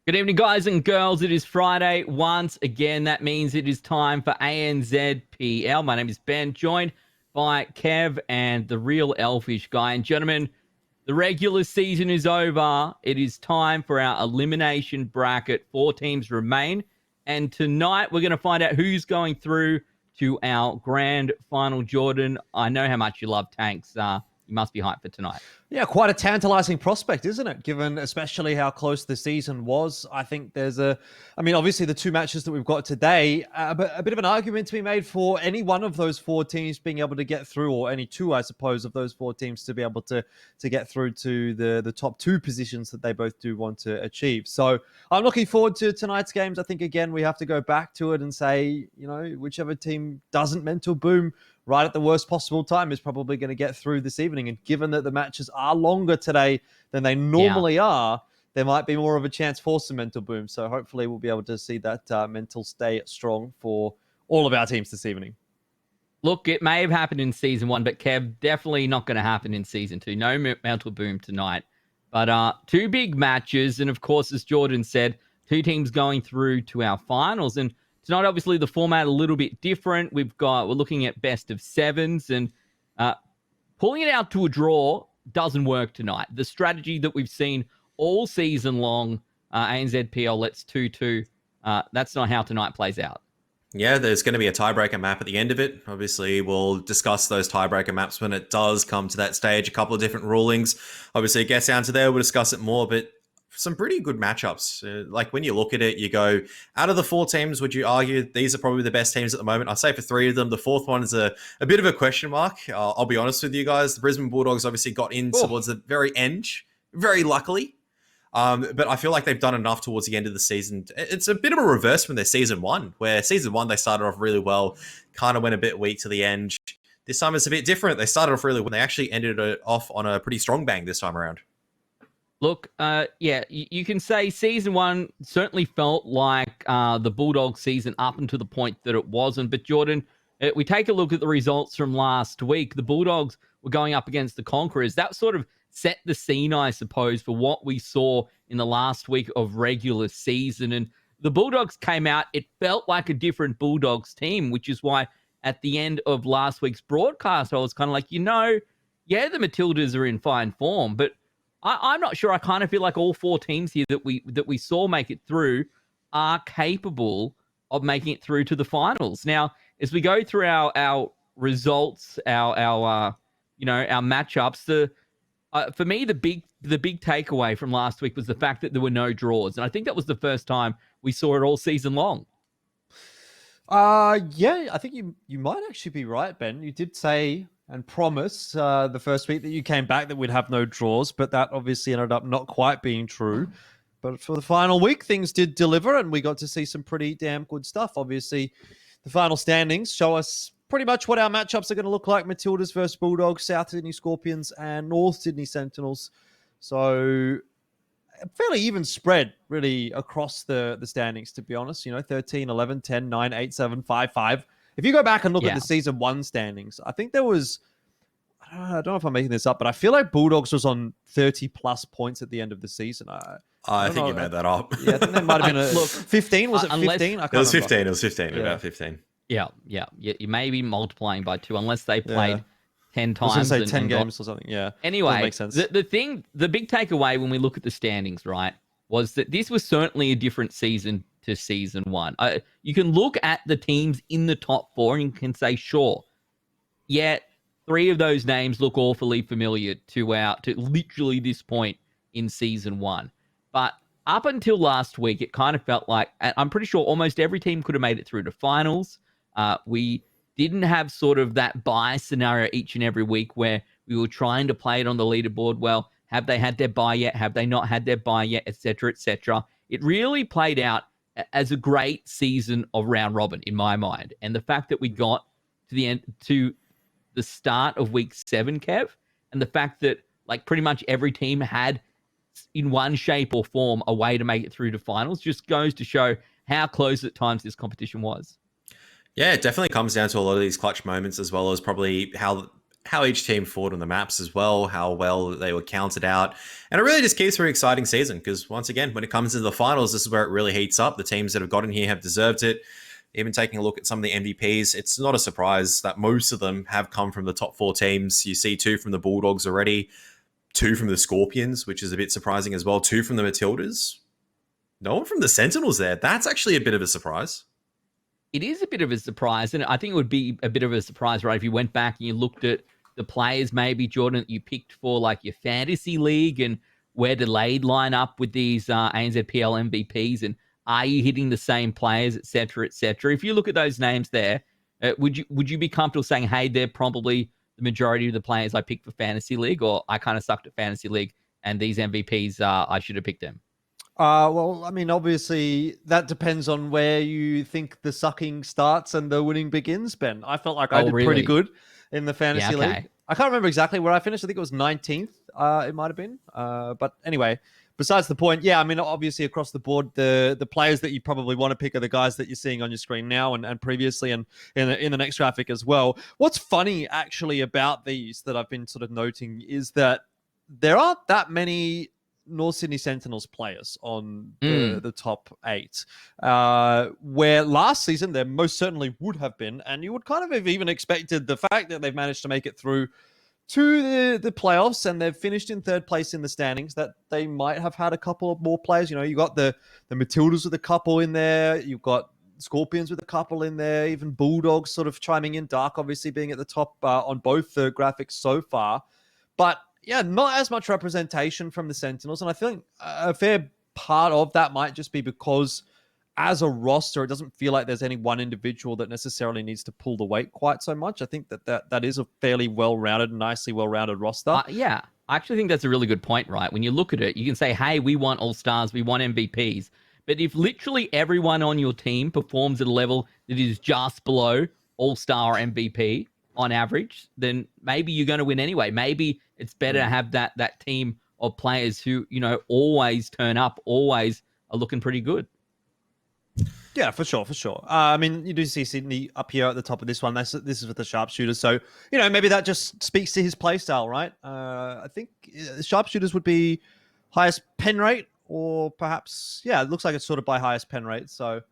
Good evening, guys and girls. It is Friday once again. That means it is time for ANZPL. My name is Ben, joined by Kev and the real elfish guy. And gentlemen, the regular season is over. It is time for our elimination bracket. 4 teams remain. And tonight we're going to find out who's going through to our grand final. Jordan, I know how much you love tanks. You must be hyped for tonight. Yeah, quite a tantalizing prospect, isn't it? Given especially how close the season was. I think obviously the 2 matches that we've got today, but a bit of an argument to be made for any one of those 4 teams being able to get through, or any 2, I suppose, of those 4 teams to be able to get through to the top 2 positions that they both do want to achieve. So I'm looking forward to tonight's games. I think, again, we have to go back to it and say, whichever team doesn't mental boom right at the worst possible time is probably going to get through this evening. And given that the matches are longer today than they normally are, there might be more of a chance for some mental boom. So hopefully we'll be able to see that mental stay strong for all of our teams this evening. Look, it may have happened in season 1, but Kev, definitely not going to happen in season 2. No mental boom tonight. But 2 big matches. And of course, as Jordan said, 2 teams going through to our finals. And tonight, obviously, the format a little bit different. We're looking at best of 7s, and pulling it out to a draw doesn't work tonight. The strategy that we've seen all season long, ANZPL lets 2-2. That's not how tonight plays out. Yeah, there's going to be a tiebreaker map at the end of it. Obviously, we'll discuss those tiebreaker maps when it does come to that stage. A couple of different rulings. Obviously, it gets down to there. We'll discuss it more, but some pretty good matchups. Like when you look at it, you go, out of the 4 teams, would you argue these are probably the best teams at the moment? I'd say for 3 of them. The 4th one is a bit of a question mark. I'll be honest with you guys. The Brisbane Bulldogs obviously got in towards the very end, very luckily. But I feel like they've done enough towards the end of the season. It's a bit of a reverse from their season 1, where season 1 they started off really well, kind of went a bit weak to the end. This time it's a bit different. They started off really well. They actually ended it off on a pretty strong bang this time around. Look, you can say season 1 certainly felt like the Bulldogs season up until the point that it wasn't. But Jordan, we take a look at the results from last week. The Bulldogs were going up against the Conquerors. That sort of set the scene, I suppose, for what we saw in the last week of regular season. And the Bulldogs came out, it felt like a different Bulldogs team, which is why at the end of last week's broadcast, I was kind of like, the Matildas are in fine form, but I'm not sure. I kind of feel like all 4 teams here that we saw make it through are capable of making it through to the finals. Now, as we go through our results, our matchups, for me the big takeaway from last week was the fact that there were no draws, and I think that was the first time we saw it all season long. Yeah, I think you might actually be right, Ben. You did say and promise the first week that you came back that we'd have no draws, but that obviously ended up not quite being true. But for the final week, things did deliver, and we got to see some pretty damn good stuff. Obviously, the final standings show us pretty much what our matchups are going to look like. Matildas versus Bulldogs, South Sydney Skorpions, and North Sydney Sentinels. So a fairly even spread, really, across the standings, to be honest. 13, 11, 10, 9, 8, 7, 5, 5. If you go back and look at the season 1 standings, I think there was, I don't know if I'm making this up, but I feel like Bulldogs was on 30 plus points at the end of the season. I think you made that up. Yeah, I think that might have been 15. Was it 15? It was 15. It was 15. About 15. Yeah. You may be multiplying by 2 unless they played 10 times. I was going to say 10 games or something. Yeah. Anyway, makes sense. The big takeaway when we look at the standings, right, was that this was certainly a different season to season 1. You can look at the teams in the top 4 and you can say, sure, yet 3 of those names look awfully familiar to literally this point in season 1. But up until last week, it kind of felt like, I'm pretty sure almost every team could have made it through to finals. We didn't have sort of that bye scenario each and every week where we were trying to play it on the leaderboard. Well, have they had their bye yet? Have they not had their bye yet? Et cetera, et cetera. It really played out as a great season of round robin in my mind. And the fact that we got to the end, to the start of week 7, Kev, and the fact that like pretty much every team had in one shape or form a way to make it through to finals just goes to show how close at times this competition was. Yeah, it definitely comes down to a lot of these clutch moments, as well as probably how how each team fought on the maps as well, how well they were counted out. And it really just keeps for an exciting season because, once again, when it comes to the finals, this is where it really heats up. The teams that have gotten here have deserved it. Even taking a look at some of the MVPs, it's not a surprise that most of them have come from the top 4 teams. You see 2 from the Bulldogs already, 2 from the Skorpions, which is a bit surprising as well, 2 from the Matildas. No one from the Sentinels there. That's actually a bit of a surprise. It is a bit of a surprise, and I think it would be a bit of a surprise, right, if you went back and you looked at the players maybe, Jordan, that you picked for like your fantasy league and where delayed line up with these ANZPL MVPs, and are you hitting the same players, et cetera, et cetera. If you look at those names there, would you be comfortable saying, hey, they're probably the majority of the players I picked for fantasy league, or I kind of sucked at fantasy league and these MVPs, I should have picked them? Well, I mean, obviously, that depends on where you think the sucking starts and the winning begins, Ben. I felt like I did pretty good in the fantasy league. I can't remember exactly where I finished. I think it was 19th, it might have been. But anyway, besides the point, yeah, I mean, obviously, across the board, the players that you probably want to pick are the guys that you're seeing on your screen now and previously and in the next graphic as well. What's funny, actually, about these that I've been sort of noting is that there aren't that many North Sydney Sentinels players on the top 8, where last season there most certainly would have been, and you would kind of have even expected the fact that they've managed to make it through to the playoffs and they've finished in 3rd place in the standings, that they might have had a couple of more players. You know, you got the Matildas with a couple in there, you've got Skorpions with a couple in there, even Bulldogs sort of chiming in, Dark obviously being at the top on both the graphics so far. But yeah, not as much representation from the Sentinels. And I think a fair part of that might just be because as a roster, it doesn't feel like there's any one individual that necessarily needs to pull the weight quite so much. I think that is a fairly well-rounded, nicely well-rounded roster. Yeah, I actually think that's a really good point, right? When you look at it, you can say, hey, we want all-stars, we want MVPs. But if literally everyone on your team performs at a level that is just below all-star MVP on average, then maybe you're going to win anyway. Maybe it's better to have that team of players who, you know, always turn up, always are looking pretty good. Yeah, for sure. I mean, you do see Sydney up here at the top of this one. This is with the sharpshooters. So, you know, maybe that just speaks to his play style, right? I think sharpshooters would be highest pen rate, or perhaps, yeah, it looks like it's sort of by highest pen rate. So,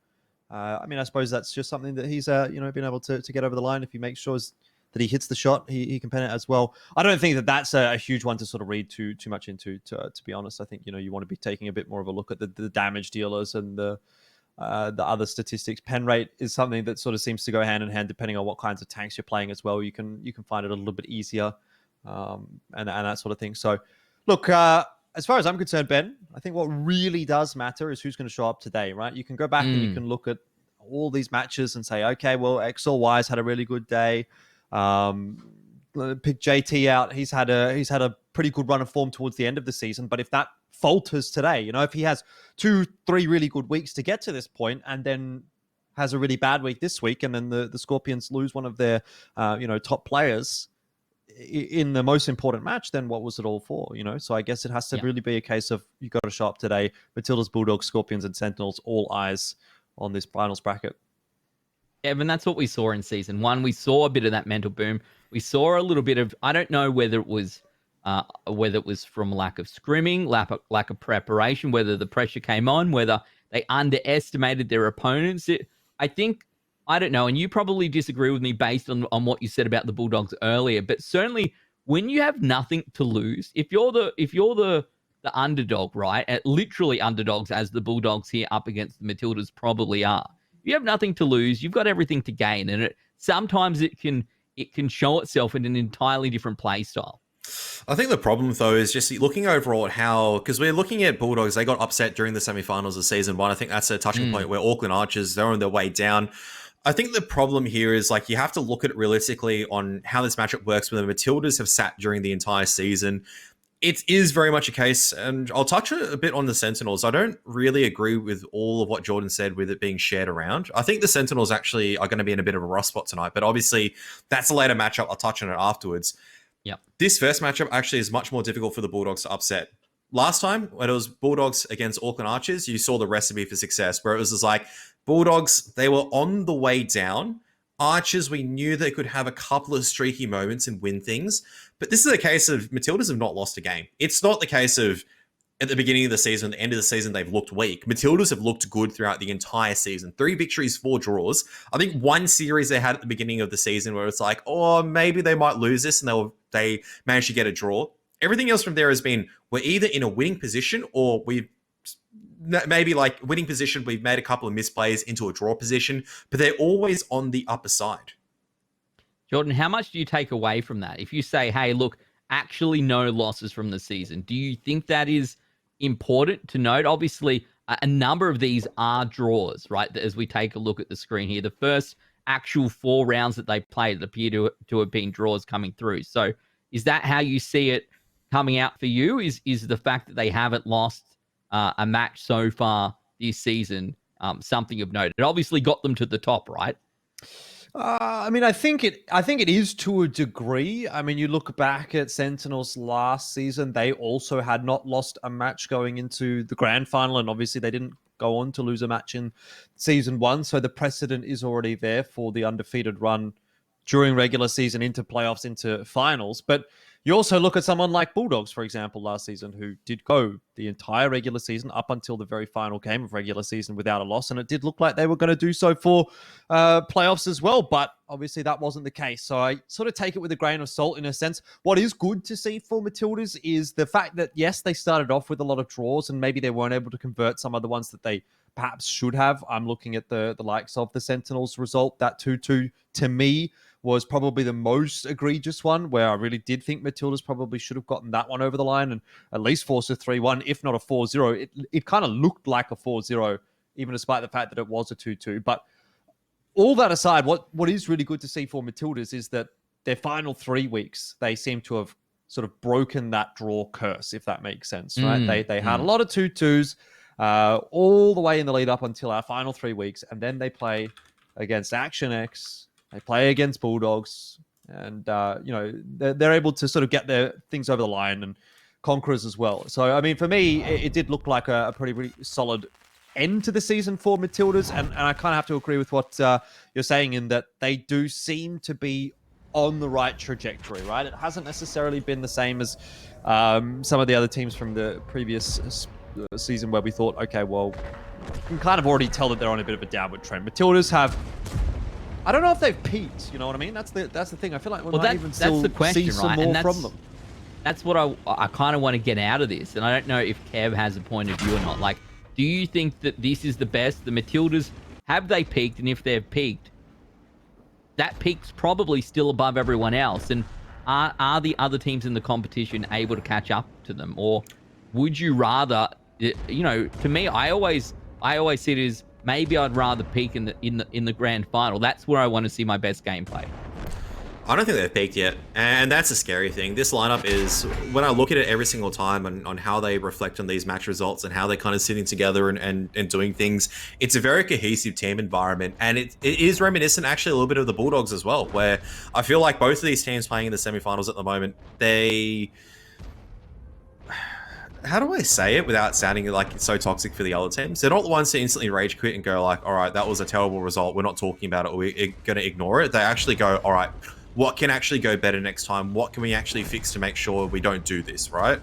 I mean, I suppose that's just something that he's, been able to get over the line. If he makes sure that he hits the shot, he can pen it as well. I don't think that's a huge one to sort of read too much into, to be honest. I think, you know, you want to be taking a bit more of a look at the damage dealers and the other statistics. Pen rate is something that sort of seems to go hand in hand depending on what kinds of tanks you're playing as well. You can find it a little bit easier and that sort of thing. So, look, as far as I'm concerned, Ben, I think what really does matter is who's going to show up today, right? You can go back and you can look at all these matches and say, okay, well, X or Y's had a really good day. Pick JT out. He's had a pretty good run of form towards the end of the season. But if that falters today, you know, if he has 2-3 really good weeks to get to this point and then has a really bad week this week, and then the Skorpions lose one of their top players in the most important match, then what was it all for? You know, so I guess it has to really be a case of you got to show up today. Matildas, Bulldogs, Skorpions, and Sentinels, all eyes on this finals bracket. Evan, that's what we saw in season 1. We saw a bit of that mental boom. We saw a little bit of, I don't know whether it was from lack of scrimming, lack of preparation, whether the pressure came on, whether they underestimated their opponents. I don't know, and you probably disagree with me based on what you said about the Bulldogs earlier, but certainly when you have nothing to lose, if you're the underdog, right, literally underdogs as the Bulldogs here up against the Matildas probably are. You have nothing to lose, you've got everything to gain, and sometimes it can show itself in an entirely different play style. I think the problem, though, is just looking overall at how, because we're looking at Bulldogs, they got upset during the semifinals of season 1. I think that's a touching point where Auckland Archers, they're on their way down. I think the problem here is, like, you have to look at it realistically on how this matchup works when the Matildas have sat during the entire season. It is very much a case, and I'll touch a bit on the Sentinels. I don't really agree with all of what Jordan said with it being shared around. I think the Sentinels actually are going to be in a bit of a rough spot tonight, but obviously that's a later matchup. I'll touch on it afterwards. Yeah. This first matchup actually is much more difficult for the Bulldogs to upset. Last time, when it was Bulldogs against Auckland Archers, you saw the recipe for success, where it was just like Bulldogs, they were on the way down Archers, we knew they could have a couple of streaky moments and win things. But this is a case of Matildas have not lost a game. It's not the case of at the beginning of the season, the end of the season, they've looked weak. Matildas have looked good throughout the entire season. 3 victories, 4 draws. I think one series they had at the beginning of the season where it's like, oh, maybe they might lose this, and they managed to get a draw. Everything else from there has been, we're either in a winning position or we've maybe like winning position, we've made a couple of misplays into a draw position, but they're always on the upper side. Jordan, how much do you take away from that? If you say, hey, look, actually no losses from the season, do you think that is important to note? Obviously, a number of these are draws, right? As we take a look at the screen here, the first actual 4 rounds that they played appear to have been draws coming through. So is that how you see it coming out for you? Is the fact that they haven't lost a match so far this season something of note? It obviously got them to the top, right? I mean, I think it is to a degree. I mean, you look back at Sentinels last season; they also had not lost a match going into the grand final, and obviously they didn't go on to lose a match in season 1. So the precedent is already there for the undefeated run during regular season into playoffs, into finals. But you also look at someone like Bulldogs, for example, last season, who did go the entire regular season up until the very final game of regular season without a loss. And it did look like they were going to do so for playoffs as well. But obviously that wasn't the case. So I sort of take it with a grain of salt in a sense. What is good to see for Matildas is the fact that, yes, they started off with a lot of draws and maybe they weren't able to convert some of the ones that they perhaps should have. I'm looking at the likes of the Sentinels result. That 2-2 to me was probably the most egregious one, where I really did think Matildas probably should have gotten that one over the line and at least forced a 3-1, if not a 4-0. It kind of looked like a 4-0, even despite the fact that it was a 2-2. But all that aside, what is really good to see for Matildas is that their final 3 weeks, they seem to have sort of broken that draw curse, if that makes sense, right? They had a lot of 2-2s all the way in the lead up until our final 3 weeks, and then they play against Action X. They play against Bulldogs, and they're able to sort of get their things over the line, and Conquerors as well. So, I mean, for me, it did look like a pretty solid end to the season for Matildas, and I kind of have to agree with what you're saying in that they do seem to be on the right trajectory, right? It hasn't necessarily been the same as some of the other teams from the previous season where we thought, okay, well, you can kind of already tell that they're on a bit of a downward trend. Matildas have... I don't know if they've peaked, you know what I mean? That's the thing. I feel like we might even still the question, see some more from them. That's what I kind of want to get out of this. And I don't know if Kev has a point of view or not. Like, do you think that this is the best? The Matildas, have they peaked? And if they've peaked, that peak's probably still above everyone else. And are the other teams in the competition able to catch up to them? Or would you rather, to me, I always see it as, maybe I'd rather peak in the grand final. That's where I want to see my best gameplay. I don't think they've peaked yet, and that's a scary thing. This lineup is, when I look at it every single time on how they reflect on these match results and how they're kind of sitting together and doing things, it's a very cohesive team environment, and it is reminiscent actually a little bit of the Bulldogs as well, where I feel like both of these teams playing in the semifinals at the moment, how do I say it without sounding like it's so toxic for the other teams? They're not the ones to instantly rage quit and go like, all right, that was a terrible result. We're not talking about it. We're going to ignore it. They actually go, all right, what can actually go better next time? What can we actually fix to make sure we don't do this, right?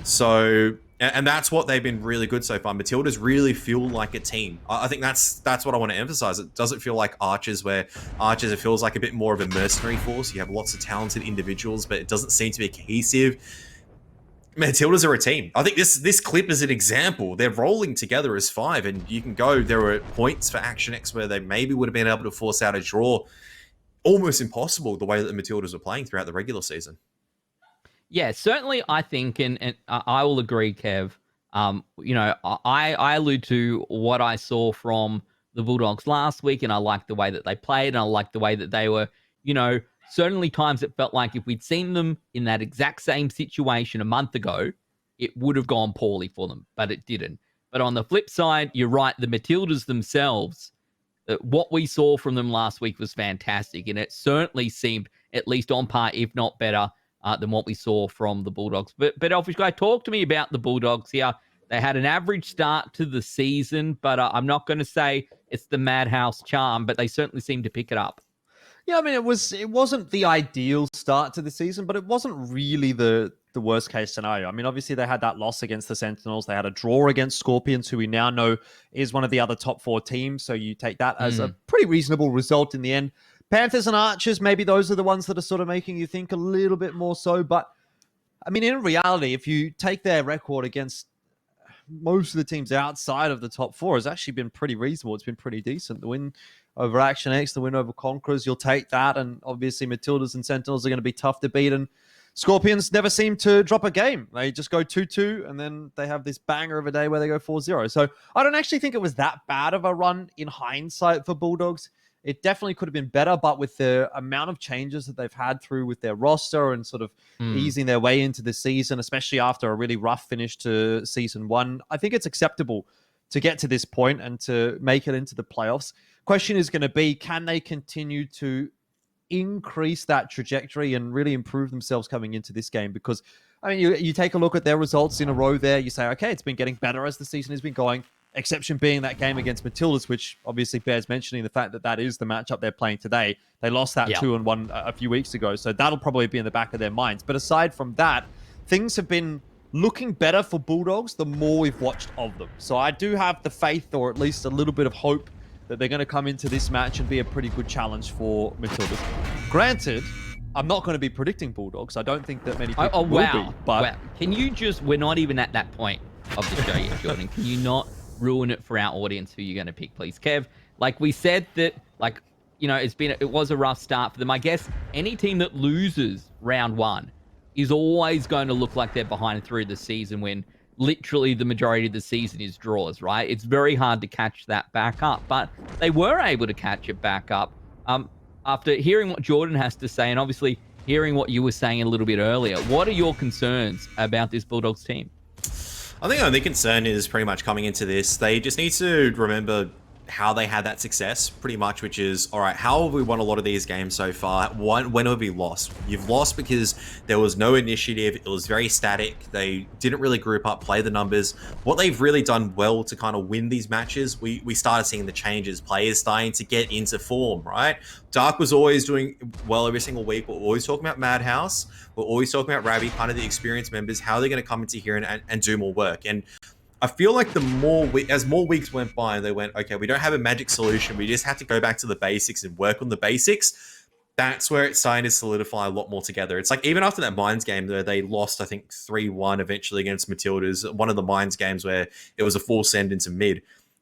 So, and that's what they've been really good so far. Matildas really feel like a team. I think that's what I want to emphasize. It doesn't feel like Archers, where Archers, it feels like a bit more of a mercenary force. You have lots of talented individuals, but it doesn't seem to be cohesive. Matildas are a team. I think this clip is an example. They're rolling together as 5, and you can go, there were points for Action X where they maybe would have been able to force out a draw. Almost impossible the way that the Matildas were playing throughout the regular season. Yeah, certainly I think, and I will agree, Kev. I allude to what I saw from the Bulldogs last week, and I liked the way that they played, and I liked the way that they were, certainly times it felt like if we'd seen them in that exact same situation a month ago, it would have gone poorly for them, but it didn't. But on the flip side, you're right, the Matildas themselves, what we saw from them last week was fantastic, and it certainly seemed at least on par, if not better, than what we saw from the Bulldogs. But Elfish Guy, talk to me about the Bulldogs here. They had an average start to the season, but I'm not going to say it's the Madhouse charm, but they certainly seem to pick it up. Yeah, I mean, it wasn't the ideal start to the season, but it wasn't really the worst case scenario. I mean, obviously they had that loss against the Sentinels. They had a draw against Skorpions, who we now know is one of the other top 4 teams. So you take that as a pretty reasonable result in the end. Panthers and Archers, maybe those are the ones that are sort of making you think a little bit more so. But I mean, in reality, if you take their record against most of the teams outside of the top 4, has actually been pretty reasonable. It's been pretty decent. The win over Action X, the win over Conquerors, you'll take that. And obviously Matildas and Sentinels are going to be tough to beat. And Skorpions never seem to drop a game. They just go 2-2, and then they have this banger of a day where they go 4-0. So I don't actually think it was that bad of a run in hindsight for Bulldogs. It definitely could have been better, but with the amount of changes that they've had through with their roster and sort of easing their way into the season, especially after a really rough finish to season 1, I think it's acceptable to get to this point and to make it into the playoffs. Question is going to be, can they continue to increase that trajectory and really improve themselves coming into this game? Because, I mean, you take a look at their results in a row there, you say, okay, it's been getting better as the season has been going. Exception being that game against Matildas, which obviously bears mentioning the fact that that is the matchup they're playing today. They lost that 2-1 a few weeks ago, so that'll probably be in the back of their minds. But aside from that, things have been looking better for Bulldogs the more we've watched of them. So I do have the faith, or at least a little bit of hope, that they're going to come into this match and be a pretty good challenge for Matildas. Granted, I'm not going to be predicting Bulldogs. I don't think that many people will be. But wow. Can you just, we're not even at that point of the show yet, Jordan. Can you not ruin it for our audience who you're going to pick, please? Kev, like we said that, like, you know, it was a rough start for them. I guess any team that loses round 1 is always going to look like they're behind through the season when literally the majority of the season is draws, right? It's very hard to catch that back up, but they were able to catch it back up. After hearing what Jordan has to say, and obviously hearing what you were saying a little bit earlier, what are your concerns about this Bulldogs team? I think the only concern is pretty much coming into this, they just need to remember how they had that success, pretty much, which is, all right, how have we won a lot of these games so far? When have we lost? You've lost because there was no initiative. It was very static. They didn't really group up, play the numbers. What they've really done well to kind of win these matches, we started seeing the changes, players starting to get into form, right? Dark was always doing well every single week. We're always talking about Madhouse. We're always talking about Ravi, kind of the experienced members, how they're going to come into here and do more work. And I feel like as more weeks went by and they went, okay, we don't have a magic solution. We just have to go back to the basics and work on the basics. That's where it's starting to solidify a lot more together. It's like even after that Mines game where they lost, I think 3-1 eventually against Matildas, one of the Mines games where it was a full send into mid.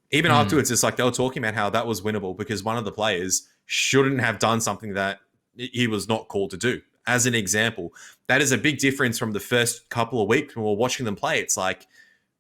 Even afterwards, it's like they were talking about how that was winnable because one of the players shouldn't have done something that he was not called to do. As an example, that is a big difference from the first couple of weeks when we were watching them play. It's like,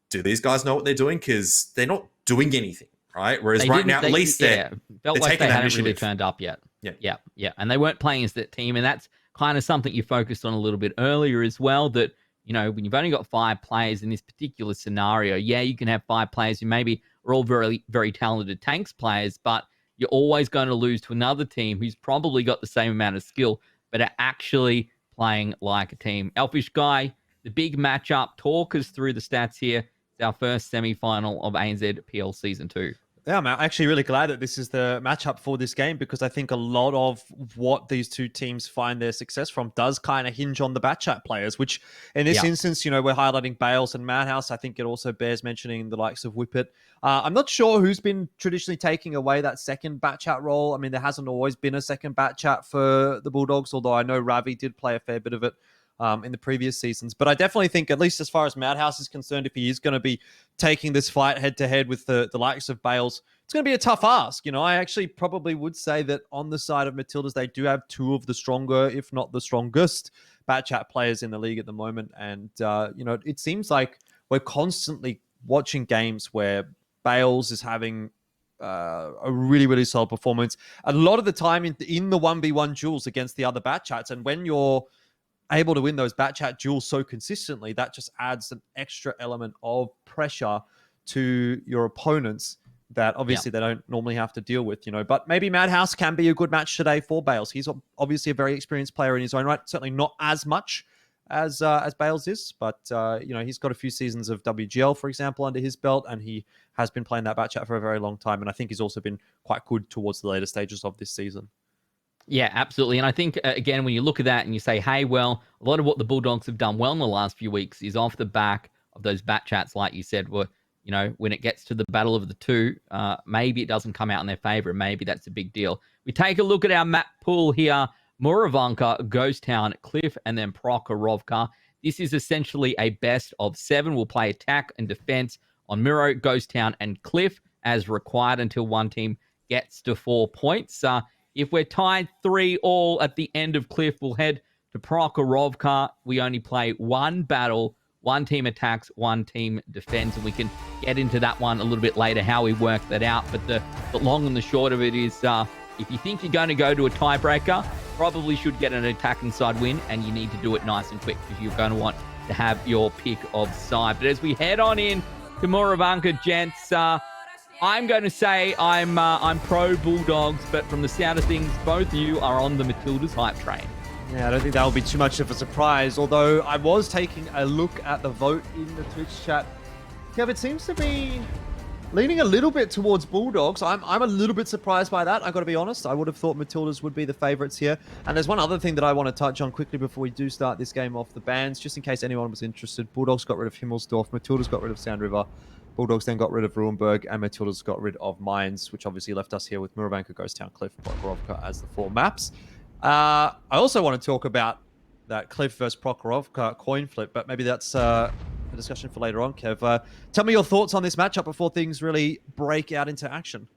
do these guys know what they're doing? Because they're not doing anything, right? Whereas right now, at least they're felt like they hadn't really turned up yet. Yeah. And they weren't playing as that team. And that's kind of something you focused on a little bit earlier as well, that, you know, when you've only got 5 players in this particular scenario, yeah, you can have 5 players who maybe are all very, very talented tanks players, but you're always going to lose to another team who's probably got the same amount of skill, but are actually playing like a team. Elfish Guy, the big matchup, talk us through the stats here. It's our first semi-final of ANZ PL Season 2. Yeah, I'm actually really glad that this is the matchup for this game because I think a lot of what these two teams find their success from does kind of hinge on the bat chat players, which in this instance, you know, we're highlighting Bales and Madhouse. I think it also bears mentioning the likes of Whippet. I'm not sure who's been traditionally taking away that second bat chat role. I mean, there hasn't always been a second bat chat for the Bulldogs, although I know Ravi did play a fair bit of it in the previous seasons. But I definitely think, at least as far as Madhouse is concerned, if he is going to be taking this fight head-to-head with the likes of Bales, it's going to be a tough ask. You know, I actually probably would say that on the side of Matildas, they do have 2 of the stronger, if not the strongest, bat chat players in the league at the moment. And, you know, it seems like we're constantly watching games where Bales is having a really, really solid performance. A lot of the time in the 1v1 duels against the other bat chats. And when you're able to win those bat chat duels so consistently, that just adds an extra element of pressure to your opponents that obviously they don't normally have to deal with, you know. But maybe Madhouse can be a good match today for Bales. He's obviously a very experienced player in his own right. Certainly not as much as Bales is, but you know, he's got a few seasons of WGL, for example, under his belt, and he has been playing that bat chat for a very long time. And I think he's also been quite good towards the later stages of this season. Yeah, absolutely. And I think, again, when you look at that and you say, hey, well, a lot of what the Bulldogs have done well in the last few weeks is off the back of those bat chats, like you said, were, when it gets to the battle of the two, maybe it doesn't come out in their favor. Maybe that's a big deal. We take a look at our map pool here. Muravanka, Ghost Town, Cliff, and then Prokhorovka. This is essentially a best of 7. We'll play attack and defense on Muro, Ghost Town, and Cliff as required until one team gets to 4 points. If we're tied 3-3 at the end of Cliff, we'll head to Prokhorovka. We only play one battle, one team attacks, one team defends, and we can get into that one a little bit later, how we work that out. But the long and the short of it is, if you think you're going to go to a tiebreaker, probably should get an attacking side win, and you need to do it nice and quick because you're going to want to have your pick of side. But as we head on in to Muravanka, gents, I'm going to say I'm pro Bulldogs, but from the sound of things, both of you are on the Matildas hype train. Yeah, I don't think that will be too much of a surprise, although I was taking a look at the vote in the Twitch chat. Kev, it seems to be leaning a little bit towards Bulldogs. I'm a little bit surprised by that, I've got to be honest. I would have thought Matildas would be the favourites here. And there's one other thing that I want to touch on quickly before we do start this game off the bans, just in case anyone was interested. Bulldogs got rid of Himmelsdorf, Matildas got rid of Sound River. Bulldogs then got rid of Ruenberg, and Matildas got rid of Mines, which obviously left us here with Muravanka, Ghost Town, Cliff, Prokhorovka as the 4 maps. I also want to talk about that Cliff versus Prokhorovka coin flip, but maybe that's a discussion for later on, Kev. Tell me your thoughts on this matchup before things really break out into action.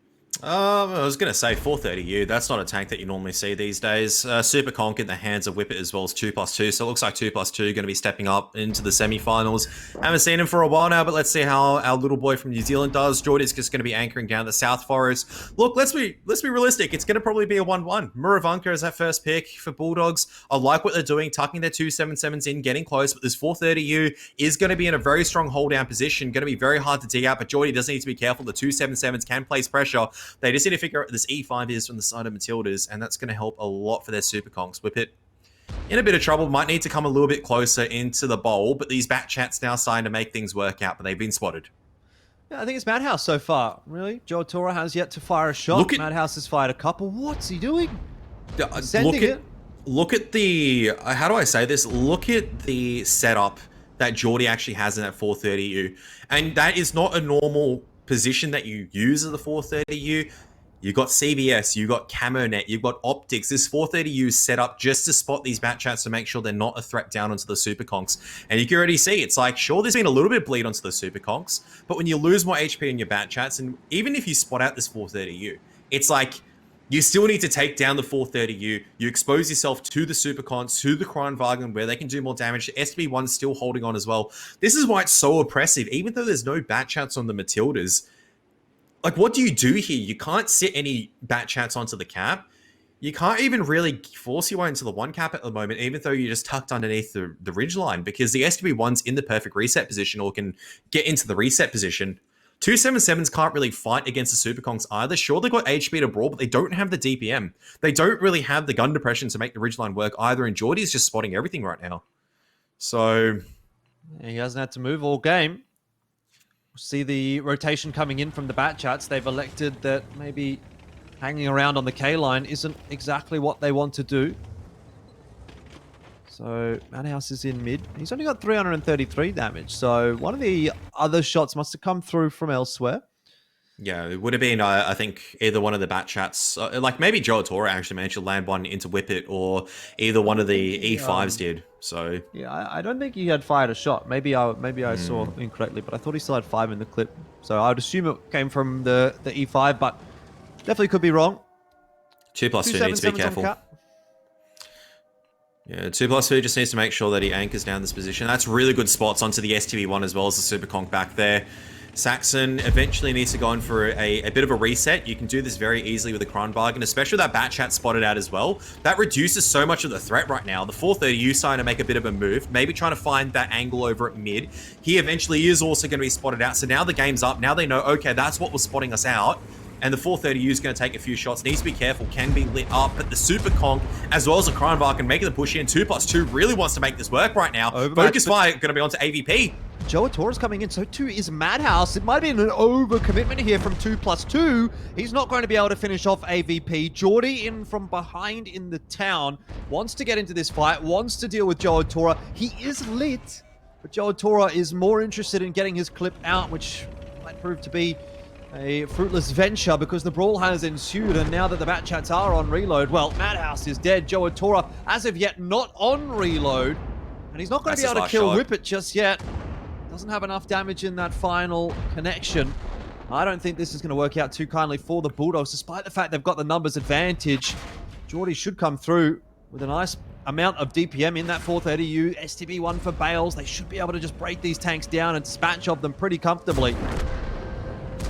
I was going to say 430U. That's not a tank that you normally see these days. Super Conk in the hands of Whippet as well as 2+2. So it looks like 2+2 going to be stepping up into the semi-finals. Haven't seen him for a while now, but let's see how our little boy from New Zealand does. Jordy's just going to be anchoring down the South Forest. Look, let's be realistic. It's going to probably be a 1-1. Muravanka is that first pick for Bulldogs. I like what they're doing, tucking their 277s in, getting close, but this 430U is going to be in a very strong hold-down position. Going to be very hard to dig out, but Jordy does need to be careful. The 277s can place pressure. They just need to figure out what this E5 is from the side of Matildas, and that's going to help a lot for their Super Conks. Whippet in a bit of trouble, might need to come a little bit closer into the bowl, but these bat chats now starting to make things work out, but they've been spotted. Yeah, I think it's Madhouse so far, really. Joe Tora has yet to fire a shot. Madhouse has fired a couple. What's he doing? Look at the, how do I say this? Look at the setup that Geordie actually has in that 430U, and that is not a normal position that you use as the 430U. You've got CBS, you've got Camo Net, you've got Optics. This 430U is set up just to spot these bat chats to make sure they're not a threat down onto the Super Conks. And you can already see, it's like, sure, there's been a little bit of bleed onto the Super Conks, but when you lose more HP in your bat chats, and even if you spot out this 430U, it's like, you still need to take down the 430U. You expose yourself to the Super Cons, to the Kranwagen, where they can do more damage. The SB1's still holding on as well. This is why it's so oppressive, even though there's no bat chats on the Matildas. Like, what do you do here? You can't sit any bat chats onto the cap. You can't even really force your way into the 1 cap at the moment, even though you're just tucked underneath the ridge line, because the SB1's in the perfect reset position or can get into the reset position. 277s can't really fight against the Super Conks either. Sure, they've got HP to brawl, but they don't have the DPM. They don't really have the gun depression to make the ridgeline work either, and Geordie's just spotting everything right now. So he hasn't had to move all game. See the rotation coming in from the bat chats. They've elected that maybe hanging around on the K line isn't exactly what they want to do. So Madhouse is in mid. He's only got 333 damage. So one of the other shots must have come through from elsewhere. Yeah, it would have been, I think, either one of the bat chats. Like maybe Joe Tora actually managed to land one into Whippet, or either one of the E5s did. So yeah, I don't think he had fired a shot. Maybe I saw incorrectly, but I thought he still had 5 in the clip. So I would assume it came from the E5, but definitely could be wrong. 2+2 needs to be careful. Yeah, 2+2 just needs to make sure that he anchors down this position. That's really good spots onto the STV1 as well as the Super Conk back there. Saxon eventually needs to go in for a bit of a reset. You can do this very easily with a Kranwagen, especially with that bat chat spotted out as well. That reduces so much of the threat right now. The 430U starting to make a bit of a move, maybe trying to find that angle over at mid. He eventually is also going to be spotted out. So now the game's up. Now they know, okay, that's what was spotting us out. And the 430U is going to take a few shots. Needs to be careful. Can be lit up. But the Super Conk, as well as the Kranwagen, making the push in. 2+2 really wants to make this work right now. Focus fire going to be onto AVP. Joe Torres coming in, so too is Madhouse. It might have been an overcommitment here from 2+2. He's not going to be able to finish off AVP. Geordie in from behind in the town, wants to get into this fight, wants to deal with Joe Torres. He is lit, but Joe Torres is more interested in getting his clip out, which might prove to be a fruitless venture because the brawl has ensued, and now that the Batchats are on reload, well, Madhouse is dead. Joe Torres, as of yet, not on reload. And he's not going to be able to kill Whippet just yet. Doesn't have enough damage in that final connection. I don't think this is going to work out too kindly for the Bulldogs, despite the fact they've got the numbers advantage. Geordie should come through with a nice amount of DPM in that 430U. STB1 for Bales. They should be able to just break these tanks down and dispatch of them pretty comfortably.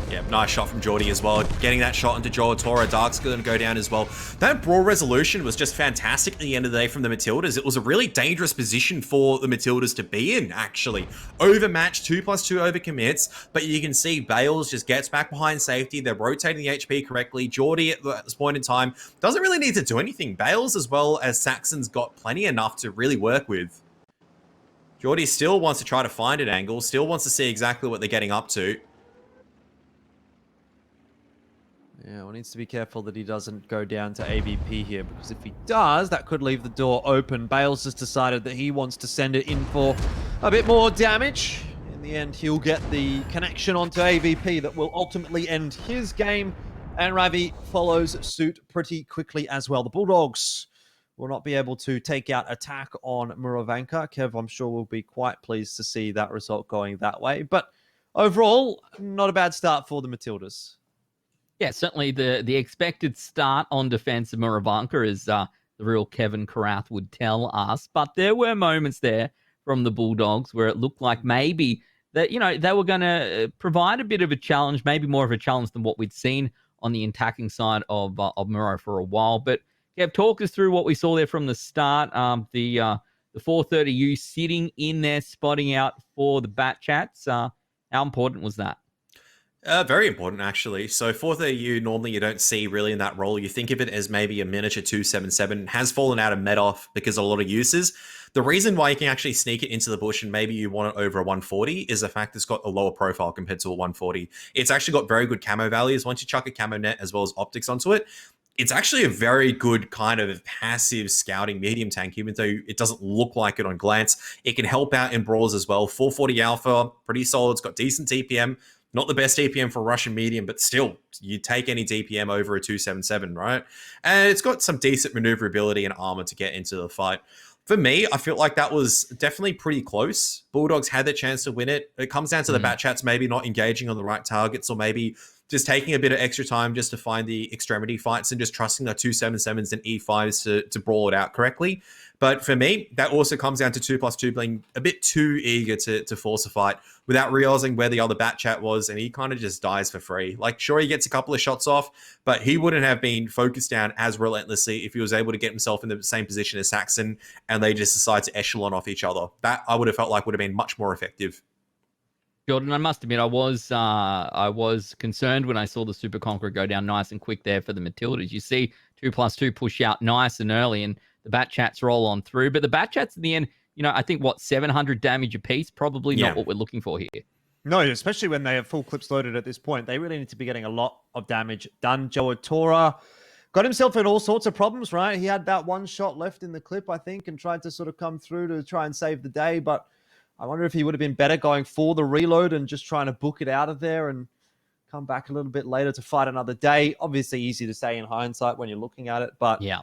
Yeah, nice shot from Geordie as well. Getting that shot into Joe Torres. Dark's going to go down as well. That brawl resolution was just fantastic at the end of the day from the Matildas. It was a really dangerous position for the Matildas to be in, actually. Overmatched, 2+2 overcommits, but you can see Bales just gets back behind safety. They're rotating the HP correctly. Geordie, at this point in time, doesn't really need to do anything. Bales, as well as Saxon's, got plenty enough to really work with. Geordie still wants to try to find an angle, still wants to see exactly what they're getting up to. Yeah, one needs to be careful that he doesn't go down to AVP here, because if he does, that could leave the door open. Bales has decided that he wants to send it in for a bit more damage. In the end, he'll get the connection onto AVP that will ultimately end his game, and Ravi follows suit pretty quickly as well. The Bulldogs will not be able to take out attack on Muravanka. Kev, I'm sure, will be quite pleased to see that result going that way. But overall, not a bad start for the Matildas. Yeah, certainly the expected start on defense of Muravanka, as the real Kevin Karath would tell us. But there were moments there from the Bulldogs where it looked like maybe that, they were going to provide a bit of a challenge, maybe more of a challenge than what we'd seen on the attacking side of Muro for a while. But Kev, talk us through what we saw there from the start. The 430U sitting in there, spotting out for the Batchats. How important was that? Very important, actually. So 430U, normally you don't see really in that role. You think of it as maybe a miniature 277. Has fallen out of meta because of a lot of uses. The reason why you can actually sneak it into the bush and maybe you want it over a 140 is the fact it's got a lower profile compared to a 140. It's actually got very good camo values. Once you chuck a camo net as well as optics onto it, it's actually a very good kind of passive scouting medium tank, even though it doesn't look like it on glance. It can help out in brawls as well. 440 alpha, pretty solid. It's got decent DPM. Not the best DPM for Russian medium, but still, you take any DPM over a 277, right? And it's got some decent maneuverability and armor to get into the fight. For me, I feel like that was definitely pretty close. Bulldogs had their chance to win it. It comes down to the Batchats maybe not engaging on the right targets, or maybe just taking a bit of extra time just to find the extremity fights and just trusting their 277s and E5s to brawl it out correctly. But for me, that also comes down to 2+2 being a bit too eager to force a fight without realizing where the other Batchat was, and he kind of just dies for free. Like, sure, he gets a couple of shots off, but he wouldn't have been focused down as relentlessly if he was able to get himself in the same position as Saxon, and they just decide to echelon off each other. That, I would have felt like, would have been much more effective. Jordan, I must admit, I was concerned when I saw the Super Conqueror go down nice and quick there for the Matildas. You see 2+2 push out nice and early, and the Batchats roll on through. But the Batchats in the end, I think, 700 damage apiece? Probably not what we're looking for here. No, especially when they have full clips loaded at this point. They really need to be getting a lot of damage done. Joe Torres got himself in all sorts of problems, right? He had that one shot left in the clip, I think, and tried to sort of come through to try and save the day. But I wonder if he would have been better going for the reload and just trying to book it out of there and come back a little bit later to fight another day. Obviously, easy to say in hindsight when you're looking at it. But yeah.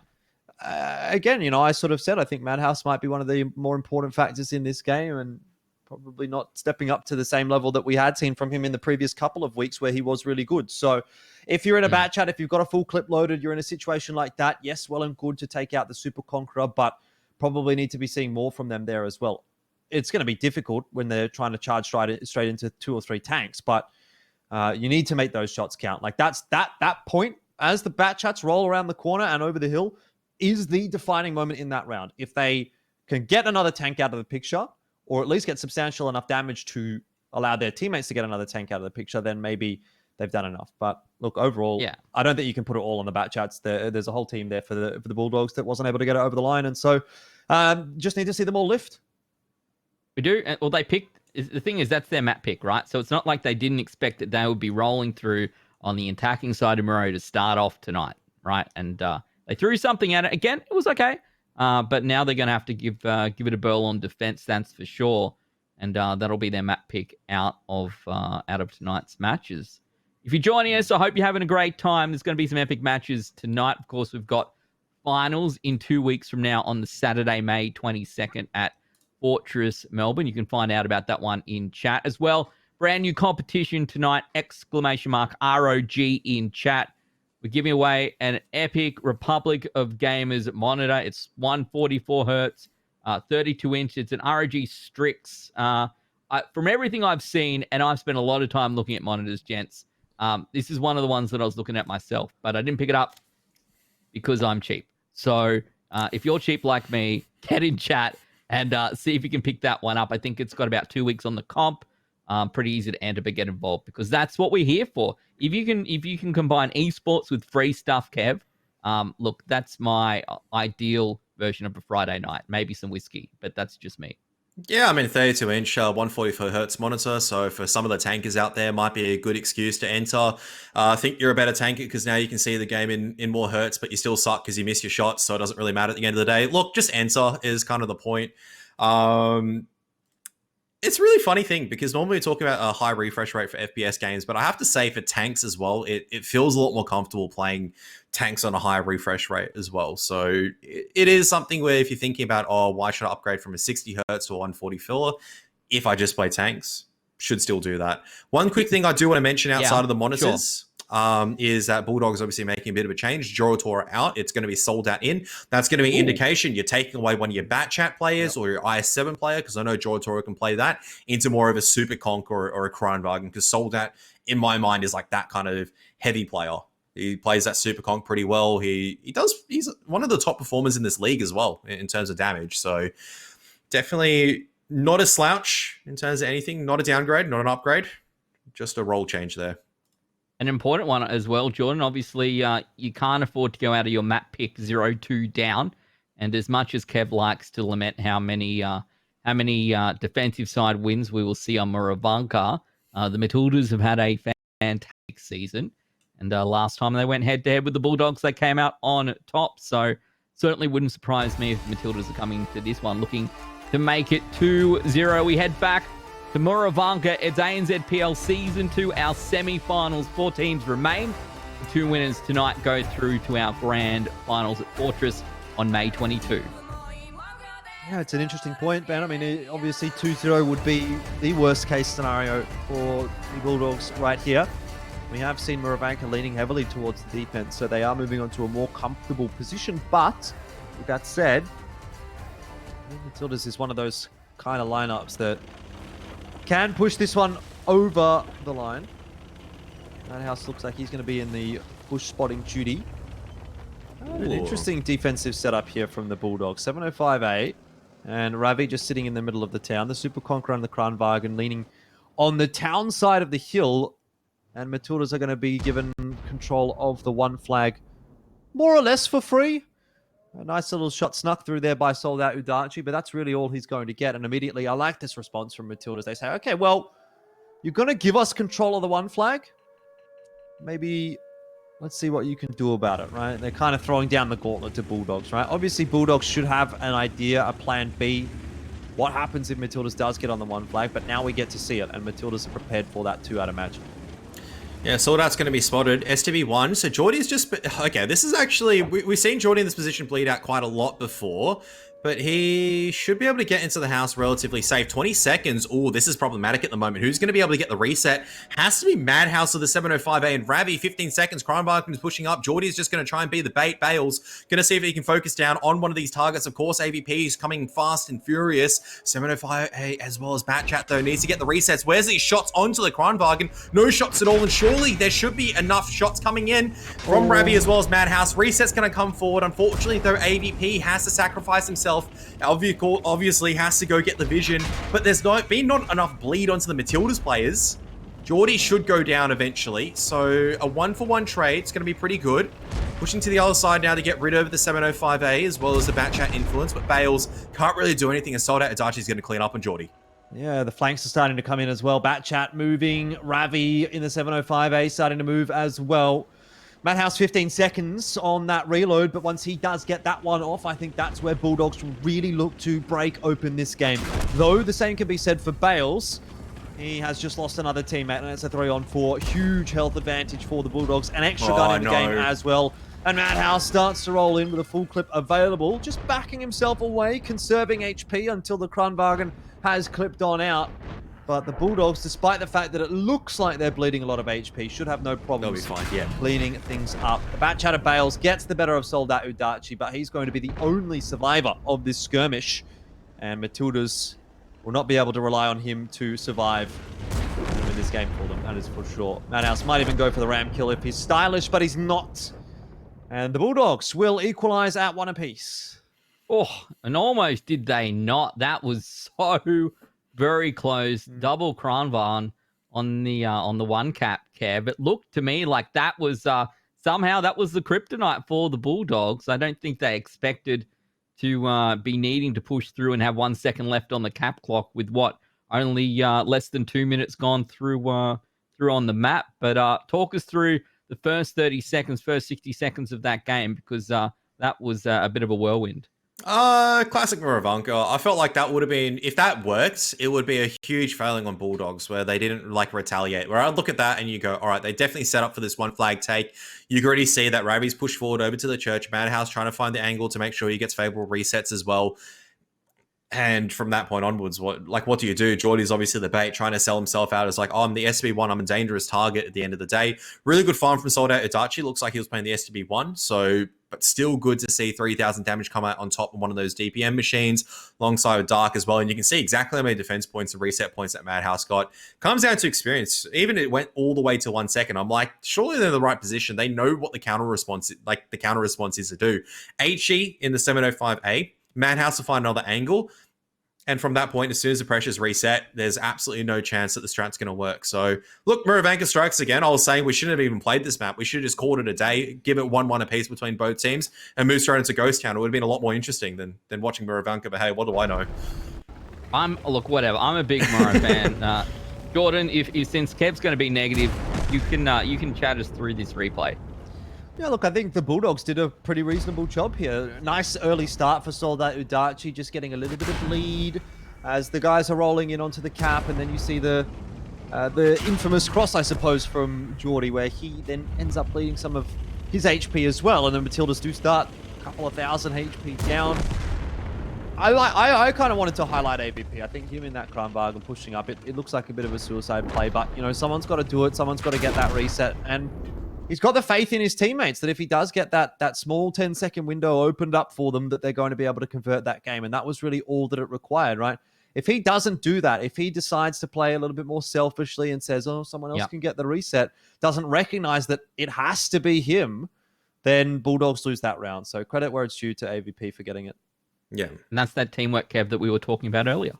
Again, I sort of said I think Madhouse might be one of the more important factors in this game, and probably not stepping up to the same level that we had seen from him in the previous couple of weeks where he was really good. So if you're in a Batchat, if you've got a full clip loaded, you're in a situation like that, yes, well and good to take out the Super Conqueror, but probably need to be seeing more from them there as well. It's going to be difficult when they're trying to charge straight into 2 or 3 tanks, but you need to make those shots count. Like that point as the Batchats roll around the corner and over the hill is the defining moment in that round. If they can get another tank out of the picture, or at least get substantial enough damage to allow their teammates to get another tank out of the picture, then maybe they've done enough. But look, overall, I don't think you can put it all on the Batchats. There's a whole team there for the Bulldogs that wasn't able to get it over the line, and so just need to see them all lift. We do. Well, they picked the thing is, that's their map pick, right? So it's not like they didn't expect that they would be rolling through on the attacking side of Murray to start off tonight, right? And they threw something at it. Again, it was okay. But now they're going to have to give it a burl on defense, that's for sure. And that'll be their map pick out of tonight's matches. If you're joining us, I hope you're having a great time. There's going to be some epic matches tonight. Of course, we've got finals in 2 weeks from now on the Saturday, May 22nd at Fortress Melbourne. You can find out about that one in chat as well. Brand new competition tonight, !ROG in chat. We're giving away an epic Republic of Gamers monitor. It's 144 hertz, 32 inch. It's an ROG Strix. From everything I've seen, and I've spent a lot of time looking at monitors, gents, this is one of the ones that I was looking at myself, but I didn't pick it up because I'm cheap. So if you're cheap like me, get in chat and see if you can pick that one up. I think it's got about 2 weeks on the comp. Pretty easy to enter but get involved because that's what we're here for. If you can combine esports with free stuff, Kev, look, that's my ideal version of a Friday night. Maybe some whiskey, but that's just me. Yeah, I mean, 32-inch, 144 hertz monitor. So for some of the tankers out there, might be a good excuse to enter. I think you're a better tanker because now you can see the game in more hertz, but you still suck because you miss your shots. So it doesn't really matter at the end of the day. Look, just enter is kind of the point. It's a really funny thing because normally we talk about a high refresh rate for FPS games, but I have to say for tanks as well, it feels a lot more comfortable playing tanks on a high refresh rate as well. So it is something where if you're thinking about, oh, why should I upgrade from a 60 hertz to a 144? If I just play tanks, should still do that. One quick thing I do want to mention outside of the monitors. Is that Bulldogs obviously making a bit of a change. Jorotor out. It's going to be sold out in. That's going to be an indication you're taking away one of your bat chat players or your IS7 player, because I know Jorotor can play that, into more of a super conk or a Kronwagen, because sold out, in my mind, is like that kind of heavy player. He plays that super conk pretty well. He's one of the top performers in this league as well in terms of damage. So definitely not a slouch in terms of anything. Not a downgrade, not an upgrade. Just a role change there. An important one as well, Jordan. Obviously, you can't afford to go out of your map pick 0-2 down. And as much as Kev likes to lament how many defensive side wins we will see on Muravanka, the Matildas have had a fantastic season. And last time they went head-to-head with the Bulldogs, they came out on top. So certainly wouldn't surprise me if the Matildas are coming to this one looking to make it 2-0. We head back to Muravanka. It's ANZ PL Season 2, our semi-finals. 4 teams remain. The 2 winners tonight go through to our grand finals at Fortress on May 22. Yeah, it's an interesting point, Ben. I mean, obviously 2-0 would be the worst-case scenario for the Bulldogs right here. We have seen Muravanka leaning heavily towards the defense, so they are moving on to a more comfortable position. But with that said, Matildas is one of those kind of lineups that can push this one over the line. Madhouse looks like he's going to be in the bush spotting duty. An interesting defensive setup here from the Bulldogs. 705A and Ravi just sitting in the middle of the town. The Super Conqueror and the Kranwagen leaning on the town side of the hill. And Matildas are going to be given control of the one flag more or less for free. A nice little shot snuck through there by sold out Udachi, but that's really all he's going to get. And immediately, I like this response from Matildas. They say, okay, well, you're going to give us control of the one flag? Maybe let's see what you can do about it, right? They're kind of throwing down the gauntlet to Bulldogs, right? Obviously, Bulldogs should have an idea, a plan B. What happens if Matildas does get on the one flag? But now we get to see it, and Matildas are prepared for that too, I'd imagine. Yeah, Sold Out's going to be spotted. STB1. So Geordie's just... Okay, this is actually... We've seen Geordie in this position bleed out quite a lot before, but he should be able to get into the house relatively safe. 20 seconds. Oh, this is problematic at the moment. Who's going to be able to get the reset? Has to be Madhouse of the 705A and Ravi. 15 seconds. Kronwagen is pushing up. Geordie's just going to try and be the bait. Bales going to see if he can focus down on one of these targets. Of course, AVP is coming fast and furious. 705A as well as Batchat, though, needs to get the resets. Where's these shots onto the Kronwagen? No shots at all, and surely there should be enough shots coming in from Ravi as well as Madhouse. Reset's going to come forward. Unfortunately, though, AVP has to sacrifice himself. Obviously has to go get the vision, but there's been not enough bleed onto the Matildas players. Geordie should go down eventually, so a 1-for-1 trade is going to be pretty good. Pushing to the other side now to get rid of the 705A as well as the Batchat influence, but Bales can't really do anything, and Sold Out Adachi is going to clean up on Geordie. Yeah, the flanks are starting to come in as well. Batchat moving. Ravi in the 705A starting to move as well. Madhouse 15 seconds on that reload, but once he does get that one off, I think that's where Bulldogs will really look to break open this game. Though the same can be said for Bales. He has just lost another teammate, and it's a 3-on-4. Huge health advantage for the Bulldogs. An extra gun in the game as well. And Madhouse starts to roll in with a full clip available, just backing himself away, conserving HP until the Kranwagen has clipped on out. But the Bulldogs, despite the fact that it looks like they're bleeding a lot of HP, should have no problems. They'll be fine, yeah. Cleaning things up. The Batchat Bales gets the better of Soldat Udachi, but he's going to be the only survivor of this skirmish. And Matildas will not be able to rely on him to survive in this game for them, that is for sure. Madhouse might even go for the ram kill if he's stylish, but he's not. And the Bulldogs will equalize at 1 apiece. Oh, and almost did they not. That was so very close. Double Kranvan on the one cap, Kev. It looked to me like that was somehow that was the kryptonite for the Bulldogs. I don't think they expected to be needing to push through and have 1 second left on the cap clock with only less than 2 minutes gone through on the map. But talk us through the first 30 seconds, first 60 seconds of that game, because that was a bit of a whirlwind. Classic Muravanka. I felt like that would have been, if that worked, it would be a huge failing on Bulldogs where they didn't retaliate. Where I'd look at that and you go, all right, they definitely set up for this one flag take. You can already see that Ravi's pushed forward over to the church. Madhouse trying to find the angle to make sure he gets favorable resets as well. And from that point onwards, what do you do? Geordie's obviously the bait, trying to sell himself out as I'm the SB1, I'm a dangerous target at the end of the day. Really good farm from Soldat Udachi. Looks like he was playing the SB1, but still good to see 3,000 damage come out on top of one of those DPM machines, alongside with Dark as well. And you can see exactly how many defense points and reset points that Madhouse got. Comes down to experience. Even it went all the way to 1 second. I'm like, surely they're in the right position. They know what the counter response is to do. HE in the 705A. Madhouse will find another angle. And from that point, as soon as the pressure's reset, there's absolutely no chance that the strat's going to work. So, look, Muravanka strikes again. I was saying we shouldn't have even played this map. We should have just called it a day, give it 1-1 apiece between both teams, and move straight into Ghost Town. It would have been a lot more interesting than watching Muravanka. But hey, what do I know? Whatever. I'm a big Mura fan. Jordan, if since Kev's going to be negative, you can chat us through this replay. Yeah, look, I think the Bulldogs did a pretty reasonable job here. Nice early start for Soldat Udachi, just getting a little bit of lead as the guys are rolling in onto the cap, and then you see the infamous cross, I suppose, from Geordie, where he then ends up bleeding some of his HP as well, and then Matildas do start a couple of thousand HP down. I kind of wanted to highlight AVP. I think him in that Kranwagen pushing up, it looks like a bit of a suicide play, but, someone's got to do it. Someone's got to get that reset, and he's got the faith in his teammates that if he does get that small 10-second window opened up for them, that they're going to be able to convert that game. And that was really all that it required, right? If he doesn't do that, if he decides to play a little bit more selfishly and says, oh, someone else can get the reset, doesn't recognize that it has to be him, then Bulldogs lose that round. So credit where it's due to AVP for getting it. Yeah. And that's that teamwork, Kev, that we were talking about earlier.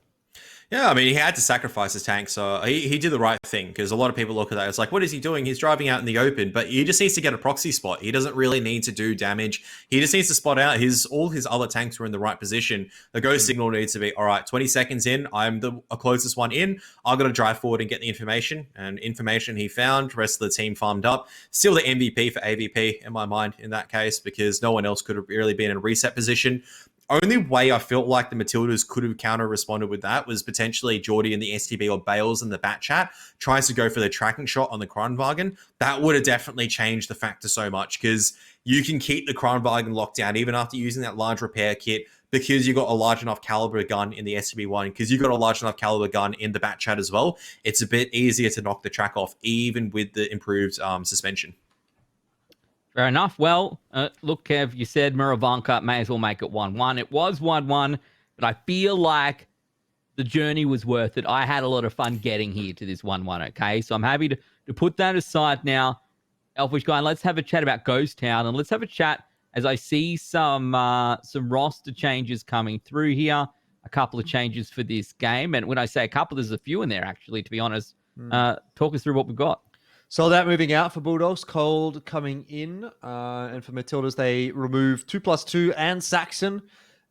Yeah, I mean, he had to sacrifice his tank, so he did the right thing, because a lot of people look at that. It's like, what is he doing? He's driving out in the open, but he just needs to get a proxy spot. He doesn't really need to do damage. He just needs to spot out all his other tanks were in the right position. The ghost signal needs to be, all right, 20 seconds in, I'm the closest one in. I've got to drive forward and get the information. And information he found, rest of the team farmed up. Still the MVP for AVP in my mind in that case, because no one else could have really been in a reset position. Only way I felt like the Matildas could have counter-responded with that was potentially Geordie in the STB or Bales in the Batchat tries to go for the tracking shot on the Kranwagen. That would have definitely changed the factor so much, because you can keep the Kranwagen locked down even after using that large repair kit, because you got a large enough caliber gun in the STB1, because you got a large enough caliber gun in the Batchat as well. It's a bit easier to knock the track off, even with the improved suspension. Fair enough. Well, look, Kev, you said Muravanka may as well make it 1-1. It was 1-1, but I feel like the journey was worth it. I had a lot of fun getting here to this 1-1, okay? So I'm happy to put that aside now. Elfish Guy, let's have a chat about Ghost Town, and let's have a chat as I see some roster changes coming through here, a couple of changes for this game. And when I say a couple, there's a few in there, actually, to be honest. Talk us through what we've got. So that moving out for Bulldogs, Cold coming in. And for Matildas, they remove 2+2 and Saxon.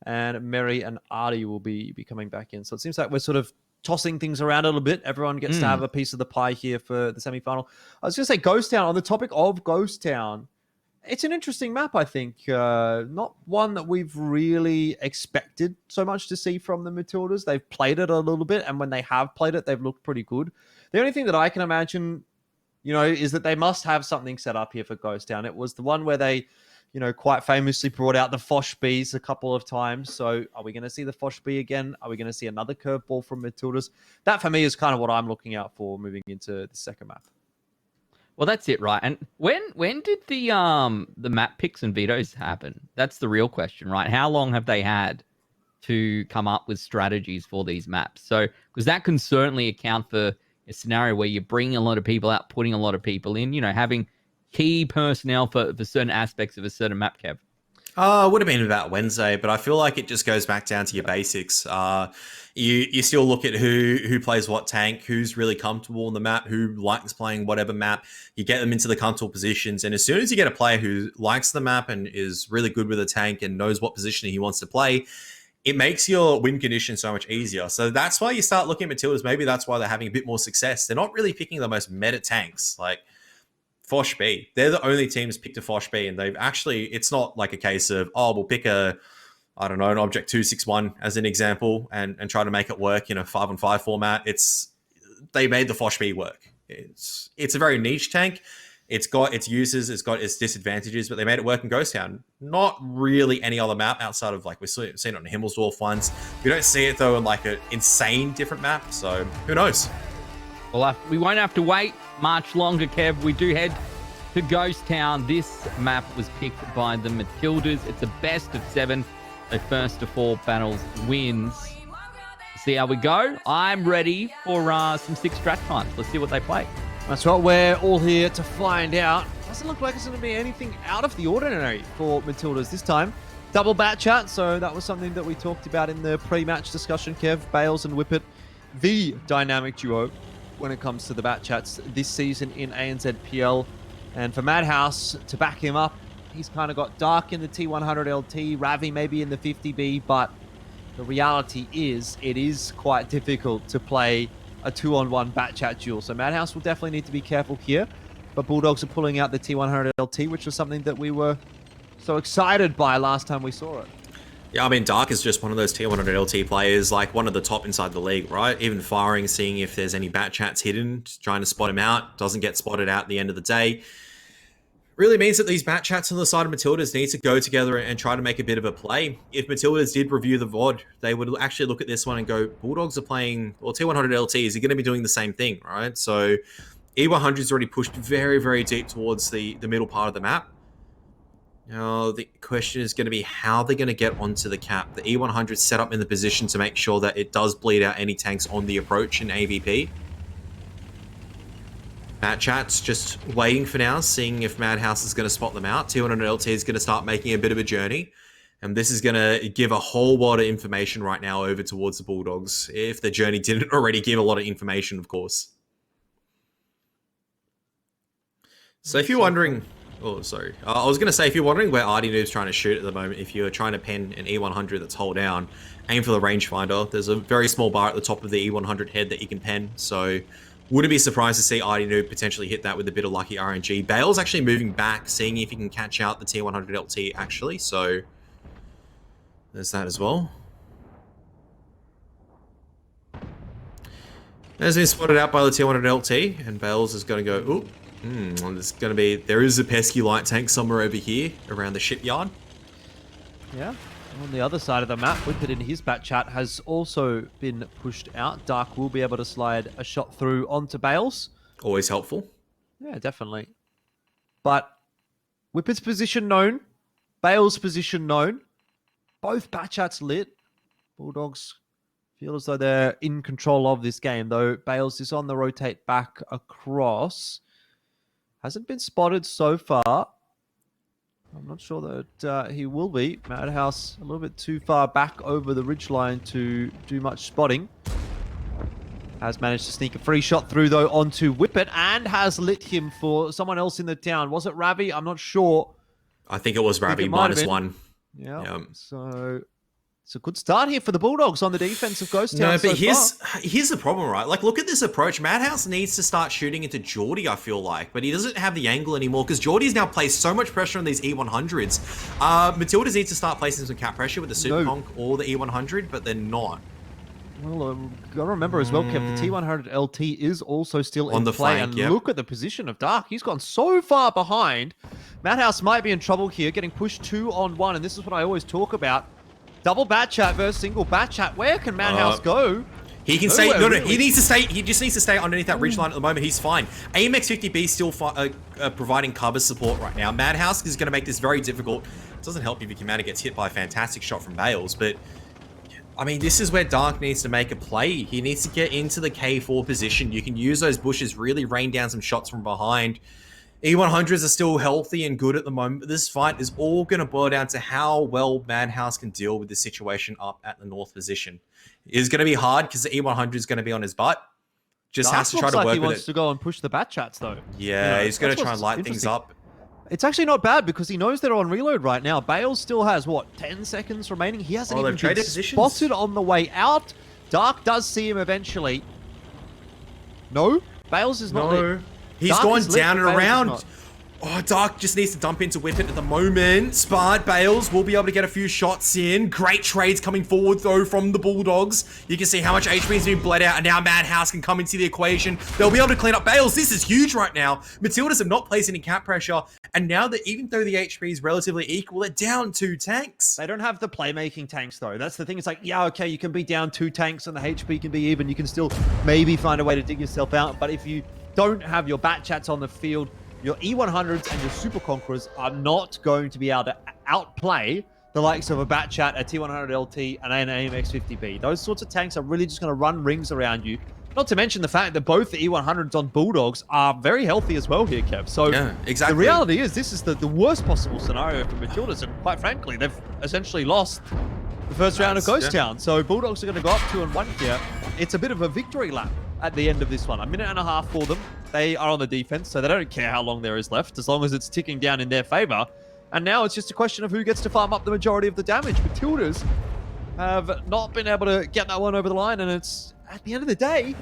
And Mary and Artie will be coming back in. So it seems like we're sort of tossing things around a little bit. Everyone gets to have a piece of the pie here for the semi-final. I was going to say Ghost Town. On the topic of Ghost Town, it's an interesting map, I think. Not one that we've really expected so much to see from the Matildas. They've played it a little bit, and when they have played it, they've looked pretty good. The only thing that I can imagine, is that they must have something set up here for Ghost Town. It was the one where they, quite famously brought out the Fosh Bees a couple of times. So are we going to see the Fosh Bee again? Are we going to see another curveball from Matildas? That, for me, is kind of what I'm looking out for moving into the second map. Well, that's it, right? And when did the map picks and vetoes happen? That's the real question, right? How long have they had to come up with strategies for these maps? So, because that can certainly account for a scenario where you're bringing a lot of people out, putting a lot of people in, having key personnel for certain aspects of a certain map, Kev. It would have been about Wednesday, but I feel like it just goes back down to your basics. You still look at who plays what tank, who's really comfortable on the map, who likes playing whatever map. You get them into the comfortable positions, and as soon as you get a player who likes the map and is really good with a tank and knows what position he wants to play, it makes your win condition so much easier. So that's why you start looking at Matildas. Maybe that's why they're having a bit more success. They're not really picking the most meta tanks, like Fosh B. They're the only team that's picked a Fosh B, and they've actually, it's not like a case of, we'll pick an Object 261 as an example and try to make it work in a 5-on-5 format. They made the Fosh B work. It's a very niche tank. It's got its uses, it's got its disadvantages, but they made it work in Ghost Town. Not really any other map outside of, like, we've seen it on Himmelsdorf ones. We don't see it, though, in like an insane different map, so who knows? Well, we won't have to wait much longer, Kev. We do head to Ghost Town. This map was picked by the Matildas. It's a best of 7. So first to 4 battles wins. See how we go. I'm ready for some 6 strat times. Let's see what they play. That's what we're all here to find out. Doesn't look like it's going to be anything out of the ordinary for Matildas this time. Double bat chat, so that was something that we talked about in the pre-match discussion, Kev. Bales and Whippet, the dynamic duo when it comes to the bat chats this season in ANZPL. And for Madhouse to back him up, he's kind of got Dark in the T100 LT, Ravi maybe in the 50B, but the reality is it is quite difficult to play a 2-on-1 bat chat duel. So Madhouse will definitely need to be careful here. But Bulldogs are pulling out the T100 LT, which was something that we were so excited by last time we saw it. Yeah, I mean, Dark is just one of those tier 100 LT players, like one of the top inside the league, right? Even firing, seeing if there's any bat chats hidden, trying to spot him out, doesn't get spotted out at the end of the day. Really means that these bat chats on the side of Matildas need to go together and try to make a bit of a play. If Matildas did review the VOD, they would actually look at this one and go, Bulldogs are playing, well, T100 LT, is he going to be doing the same thing, right? So E100's already pushed very, very deep towards the middle part of the map. Now, the question is going to be how they're going to get onto the cap. The E100's set up in the position to make sure that it does bleed out any tanks on the approach in AVP. Bat chat's just waiting for now, seeing if Madhouse is going to spot them out. T100 LT is going to start making a bit of a journey. And this is going to give a whole lot of information right now over towards the Bulldogs. If the journey didn't already give a lot of information, of course. So if you're wondering... Oh, sorry. I was going to say, if you're wondering where Artie Noob's trying to shoot at the moment, if you're trying to pen an E100 that's hold down, aim for the rangefinder. There's a very small bar at the top of the E100 head that you can pen. So wouldn't be surprised to see Artie Noob potentially hit that with a bit of lucky RNG. Bale's actually moving back, seeing if he can catch out the T100 LT, actually. So there's that as well. Has been spotted out by the T100 LT, and Bales is going to go, ooh. There's going to be, there is a pesky light tank somewhere over here around the shipyard. Yeah. On the other side of the map, Whippet in his bat chat has also been pushed out. Dark will be able to slide a shot through onto Bales. Always helpful. Yeah, definitely. But Whippet's position known. Bales' position known. Both bat chats lit. Bulldogs feel as though they're in control of this game, though Bales is on the rotate back across. Hasn't been spotted so far. I'm not sure that he will be. Madhouse a little bit too far back over the ridgeline to do much spotting. Has managed to sneak a free shot through, though, onto Whippet and has lit him for someone else in the town. Was it Ravi? I'm not sure. I think it was Ravi, -1. Yeah. So It's a good start here for the Bulldogs on the defense of Ghost Town. No, but far. here's the problem, right? Like, look at this approach. Madhouse needs to start shooting into Geordie, I feel like, but he doesn't have the angle anymore because Geordie's now placed so much pressure on these E100s. Matildas needs to start placing some cap pressure with the Super Conk or the E100, but they're not. Well, gotta remember as well, Kev, the T100 LT is also still on in the play. flank, and look at the position of Dark. He's gone so far behind. Madhouse might be in trouble here, getting pushed 2-on-1, and this is what I always talk about. Double bat chat versus single bat chat. Where can Madhouse go? He can stay. No, he needs to stay. He just needs to stay underneath that ridge line at the moment. He's fine. AMX50B is still providing cover support right now. Madhouse is going to make this very difficult. It doesn't help if Commander gets hit by a fantastic shot from Bales, but I mean, this is where Dark needs to make a play. He needs to get into the K4 position. You can use those bushes, really rain down some shots from behind. E100s are still healthy and good at the moment, but this fight is all going to boil down to how well Madhouse can deal with the situation up at the north position. It is going to be hard because the E100 is going to be on his butt. Just Dark has to try looks to like work he with wants it. to go and push the bat chats, though. Yeah, he's going to try and light things up. It's actually not bad because he knows they're on reload right now. Bales still has, what, 10 seconds remaining? He hasn't even been spotted on the way out. Dark does see him eventually. No, Bales is not lit. He's Dark gone is lit, down and but Bales is around. not. Oh, Dark just needs to dump into Whip It at the moment. But Bales will be able to get a few shots in. Great trades coming forward, though, from the Bulldogs. You can see how much HP has been bled out, and now Madhouse can come into the equation. They'll be able to clean up Bales. This is huge right now. Matildas have not placed any cap pressure, and now that even though the HP is relatively equal, they're down 2 tanks. They don't have the playmaking tanks, though. That's the thing. It's like, yeah, okay, you can be down 2 tanks and the HP can be even. You can still maybe find a way to dig yourself out. But if you don't have your bat chats on the field, your E100s and your Super Conquerors are not going to be able to outplay the likes of a bat chat, a T100 LT, and an AMX50B. Those sorts of tanks are really just going to run rings around you. Not to mention the fact that both the E100s on Bulldogs are very healthy as well here, Kev. So yeah, exactly. The reality is this is the worst possible scenario for Matildas, and quite frankly, they've essentially lost the first round of Ghost Town. So Bulldogs are going to go up 2-1 here. It's a bit of a victory lap at the end of this one. 1.5 minutes for them. They are on the defense, so they don't care how long there is left, as long as it's ticking down in their favor. And now it's just a question of who gets to farm up the majority of the damage. Matildas have not been able to get that one over the line, and it's, at the end of the day,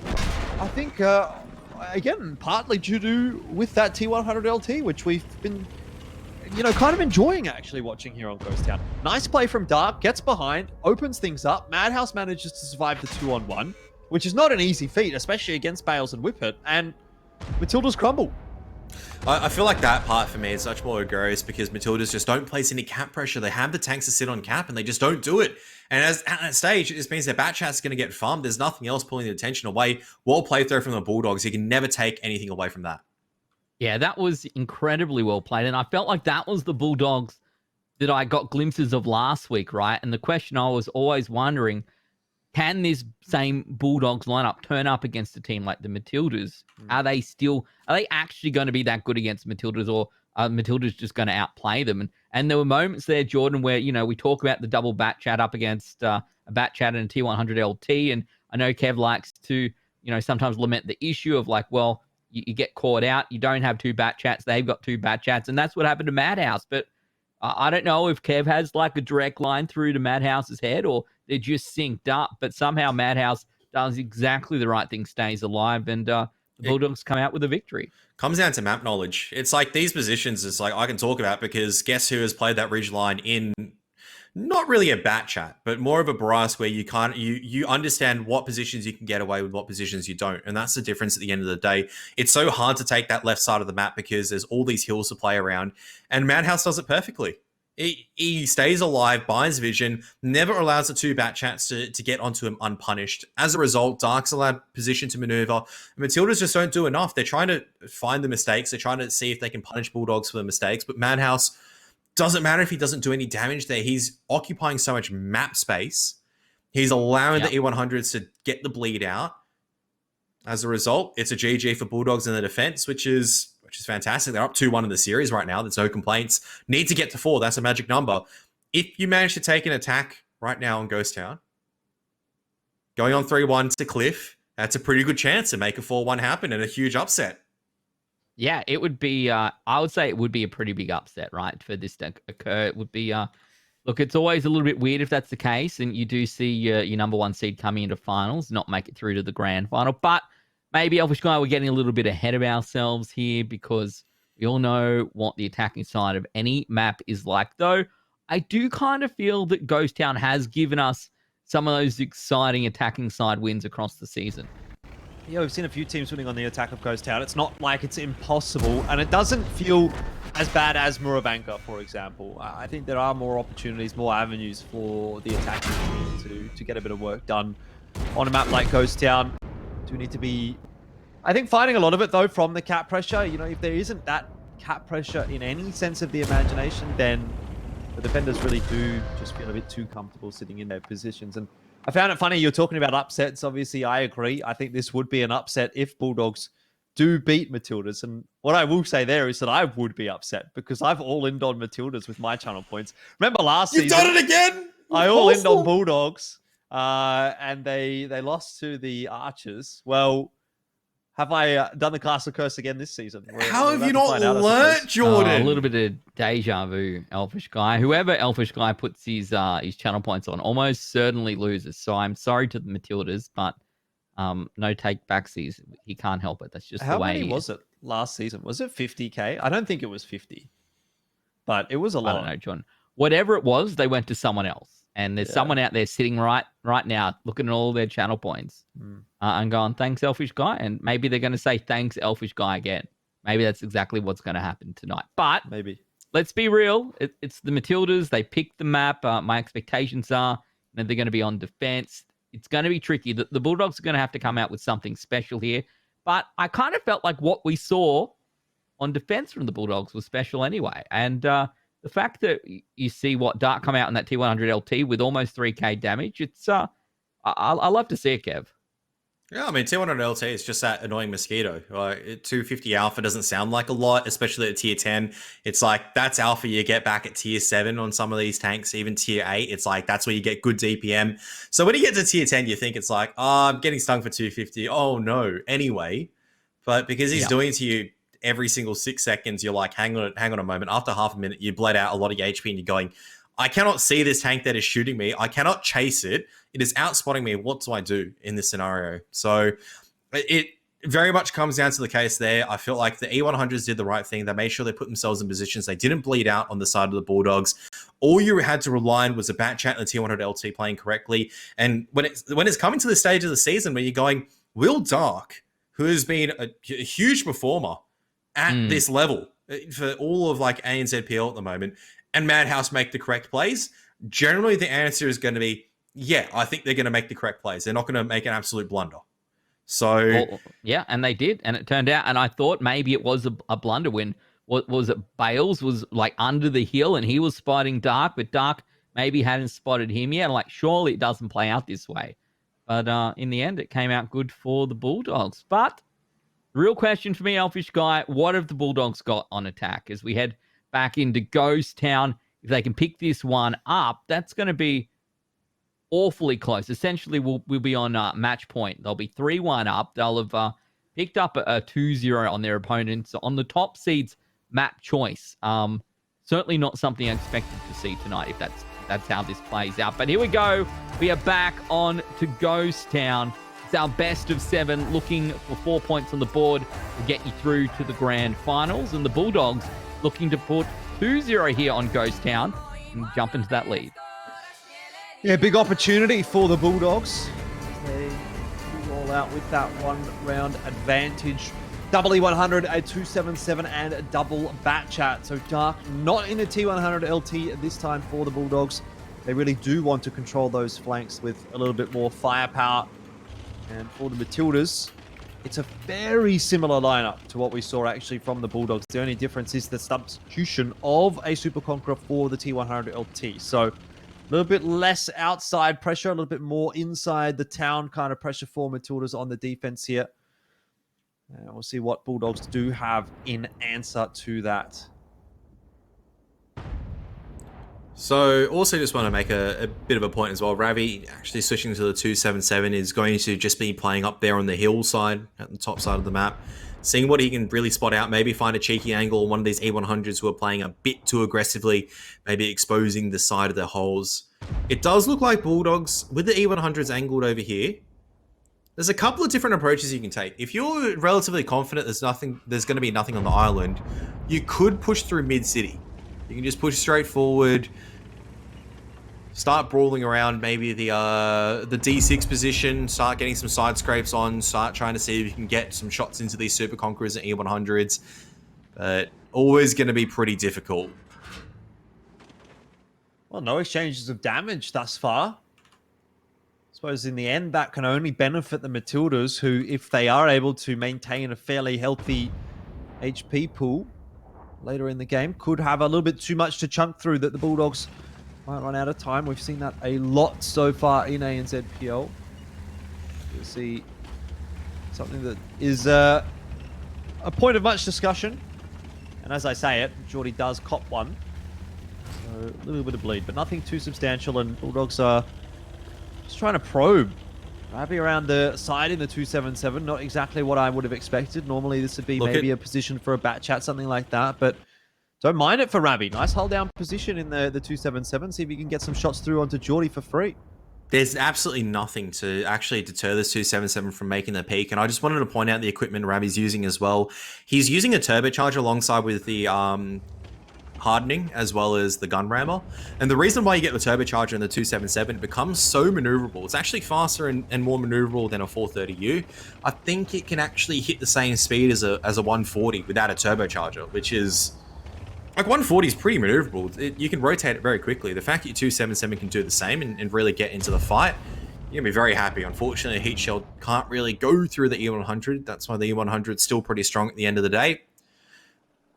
I think, again, partly due to with that T100 LT, which we've been, kind of enjoying actually watching here on Ghost Town. Nice play from Dark, gets behind, opens things up. Madhouse manages to survive the 2-on-1, which is not an easy feat, especially against Bales and Whippet, and Matildas crumble. I feel like that part for me is much more egregious because Matildas just don't place any cap pressure. They have the tanks to sit on cap and they just don't do it. And at that stage, it just means their bat chat's going to get farmed. There's nothing else pulling the attention away. Well played through from the Bulldogs. You can never take anything away from that. Yeah, that was incredibly well played. And I felt like that was the Bulldogs that I got glimpses of last week, right? And the question I was always wondering, can this same Bulldogs lineup turn up against a team like the Matildas? Are they actually going to be that good against Matildas, or are Matildas just going to outplay them? And there were moments there, Jordan, where, we talk about the double bat chat up against a bat chat and a T100 LT. And I know Kev likes to, sometimes lament the issue of like, well, you get caught out. You don't have 2 bat chats. They've got 2 bat chats. And that's what happened to Madhouse. But I don't know if Kev has like a direct line through to Madhouse's head, or they're just synced up, but somehow Madhouse does exactly the right thing, stays alive, and the Bulldogs come out with a victory. Comes down to map knowledge. It's like these positions is like I can talk about because guess who has played that ridge line in not really a bat chat, but more of a brass where you understand what positions you can get away with, what positions you don't. And that's the difference at the end of the day. It's so hard to take that left side of the map because there's all these hills to play around, and Madhouse does it perfectly. He stays alive, buys vision, never allows the 2 bat chats to get onto him unpunished. As a result, Dark's allowed position to maneuver. Matildas just don't do enough. They're trying to find the mistakes. They're trying to see if they can punish Bulldogs for the mistakes. But Madhouse, doesn't matter if he doesn't do any damage there. He's occupying so much map space. He's allowing the E100s to get the bleed out. As a result, it's a GG for Bulldogs in the defense, which is fantastic. They're up 2-1 in the series right now. There's no complaints. Need to get to 4. That's a magic number. If you manage to take an attack right now on Ghost Town, going on 3-1 to Cliff, that's a pretty good chance to make a 4-1 happen and a huge upset. Yeah, it would be, I would say it would be a pretty big upset, right? For this to occur, it would be Look, it's always a little bit weird if that's the case, and you do see your number one seed coming into finals, not make it through to the grand final. But maybe Elfish Guy, we're getting a little bit ahead of ourselves here because we all know what the attacking side of any map is like. Though I do kind of feel that Ghost Town has given us some of those exciting attacking side wins across the season. Yeah, we've seen a few teams winning on the attack of Ghost Town. It's not like it's impossible, and it doesn't feel as bad as Muravanka, for example. I think there are more opportunities, more avenues for the attacking team to get a bit of work done on a map like Ghost Town. Do need to be, I think, fighting a lot of it, though, from the cap pressure. You know, if there isn't that cap pressure in any sense of the imagination, then the defenders really do just feel a bit too comfortable sitting in their positions. And I found it funny, you're talking about upsets. Obviously, I agree. I think this would be an upset if Bulldogs do beat Matildas. And what I will say there is that I would be upset because I've all-inned on Matildas with my channel points. Remember last season? You've done it again! I all-inned on Bulldogs, and they lost to the Archers. Well, have I done the Castle Curse again this season? How have you not learnt, Jordan? A little bit of deja vu, Elfish Guy. Whoever Elfish Guy puts his channel points on almost certainly loses. So I'm sorry to the Matildas, but no take backsies. He can't help it. That's just the way. How many was it last season? Was it 50k? I don't think it was 50, but it was a lot. I don't know, John. Whatever it was, they went to someone else. And there's someone out there sitting right now looking at all their channel points and going, thanks, Elfish Guy. And maybe they're going to say, thanks, Elfish Guy again. Maybe that's exactly what's going to happen tonight. But maybe let's be real. It's the Matildas. They picked the map. My expectations are that they're going to be on defense. It's going to be tricky. The Bulldogs are going to have to come out with something special here. But I kind of felt like what we saw on defense from the Bulldogs was special anyway. And the fact that you see what Dark come out in that T100 LT with almost 3k damage, it's I love to see it, Kev. Yeah, I mean, T100 LT is just that annoying mosquito. Like, 250 alpha doesn't sound like a lot, especially at tier 10. It's like, that's alpha you get back at tier 7 on some of these tanks, even tier 8. It's like, that's where you get good DPM. So when you get to tier 10, you think it's like, oh, I'm getting stung for 250. Oh, no. Anyway. But because he's doing it to you every single 6 seconds, you're like, hang on a moment. After half a minute, you bled out a lot of your HP and you're going, I cannot see this tank that is shooting me. I cannot chase it. It is outspotting me. What do I do in this scenario? So it very much comes down to the case there. I feel like the E100s did the right thing. They made sure they put themselves in positions. They didn't bleed out on the side of the Bulldogs. All you had to rely on was a bat chat and the T100 LT playing correctly. And when it's coming to the stage of the season where you're going, Will Dark, who has been a huge performer at this level for all of like ANZPL at the moment, and Madhouse make the correct plays, generally the answer is going to be, yeah, I think they're going to make the correct plays. They're not going to make an absolute blunder. So well, yeah, and they did, and it turned out, and I thought maybe it was a blunder when was it Bales was like under the hill and he was spotting Dark, but Dark maybe hadn't spotted him yet. Like, surely it doesn't play out this way. But in the end, it came out good for the Bulldogs. But the real question for me, Elfish Guy, what have the Bulldogs got on attack as we head back into Ghost Town? If they can pick this one up, that's going to be awfully close. Essentially, we'll be on match point. They'll be 3-1 up. They'll have picked up a 2-0 on their opponents. So on the top seeds map choice. Certainly not something I expected to see tonight if that's how this plays out. But here we go. We are back on to Ghost Town. It's our best of 7, looking for 4 points on the board to get you through to the grand finals. And the Bulldogs looking to put 2-0 here on Ghost Town and jump into that lead. Yeah, big opportunity for the Bulldogs. They roll out with that one-round advantage. Double E100, a 277, and a double bat chat. So Dark not in a T100 LT this time for the Bulldogs. They really do want to control those flanks with a little bit more firepower. And for the Matildas, it's a very similar lineup to what we saw actually from the Bulldogs. The only difference is the substitution of a Super Conqueror for the T100 LT. So a little bit less outside pressure, a little bit more inside the town kind of pressure for Matildas on the defense here. And we'll see what Bulldogs do have in answer to that. So also just want to make a bit of a point as well. Ravi actually switching to the 277 is going to just be playing up there on the hillside at the top side of the map. seeing what he can really spot out, maybe find a cheeky angle on one of these E100s who are playing a bit too aggressively, maybe exposing the side of their holes. It does look like Bulldogs, with the E100s angled over here, there's a couple of different approaches you can take. If you're relatively confident there's going to be nothing on the island, you could push through mid-city. You can just push straight forward, start brawling around maybe the D6 position, start getting some side scrapes on, start trying to see if you can get some shots into these Super Conquerors and E100s. But always going to be pretty difficult. Well, no exchanges of damage thus far. I suppose in the end, that can only benefit the Matildas, who, if they are able to maintain a fairly healthy HP pool later in the game, could have a little bit too much to chunk through that the Bulldogs might run out of time. We've seen that a lot so far in ANZPL. You'll see something that is a point of much discussion. And as I say it, Geordie does cop one. So a little bit of bleed, but nothing too substantial. And Bulldogs are just trying to probe. Ravi around the side in the 277. Not exactly what I would have expected. Normally this would be maybe a position for a bat chat, something like that. But don't mind it for Ravi. Nice hold down position in the 277. See if you can get some shots through onto Geordie for free. There's absolutely nothing to actually deter this 277 from making the peak. And I just wanted to point out the equipment Ravi's using as well. He's using a turbocharger alongside with the hardening as well as the gun rammer. And the reason why you get the turbocharger in the 277, it becomes so maneuverable. It's actually faster and more maneuverable than a 430U. I think it can actually hit the same speed as a 140 without a turbocharger, which is... Like 140 is pretty maneuverable. You can rotate it very quickly. The fact that your 277 can do the same and really get into the fight, you're going to be very happy. Unfortunately, a heat shell can't really go through the E100. That's why the E100 is still pretty strong at the end of the day.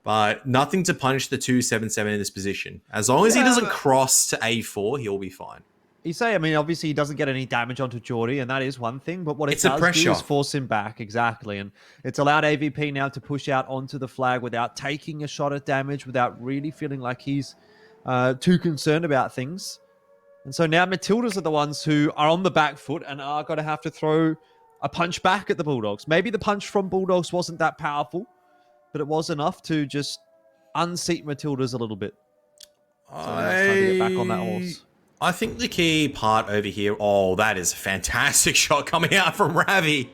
But nothing to punish the 277 in this position. As long as he doesn't cross to A4, he'll be fine. You say, I mean, obviously he doesn't get any damage onto Geordie, and that is one thing, but what it It's does a pressure. do is force him back, exactly. And it's allowed AVP now to push out onto the flag without taking a shot at damage, without really feeling like he's too concerned about things. And so now Matildas are the ones who are on the back foot and are going to have to throw a punch back at the Bulldogs. Maybe the punch from Bulldogs wasn't that powerful, but it was enough to just unseat Matildas a little bit. So now it's time to get back on that horse. I think the key part over here... Oh, that is a fantastic shot coming out from Ravi.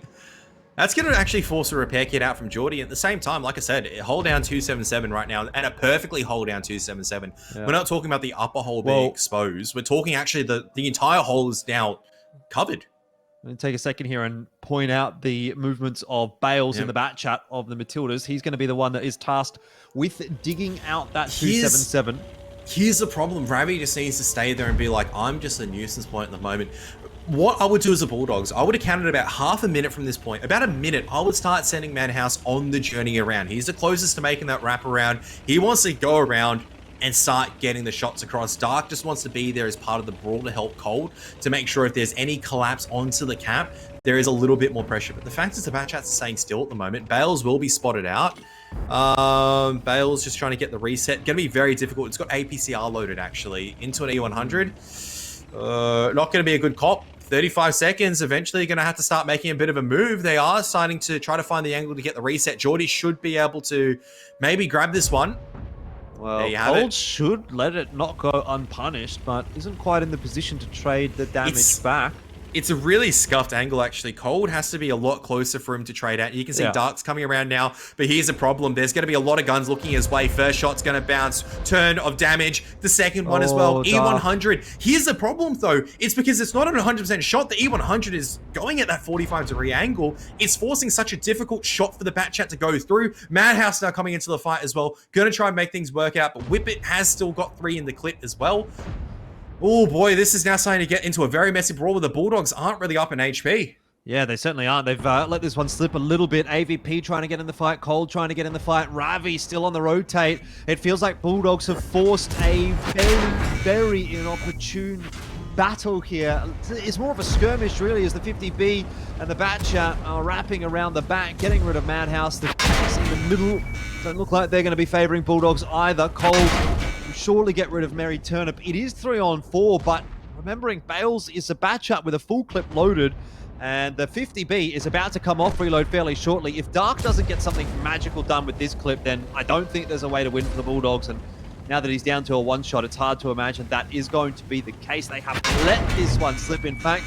That's going to actually force a repair kit out from Geordie. At the same time, like I said, hold down 277 right now, and a perfectly hold down 277. Yeah. We're not talking about the upper hole being exposed. We're talking actually the entire hole is now covered. I'm going to take a second here and point out the movements of Bales in the bat chat of the Matildas. He's going to be the one that is tasked with digging out that 277. Here's the problem. Ravi just needs to stay there and be like, I'm just a nuisance point at the moment. What I would do as a Bulldogs, I would have counted about half a minute from this point. About a minute, I would start sending Madhouse on the journey around. He's the closest to making that wrap around. He wants to go around and start getting the shots across. Dark just wants to be there as part of the brawl to help Cold, to make sure if there's any collapse onto the cap, there is a little bit more pressure. But the fact is the bat chat's staying still at the moment. Bales will be spotted out. Bales just trying to get the reset. Gonna be very difficult. It's got APCR loaded actually into an E100. Not gonna be a good cop. 35 seconds. Eventually gonna have to start making a bit of a move. They are starting to try to find the angle to get the reset. Geordie should be able to maybe grab this one. Well, Cold should let it not go unpunished, but isn't quite in the position to trade the damage back. It's a really scuffed angle, actually. Cold has to be a lot closer for him to trade out. You can see Dark's coming around now, but here's a problem. There's going to be a lot of guns looking his way. First shot's going to bounce. Turn of damage. The second one as well. Dark. E100. Here's the problem, though. It's because it's not an 100% shot. The E100 is going at that 45-degree angle. It's forcing such a difficult shot for the bat chat to go through. Madhouse now coming into the fight as well. Going to try and make things work out, but Whippet has still got 3 in the clip as well. Oh boy, this is now starting to get into a very messy brawl where the Bulldogs aren't really up in HP. Yeah, they certainly aren't. They've let this one slip a little bit. AVP trying to get in the fight. Cold trying to get in the fight. Ravi still on the rotate. It feels like Bulldogs have forced a very, very inopportune battle here. It's more of a skirmish, really, as the 50B and the bat chat are wrapping around the back, getting rid of Madhouse. The tanks in the middle don't look like they're going to be favoring Bulldogs either. Cold surely get rid of Mary Turnip. It is 3-on-4, but remembering Bales is a bat chat with a full clip loaded, And the 50B is about to come off reload fairly shortly. If Dark doesn't get something magical done with this clip, then I don't think there's a way to win for the Bulldogs. And now that he's down to a one-shot, it's hard to imagine that is going to be the case. They have let this one slip. In fact,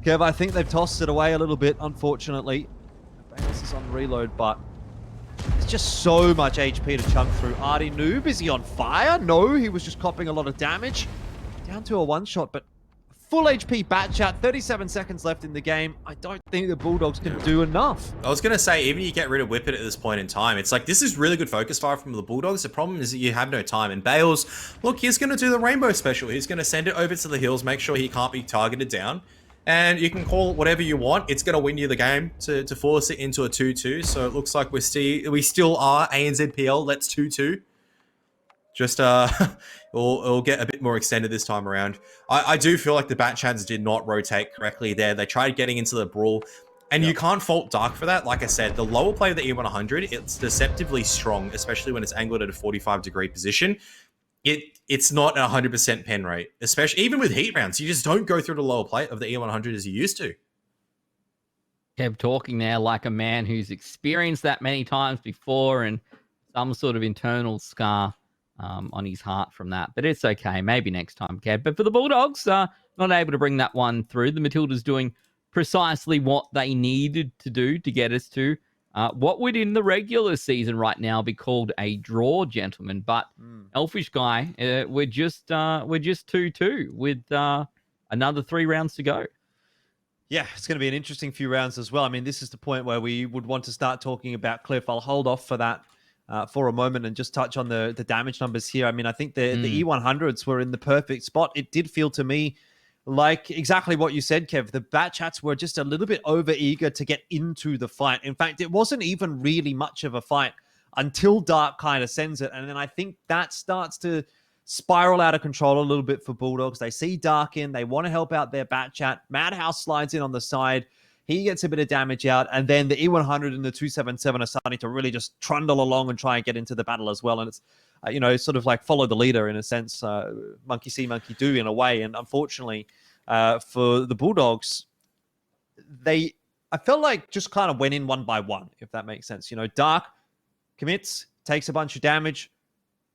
Kev, I think they've tossed it away a little bit, unfortunately. Bales is on reload, but there's just so much HP to chunk through. Artie Noob, is he on fire? No, he was just copping a lot of damage. Down to a one-shot, but full HP bat chat, 37 seconds left in the game. I don't think the Bulldogs can do enough. I was going to say, even you get rid of Whippet at this point in time, it's like, this is really good focus fire from the Bulldogs. The problem is that you have no time. And Bales, look, he's going to do the Rainbow Special. He's going to send it over to the hills, make sure he can't be targeted down. And you can call it whatever you want. It's going to win you the game to force it into a 2-2. So it looks like we still are ANZPL. Let's 2-2. Just it'll get a bit more extended this time around. I do feel like the bat chads did not rotate correctly there. They tried getting into the brawl, and you can't fault Dark for that. Like I said, the lower play of the E100, it's deceptively strong, especially when it's angled at a 45-degree position. It's not a 100% pen rate, especially even with heat rounds. You just don't go through the lower plate of the E100 as you used to. Kev talking there like a man who's experienced that many times before and some sort of internal scar on his heart from that. But it's okay. Maybe next time, Kev. But for the Bulldogs, not able to bring that one through. The Matildas doing precisely what they needed to do to get us to what would in the regular season right now be called a draw, gentlemen. But Elfish Guy, we're just 2-2 with another 3 rounds to go. Yeah, it's going to be an interesting few rounds as well. I mean, this is the point where we would want to start talking about Cliff. I'll hold off for that for a moment and just touch on the damage numbers here. I mean, I think the E100s were in the perfect spot. It did feel to me like exactly what you said, Kev. The bat chats were just a little bit over eager to get into the fight. In fact, it wasn't even really much of a fight until Dark kind of sends it. And then I think that starts to spiral out of control a little bit for Bulldogs. They see Dark in, they want to help out their bat chat. Madhouse slides in on the side. He gets a bit of damage out, and then the E100 and the 277 are starting to really just trundle along and try and get into the battle as well. And it's, sort of like follow the leader in a sense, monkey see, monkey do in a way. And unfortunately for the Bulldogs, I felt like just kind of went in one by one, if that makes sense. Dark commits, takes a bunch of damage,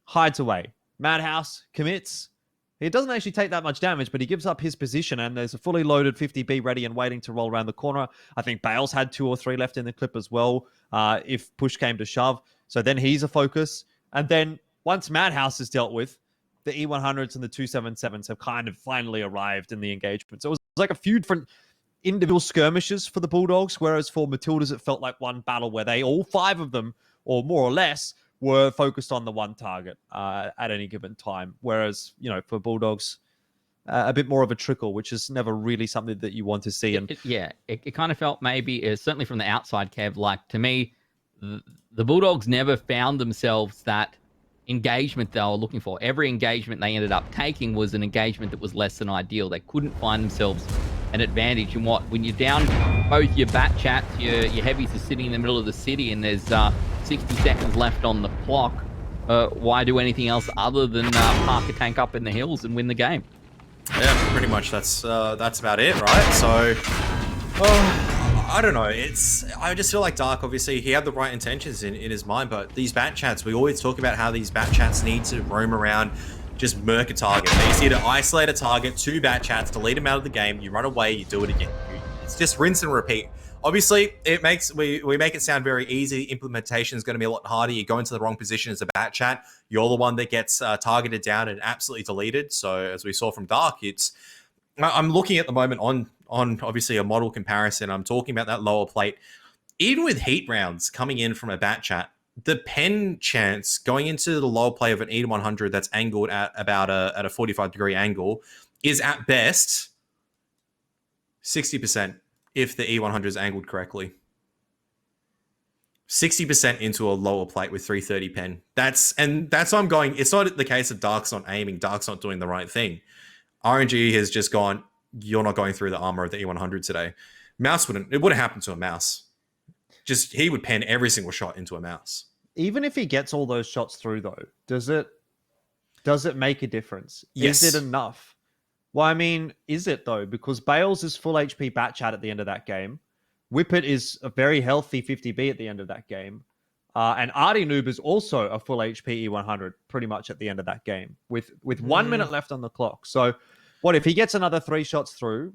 hides away. Madhouse commits. He doesn't actually take that much damage, but he gives up his position, and there's a fully loaded 50B ready and waiting to roll around the corner. I think Bales had 2 or 3 left in the clip as well, if push came to shove. So then he's a focus. And then once Madhouse is dealt with, the E100s and the 277s have kind of finally arrived in the engagement. So it was like a few different individual skirmishes for the Bulldogs, whereas for Matildas, it felt like one battle where all 5 of them, or more or less, were focused on the one target at any given time. Whereas, for Bulldogs, a bit more of a trickle, which is never really something that you want to see. And it kind of felt maybe, certainly from the outside, Kev, like to me, the Bulldogs never found themselves that engagement they were looking for. Every engagement they ended up taking was an engagement that was less than ideal. They couldn't find themselves an advantage in when you're down both your bat chats, your heavies are sitting in the middle of the city, and there's 60 seconds left on the clock. Why do anything else other than park a tank up in the hills and win the game? Yeah, pretty much that's about it, right? So, I don't know. I just feel like Dark, obviously, he had the right intentions in his mind, but these bat chats, we always talk about how these bat chats need to roam around, just murk a target. They just need to isolate a target, 2 bat chats, delete them out of the game, you run away, you do it again. It's just rinse and repeat. Obviously, we make it sound very easy. Implementation is going to be a lot harder. You go into the wrong position as a bat chat. You're the one that gets targeted down and absolutely deleted. So as we saw from Dark, I'm looking at the moment on obviously a model comparison. I'm talking about that lower plate. Even with heat rounds coming in from a bat chat, the pen chance going into the lower play of an E100 that's angled at about at a 45-degree angle is at best 60%. If the E100 is angled correctly. 60% into a lower plate with 330 pen. That's what I'm going. It's not the case of Dark's not aiming, Dark's not doing the right thing. RNG has just gone, you're not going through the armor of the E100 today. It wouldn't happen to a mouse. Just, he would pen every single shot into a mouse. Even if he gets all those shots through, though, does it make a difference? Yes. Is it enough? Well, I mean, is it though? Because Bales is full HP Batchat at the end of that game. Whippet is a very healthy 50B at the end of that game. And Artie Noob is also a full HP E100 pretty much at the end of that game with 1 minute left on the clock. So what if he gets another 3 shots through?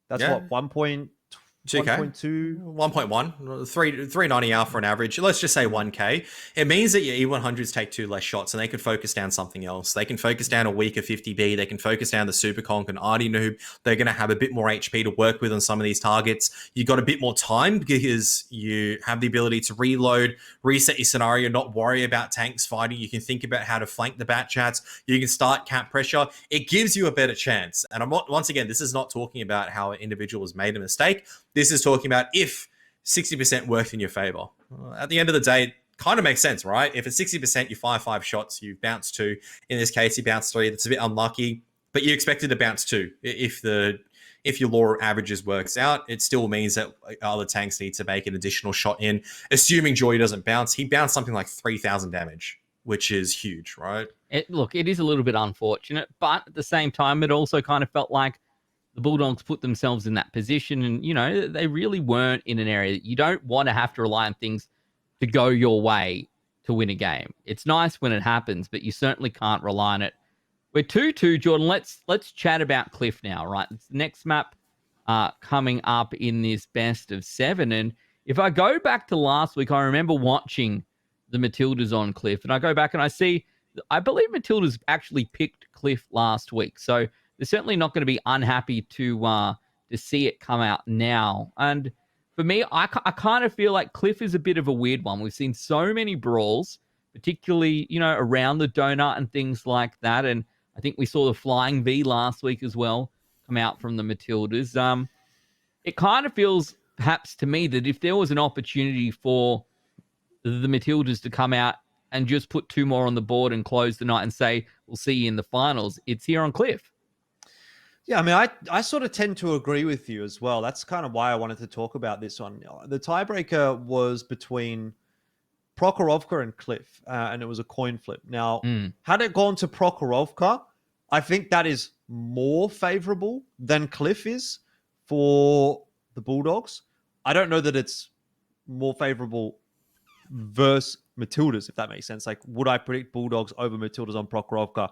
That's what, 1.2K? 1.2? 1.1, 390 out for an average. Let's just say 1K. It means that your E100s take 2 less shots and they can focus down something else. They can focus down a weaker 50B. They can focus down the Super Conk and Artie Noob. They're going to have a bit more HP to work with on some of these targets. You got a bit more time because you have the ability to reload, reset your scenario, not worry about tanks fighting. You can think about how to flank the bat chats. You can start cap pressure. It gives you a better chance. And I'm not, once again, this is not talking about how an individual has made a mistake. This is talking about if 60% worked in your favor. At the end of the day, it kind of makes sense, right? If it's 60%, you fire 5 shots, you bounce 2. In this case, you bounce 3. That's a bit unlucky, but you expected to bounce 2. If your law of averages works out, it still means that other tanks need to make an additional shot in. Assuming Joy doesn't bounce, he bounced something like 3,000 damage, which is huge, right? Look, it is a little bit unfortunate, but at the same time, it also kind of felt like the Bulldogs put themselves in that position and, you know, they really weren't in an area that you don't want to have to rely on things to go your way to win a game. It's nice when it happens, but you certainly can't rely on it. We're 2-2, Jordan. Let's chat about Cliff now, right? It's the next map coming up in this best of 7. And if I go back to last week, I remember watching the Matildas on Cliff, and I go back and I believe Matildas actually picked Cliff last week. So they're certainly not going to be unhappy to see it come out now. And for me, I kind of feel like Cliff is a bit of a weird one. We've seen so many brawls, particularly, you know, around the donut and things like that. And I think we saw the Flying V last week as well come out from the Matildas. It kind of feels, perhaps to me, that if there was an opportunity for the Matildas to come out and just put 2 more on the board and close the night and say, we'll see you in the finals, it's here on Cliff. Yeah, I mean, I sort of tend to agree with you as well. That's kind of why I wanted to talk about this one. The tiebreaker was between Prokhorovka and Cliff, and it was a coin flip. Now, had it gone to Prokhorovka, I think that is more favorable than Cliff is for the Bulldogs. I don't know that it's more favorable versus Matildas, if that makes sense. Like, would I predict Bulldogs over Matildas on Prokhorovka?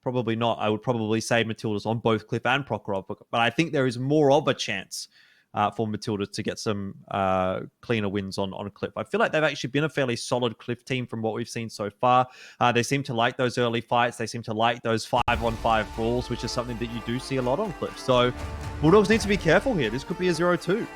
Probably not. I would probably say Matildas on both Cliff and Prokhorovka, but I think there is more of a chance for Matildas to get some cleaner wins on Cliff. I feel like they've actually been a fairly solid Cliff team from what we've seen so far. They seem to like those early fights. They seem to like those 5-on-5 brawls, which is something that you do see a lot on Cliff. So Bulldogs need to be careful here. This could be a 0-2.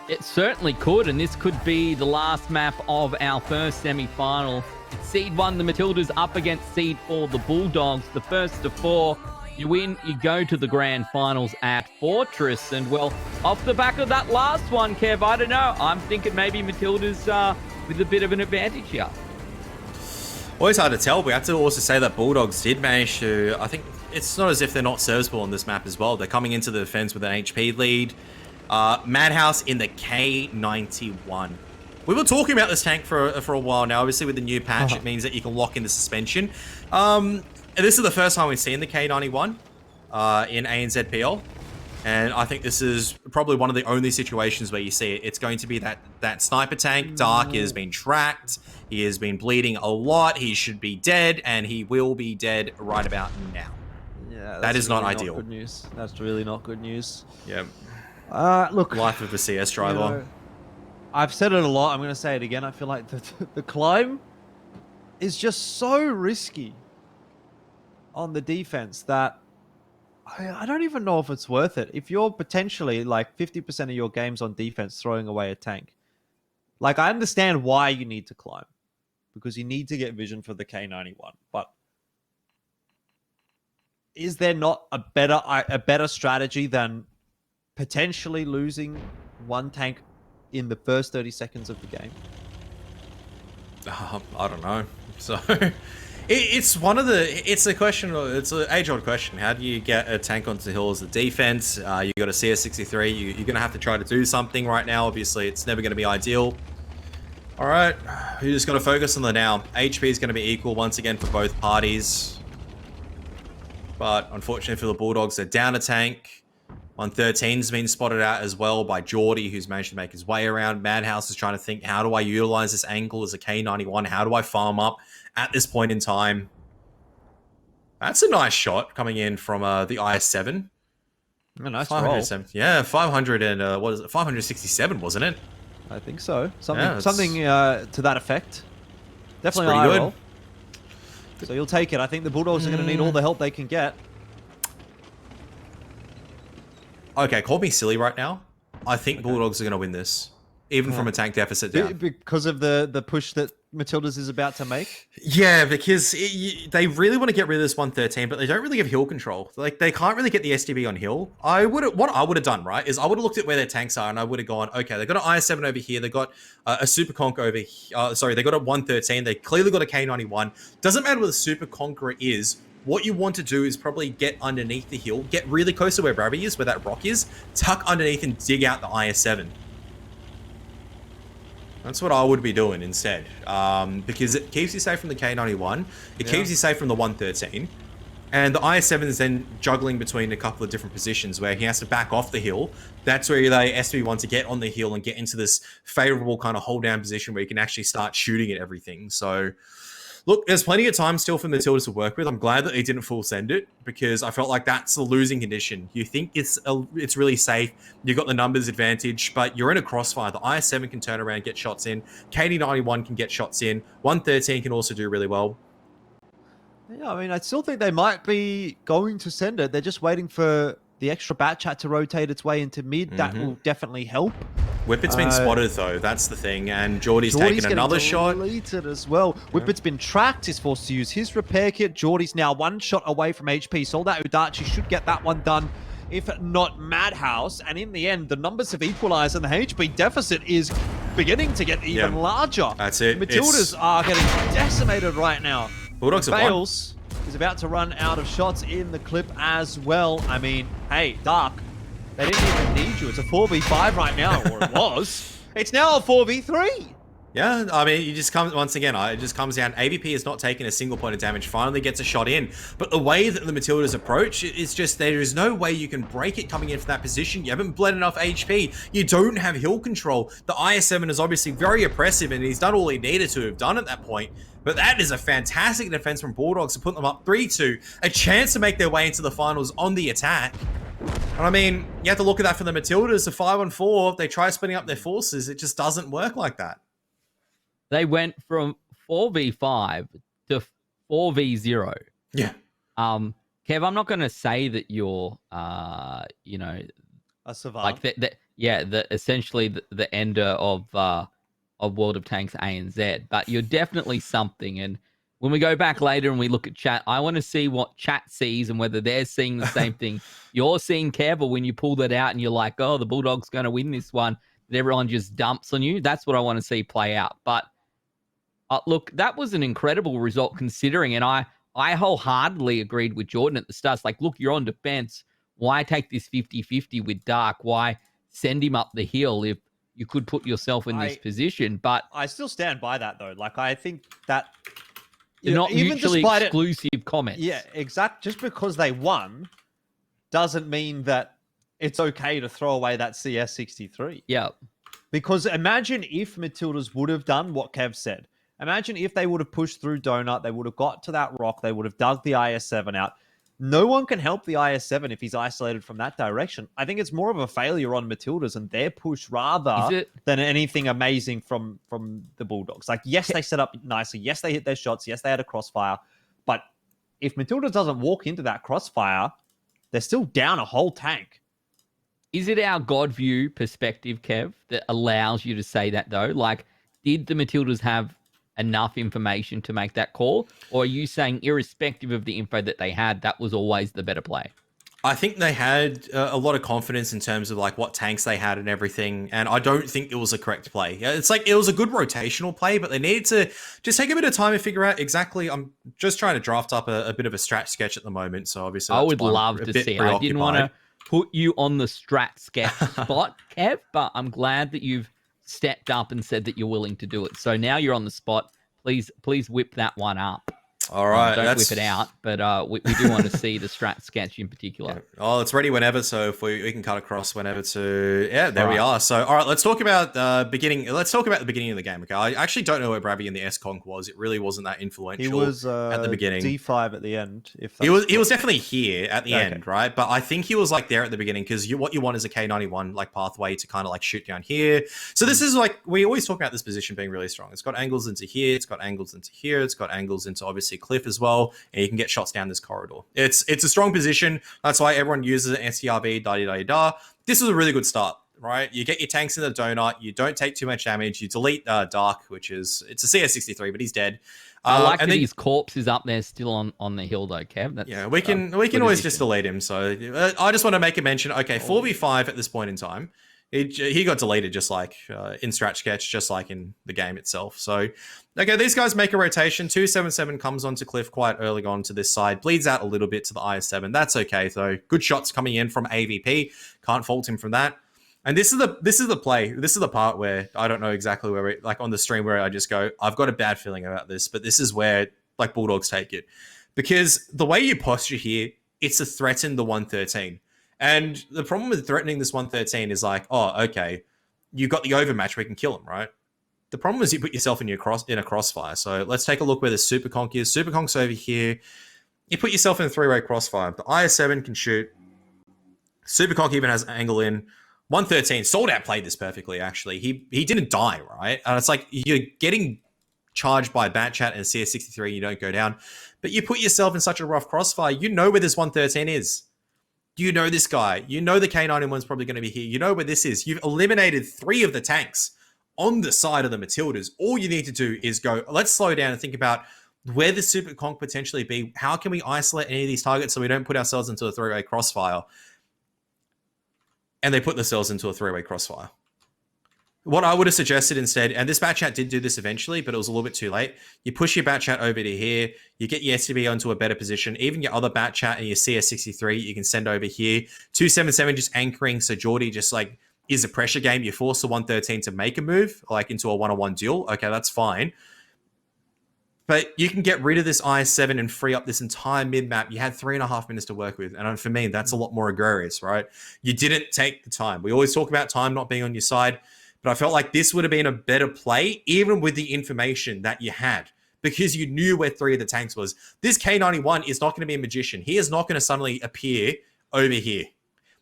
It certainly could, and this could be the last map of our first semi-final. It's Seed 1, the Matildas, up against Seed 4, the Bulldogs. The first of 4. You win, you go to the grand finals at Fortress. And, well, off the back of that last one, Kev, I don't know. I'm thinking maybe Matildas with a bit of an advantage here. Always hard to tell. We have to also say that Bulldogs did manage to, I think it's not as if they're not serviceable on this map as well. They're coming into the defense with an HP lead. Madhouse in the K91. We were talking about this tank for a while now. Obviously, with the new patch, it means that you can lock in the suspension. This is the first time we've seen the K91 in ANZPL. And I think this is probably one of the only situations where you see it. It's going to be that sniper tank. Dark has been tracked. He has been bleeding a lot. He should be dead, and he will be dead right about now. Yeah, that is not really ideal. Not good news. That's really not good news. Yeah. Look, life of a CS driver. You know, I've said it a lot. I'm going to say it again. I feel like the climb is just so risky on the defense that I don't even know if it's worth it. If you're potentially like 50% of your games on defense throwing away a tank, like I understand why you need to climb because you need to get vision for the K91. But is there not a better strategy than potentially losing one tank in the first 30 seconds of the game? I don't know. So it's a question. It's an age-old question. How do you get a tank onto the hill as a defense? You got a CS63. You're going to have to try to do something right now. Obviously, it's never going to be ideal. All right, you're just going to focus on the now. HP is going to be equal once again for both parties. but unfortunately for the Bulldogs, they're down a tank. 113's been spotted out as well by Geordie, who's managed to make his way around. Madhouse is trying to think, how do I utilize this angle as a K91? How do I farm up at this point in time? That's a nice shot coming in from the IS-7. A nice roll. Yeah, 500 and what is it? 567, wasn't it? I think so. Something, Yeah, something to that effect. Definitely a high roll. So you'll take it. I think the Bulldogs are going to need all the help they can get. Okay, call me silly right now. I think Bulldogs are going to win this, even from a tank deficit down. Because of the push that Matildas is about to make? Yeah, because they really want to get rid of this 113, but they don't really have hill control. Like, they can't really get the SDB on hill. What I would have done, right, is I would have looked at where their tanks are, and I would have gone, okay, they've got an IS-7 over here, they've got a Super Conk over here, sorry, they got a 113, they clearly got a K91. Doesn't matter what the Super Conqueror is. What you want to do is probably get underneath the hill, get really close to where Brabby is, where that rock is, tuck underneath and dig out the IS-7. That's what I would be doing instead, because it keeps you safe from the K91, it keeps you safe from the 113, and the IS-7 is then juggling between a couple of different positions where he has to back off the hill. That's where they SB want to get on the hill and get into this favorable kind of hold down position where you can actually start shooting at everything. So, look, there's plenty of time still for Matildas to work with. I'm glad that they didn't full send it because I felt like that's the losing condition. You think it's really safe. You've got the numbers advantage, but you're in a crossfire. The IS-7 can turn around and get shots in. KD91 can get shots in. 113 can also do really well. Yeah, I mean, I still think they might be going to send it. They're just waiting for the extra bat chat to rotate its way into mid. That will definitely help. Whippet's been spotted though, that's the thing, and Geordie's taken another shot. Deleted as well. Whippet's been tracked, is forced to use his repair kit. Geordie's now one shot away from HP. Soldat Udachi should get that one done, if not Madhouse. And in the end, the numbers have equalized and the HP deficit is beginning to get even larger. That's it. Matildas are getting decimated right now. Bulldogs have Bales is about to run out of shots in the clip as well. I mean, hey, Dark, they didn't even need you. It's a 4v5 right now, or it was. It's now a 4v3. Yeah, I mean, it just comes, once again, it just comes down, AVP has not taken a single point of damage, finally gets a shot in, but the way that the Matildas approach, it's just, there is no way you can break it coming in from that position. You haven't bled enough HP, you don't have hill control. The IS-7 is obviously very oppressive, and he's done all he needed to have done at that point, but that is a fantastic defense from Bulldogs to put them up 3-2, a chance to make their way into the finals on the attack. And I mean, you have to look at that for the Matildas, the 5-on-4, they try splitting up their forces, it just doesn't work like that. They went from 4v5 to 4v0. Yeah. Kev, I'm not going to say that you're, you know, a savant. Like essentially the ender of World of Tanks ANZ, but you're definitely something. And when we go back later and we look at chat, I want to see what chat sees and whether they're seeing the same thing you're seeing, Kev, or when you pull that out and you're like, oh, the Bulldogs going to win this one, that everyone just dumps on you. That's what I want to see play out. But look, that was an incredible result considering, and I wholeheartedly agreed with Jordan at the start. It's like, look, you're on defense. Why take this 50-50 with Dark? Why send him up the hill if you could put yourself in this position? But I still stand by that, though. Like, I think that they're not mutually exclusive comments. Yeah, exact. Just because they won doesn't mean that it's okay to throw away that CS63. Yeah. Because imagine if Matildas would have done what Kev said. Imagine if they would have pushed through Donut, they would have got to that rock, they would have dug the IS-7 out. No one can help the IS-7 if he's isolated from that direction. I think it's more of a failure on Matildas and their push rather than anything amazing from the Bulldogs. Like, yes, they set up nicely. Yes, they hit their shots. Yes, they had a crossfire. But if Matildas doesn't walk into that crossfire, they're still down a whole tank. Is it our God view perspective, Kev, that allows you to say that, though? Like, did the Matildas have enough information to make that call? Or are you saying, irrespective of the info that they had, that was always the better play? I think they had a lot of confidence in terms of like what tanks they had and everything. And I don't think it was a correct play. It's like, it was a good rotational play, but they needed to just take a bit of time to figure out exactly. I'm just trying to draft up a bit of a strat sketch at the moment. So obviously I would love to see. I didn't want to put you on the strat sketch spot, Kev, but I'm glad that you've stepped up and said that you're willing to do it. So now you're on the spot. Please whip that one up. All right, Don't whip it out, but we do want to see the strat sketch in particular. Yeah. Oh, it's ready whenever, so if we can cut across whenever to... Yeah, there we Right. are. So, all right, let's talk about beginning. Let's talk about the beginning of the game, okay? I actually don't know where Bravy in the S-Conk was. It really wasn't that influential. He was at the beginning. D5 at the end. If He was definitely here at the end, right? But I think he was like there at the beginning because what you want is a K91 like pathway to kind of like shoot down here. So this is like, we always talk about this position being really strong. It's got angles into here. It's got angles into here. It's got angles into obviously Cliff as well. And you can get shots down this corridor. It's a strong position. That's why everyone uses an STRB, da-da-da-da. This was a really good start, right? You get your tanks in the donut. You don't take too much damage. You delete Dark, it's a CS63, but he's dead. I like that his corpse is up there still on the hill though, Kev. That's, we can always just delete him. So I just want to make a mention. Okay, 4v5 at this point in time. He got deleted just like in Strat Sketch, just like in the game itself. So, okay, these guys make a rotation. 277 comes onto Cliff quite early on to this side. Bleeds out a little bit to the IS7. That's okay, though. Good shots coming in from AVP. Can't fault him from that. And this is the play. This is the part where I don't know exactly where like on the stream where I just go, I've got a bad feeling about this, but this is where like Bulldogs take it. Because the way you posture here, it's to threaten the 113. And the problem with threatening this 113 is like, oh, okay, you got the overmatch, we can kill him, right? The problem is you put yourself in a crossfire. So let's take a look where the Super Conk is. Super Conk's over here. You put yourself in a three-way crossfire. The IS7 can shoot. Super Conk even has an angle in. 113, Sold Out played this perfectly, actually. He didn't die, right? And it's like you're getting charged by Bat Chat and CS63, you don't go down. But you put yourself in such a rough crossfire, you know where this 113 is. You know this guy. You know the K91's probably going to be here. You know where this is. You've eliminated 3 of the tanks on the side of the Matildas. All you need to do is go, let's slow down and think about where the Super Conk potentially be. How can we isolate any of these targets so we don't put ourselves into a three-way crossfire? And they put themselves into a three-way crossfire. What I would have suggested instead, and this Bat Chat did do this eventually, but it was a little bit too late. You push your Bat Chat over to here. You get your STB onto a better position. Even your other Bat Chat and your CS63, you can send over here. 277 just anchoring. So Geordie just like is a pressure game. You force the 113 to make a move, like into a one-on-one duel. Okay, that's fine. But you can get rid of this IS7 and free up this entire mid-map. You had 3.5 minutes to work with. And for me, that's a lot more egregious, right? You didn't take the time. We always talk about time not being on your side. But I felt like this would have been a better play, even with the information that you had, because you knew where 3 of the tanks was. This K91 is not going to be a magician. He is not going to suddenly appear over here.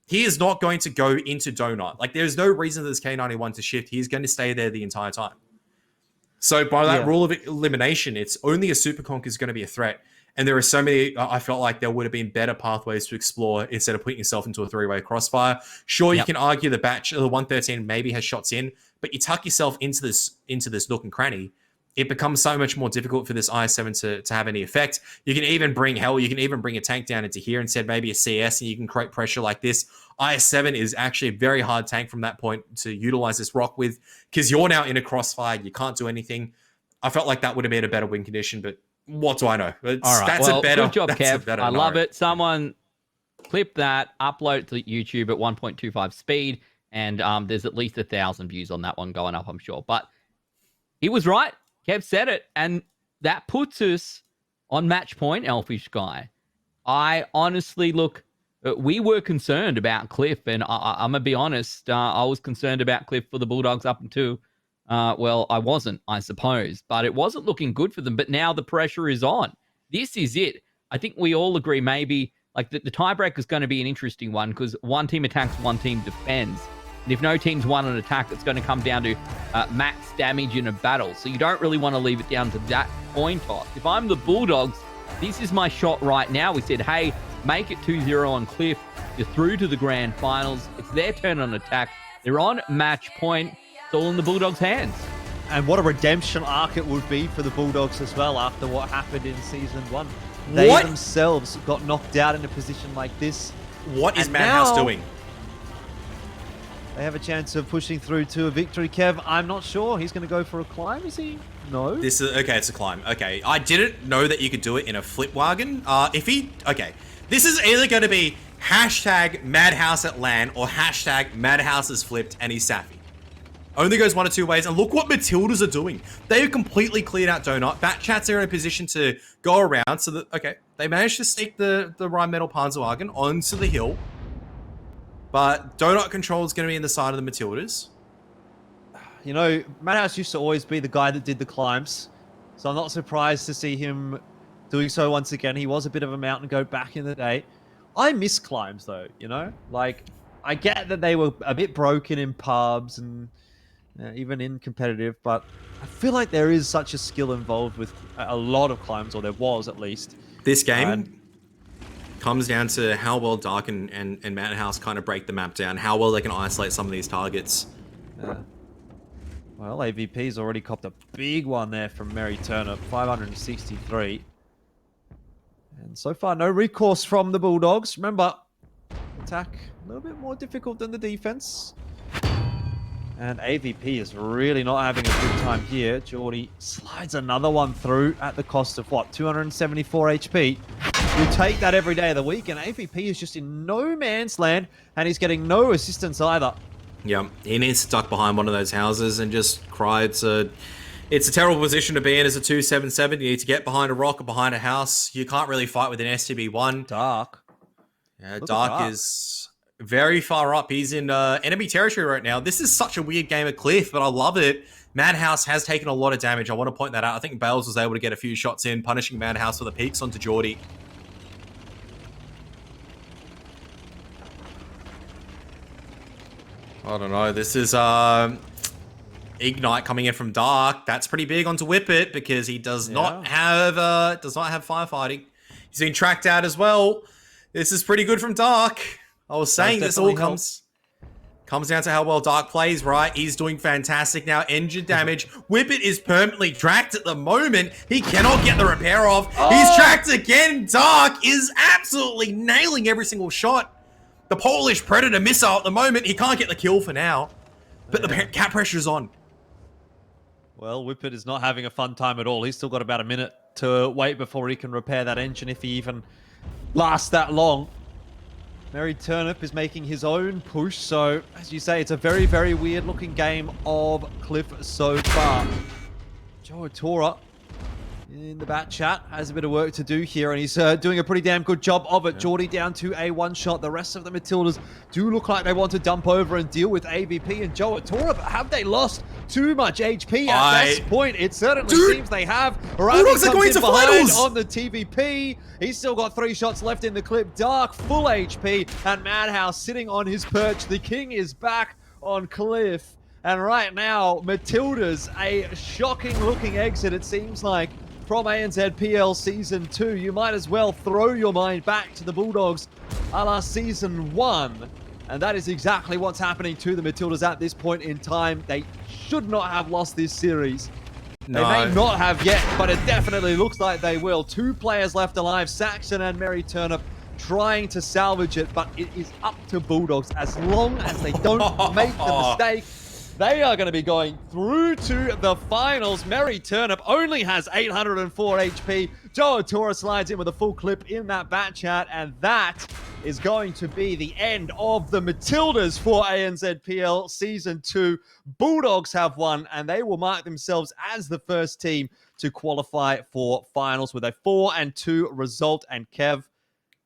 He is not going to go into Donut. Like, there's no reason for this K91 to shift. He's going to stay there the entire time. So by that rule of elimination, it's only a Super Conk is going to be a threat. And there are so many, I felt like there would have been better pathways to explore instead of putting yourself into a three-way crossfire. Sure, you can argue the 113 maybe has shots in, but you tuck yourself into this nook and cranny, it becomes so much more difficult for this IS7 to have any effect. You can even bring you can even bring a tank down into here instead, maybe a CS, and you can create pressure like this. IS7 is actually a very hard tank from that point to utilize this rock with, because you're now in a crossfire, you can't do anything. I felt like that would have been a better win condition, but what do I know? All right. Good job, Kev. I love it. Someone clip that, upload it to YouTube at 1.25 speed, and there's at least 1,000 views on that one going up, I'm sure. But he was right. Kev said it, and that puts us on match point, Elfish Guy. I honestly, look, we were concerned about Cliff, and I'm going to be honest, I was concerned about Cliff for the Bulldogs up until... well, I wasn't, I suppose, but it wasn't looking good for them. But now the pressure is on. This is it. I think we all agree maybe like the tiebreaker is going to be an interesting one because one team attacks, one team defends. And if no team's won an attack, it's going to come down to max damage in a battle. So you don't really want to leave it down to that coin toss. If I'm the Bulldogs, this is my shot right now. We said, hey, make it 2-0 on Cliff. You're through to the grand finals. It's their turn on attack. They're on match point. It's all in the Bulldogs' hands. And what a redemption arc it would be for the Bulldogs as well after what happened in Season 1. They themselves got knocked out in a position like this. What is Madhouse doing? They have a chance of pushing through to a victory. Kev, I'm not sure. He's going to go for a climb, is he? No. This is okay, it's a climb. Okay. I didn't know that you could do it in a flip wagon. Okay. This is either going to be hashtag Madhouse at LAN or hashtag Madhouse is flipped and he's Safi. Only goes one of two ways. And look what Matildas are doing. They've completely cleared out Donut. Batchats are in a position to go around. So that, okay, they managed to sneak the Rheinmetall Panzerwagen onto the hill. But Donut control is going to be in the side of the Matildas. You know, Madhouse used to always be the guy that did the climbs. So I'm not surprised to see him doing so once again. He was a bit of a mountain goat back in the day. I miss climbs though, you know? Like, I get that they were a bit broken in pubs and even in competitive, but I feel like there is such a skill involved with a lot of climbs, or there was at least. This game comes down to how well Dark and Madhouse kind of break the map down, how well they can isolate some of these targets. Well, AVP's already copped a big one there from Mary Turnip, 563. And so far, no recourse from the Bulldogs. Remember, attack a little bit more difficult than the defense. And AVP is really not having a good time here. Geordie slides another one through at the cost of, what, 274 HP. You take that every day of the week, and AVP is just in no man's land, and he's getting no assistance either. Yeah, he needs to duck behind one of those houses and just cry. It's a terrible position to be in as a 277. You need to get behind a rock or behind a house. You can't really fight with an STB1. Dark. Yeah, Dark is very far up. He's in enemy territory right now. This is such a weird game of Cliff, but I love it. Madhouse has taken a lot of damage. I want to point that out. I think Bales was able to get a few shots in, punishing Madhouse for the peaks onto Geordie. I don't know. This is Ignite coming in from Dark. That's pretty big onto Whippet because he does not have firefighting. He's been tracked out as well. This is pretty good from Dark. I was saying this all comes down to how well Dark plays, right? He's doing fantastic now. Engine damage. Whippet is permanently tracked at the moment. He cannot get the repair off. He's tracked again. Dark is absolutely nailing every single shot. The Polish Predator missile at the moment. He can't get the kill for now. But the cat pressure's on. Well, Whippet is not having a fun time at all. He's still got about a minute to wait before he can repair that engine, if he even lasts that long. Mary Turnip is making his own push. So, as you say, it's a very, very weird looking game of Cliff so far. Joe Tora in the bat chat has a bit of work to do here, and he's doing a pretty damn good job of it. Geordie down to a one shot. The rest of the Matildas do look like they want to dump over and deal with AVP and Joe Tora, but have they lost too much HP at this point? It certainly seems they have. Bulldogs are going to finals on the TVP. He's still got 3 shots left in the clip. Dark full HP, and Madhouse sitting on his perch. The king is back on Cliff, and right now Matildas, a shocking looking exit it seems like from ANZ PL Season 2. You might as well throw your mind back to the Bulldogs a la Season 1. And that is exactly what's happening to the Matildas at this point in time. They should not have lost this series. No. They may not have yet, but it definitely looks like they will. 2 players left alive, Saxon and Mary Turnip, trying to salvage it, but it is up to Bulldogs. As long as they don't make the mistake, they are going to be going through to the finals. Mary Turnip only has 804 HP. Joe Tora slides in with a full clip in that bat chat, and that is going to be the end of the Matildas for ANZ PL Season 2. Bulldogs have won, and they will mark themselves as the first team to qualify for finals with a 4-2 result. And Kev,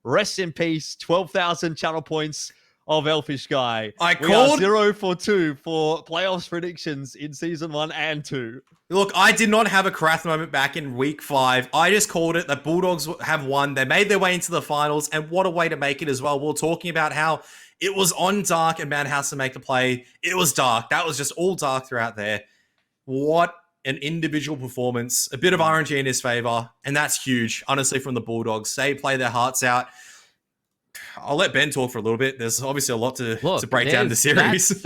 rest in peace, 12,000 channel points of Elfish Guy. We are 0 for 2 for playoffs predictions in Season 1 and 2. Look, I did not have a Karath moment back in week 5. I just called it. The Bulldogs have won. They made their way into the finals, and what a way to make it as well. We're talking about how it was on Dark and Madhouse to make the play. It was Dark. That was just all Dark throughout there. What an individual performance. A bit of RNG in his favor, and that's huge, honestly, from the Bulldogs. They play their hearts out. I'll let Ben talk for a little bit. There's obviously a lot to break down the series.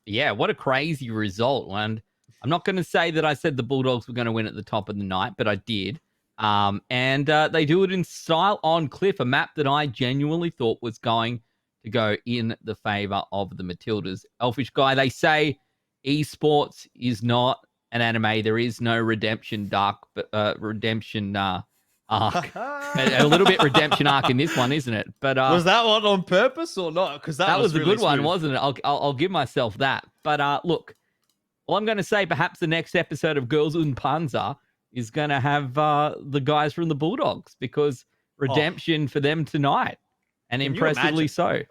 Yeah, what a crazy result. And I'm not going to say that I said the Bulldogs were going to win at the top of the night, but I did. And they do it in style on Cliff, a map that I genuinely thought was going to go in the favor of the Matildas. Elfish Guy, they say esports is not an anime. There is no redemption arc. A little bit redemption arc in this one, isn't it? But was that one on purpose or not? Because that was a really good one, smooth. wasn't it? I'll give myself that. But look, Well, I'm going to say perhaps the next episode of Girls und Panzer is going to have the guys from the Bulldogs, because redemption for them tonight, and Can you impressively imagine? so.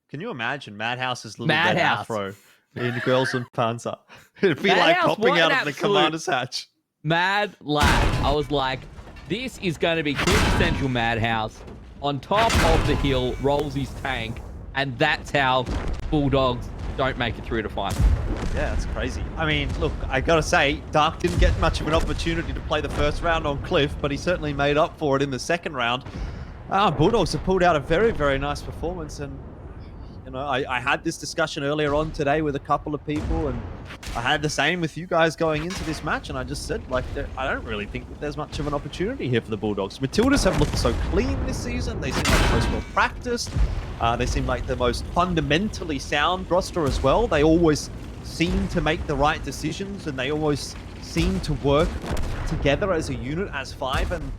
Can you imagine Madhouse's little red Madhouse. afro in Girls and Panzer? It'd be Madhouse, like popping what out an of the absolute commander's hatch. Mad lad. I was like, this is going to be quintessential Madhouse. On top of the hill rolls his tank, and that's how Bulldogs don't make it through to final. Yeah, that's crazy. I mean, look, I gotta say, Dark didn't get much of an opportunity to play the first round on Cliff, but he certainly made up for it in the second round. Bulldogs have pulled out a very, very nice performance, and you know, I had this discussion earlier on today with a couple of people, and I had the same with you guys going into this match, and I just said, like, I don't really think that there's much of an opportunity here for the Bulldogs. Matildas have looked so clean this season. They seem like the most well practiced. They seem like the most fundamentally sound roster as well. They always seem to make the right decisions, and they always seem to work together as a unit, as five, and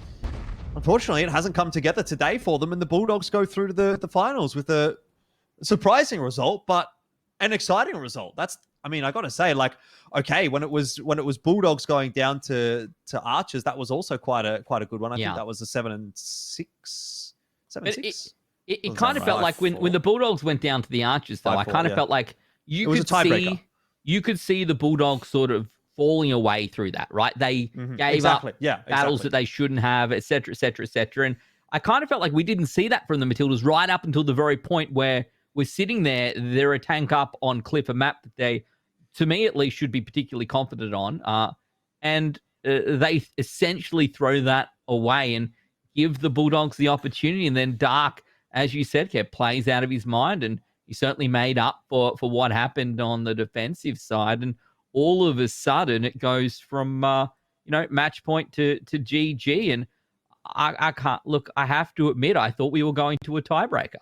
unfortunately it hasn't come together today for them, and the Bulldogs go through to the finals with a surprising result, but an exciting result. I mean, I gotta say, like, okay, when it was Bulldogs going down to Archers, that was also quite a good one. I think that was a 7-6. 7-6. It kind of felt like when the Bulldogs went down to the Archers, though, I kind of felt like you could see the Bulldogs sort of falling away through that, right? They gave up battles that they shouldn't have, et cetera, et cetera, et cetera. And I kind of felt like we didn't see that from the Matildas right up until the very point where we're sitting there. They're a tank up on Cliff, a map that they, to me at least, should be particularly confident on. And they essentially throw that away and give the Bulldogs the opportunity. And then Dark, as you said, Kev, plays out of his mind, and he certainly made up for what happened on the defensive side. And all of a sudden, it goes from match point to GG. And I can't look. I have to admit, I thought we were going to a tiebreaker.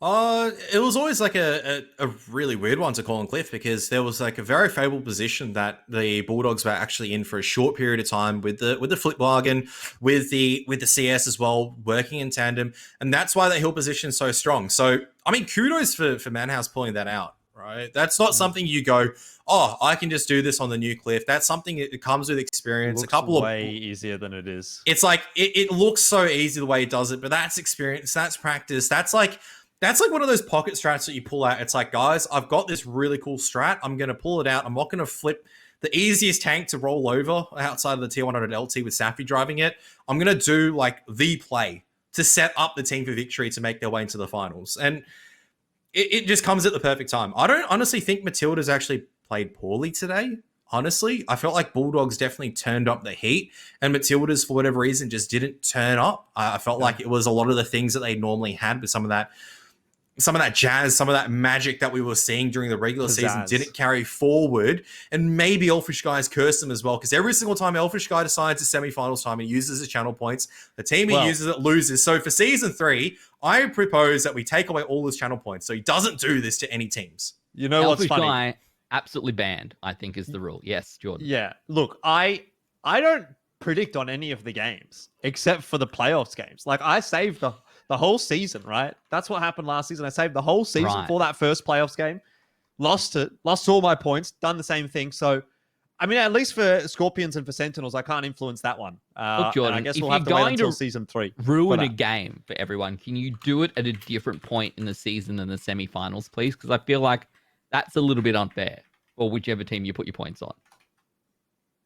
It was always like a really weird one to call on Cliff, because there was like a very favorable position that the Bulldogs were actually in for a short period of time with the flip bargain, with the CS as well, working in tandem, and that's why the hill position is so strong. So I mean, kudos for Madhouse pulling that out, right? That's not something you go, oh, I can just do this on the new Cliff. That's something that comes with experience. It looks way easier than it is. It's like it looks so easy the way it does it, but that's experience, that's practice, that's like one of those pocket strats that you pull out. It's like, guys, I've got this really cool strat. I'm going to pull it out. I'm not going to flip the easiest tank to roll over outside of the Tier 100 LT with Safi driving it. I'm going to do like the play to set up the team for victory to make their way into the finals. And it just comes at the perfect time. I don't honestly think Matilda's actually played poorly today. Honestly, I felt like Bulldogs definitely turned up the heat, and Matildas, for whatever reason, just didn't turn up. I felt like it was a lot of the things that they normally had, with some of that jazz, some of that magic that we were seeing during the regular season didn't carry forward. And maybe Elfish Guys cursed them as well, because every single time Elfish Guy decides it's semifinals time, he uses his channel points. The team he uses it loses. So for season 3, I propose that we take away all his channel points, so he doesn't do this to any teams. You know what's funny? Guy, absolutely banned, I think, is the rule. Yes, Jordan. Yeah. Look, I don't predict on any of the games except for the playoffs games. Like, I saved the whole season, right? That's what happened last season. I saved the whole season for that first playoffs game. Lost all my points, done the same thing. So, I mean, at least for Skorpions and for Sentinels, I can't influence that one. Look, Jordan, I guess we'll have to wait until season 3. Ruin a game for everyone. Can you do it at a different point in the season than the semifinals, please? Because I feel like that's a little bit unfair for whichever team you put your points on.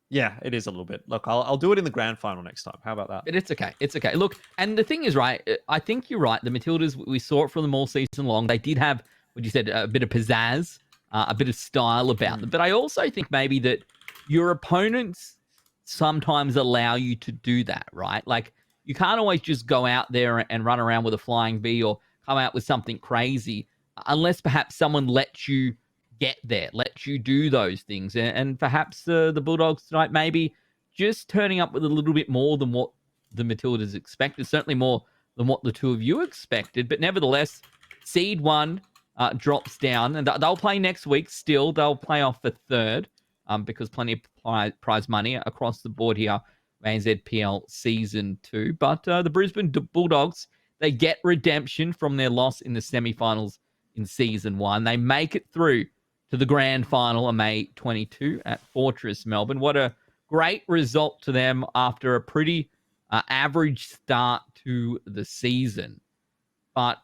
Yeah, it is a little bit. Look, I'll do it in the grand final next time. How about that? But it's okay. It's okay. Look, and the thing is, right, I think you're right. The Matildas, we saw it from them all season long. They did have, what you said, a bit of pizzazz, a bit of style about them. But I also think maybe that your opponents sometimes allow you to do that, right? Like, you can't always just go out there and run around with a flying V or come out with something crazy unless perhaps someone lets you get there, let you do those things. And perhaps the Bulldogs tonight maybe just turning up with a little bit more than what the Matildas expected, certainly more than what the two of you expected. But nevertheless, seed 1 drops down, and they'll play next week still. They'll play off for 3rd because plenty of prize money across the board here, ANZPL Season 2. But the Brisbane Bulldogs, they get redemption from their loss in the semi-finals in Season 1. They make it through to the grand final on May 22 at Fortress Melbourne. What a great result to them after a pretty average start to the season. But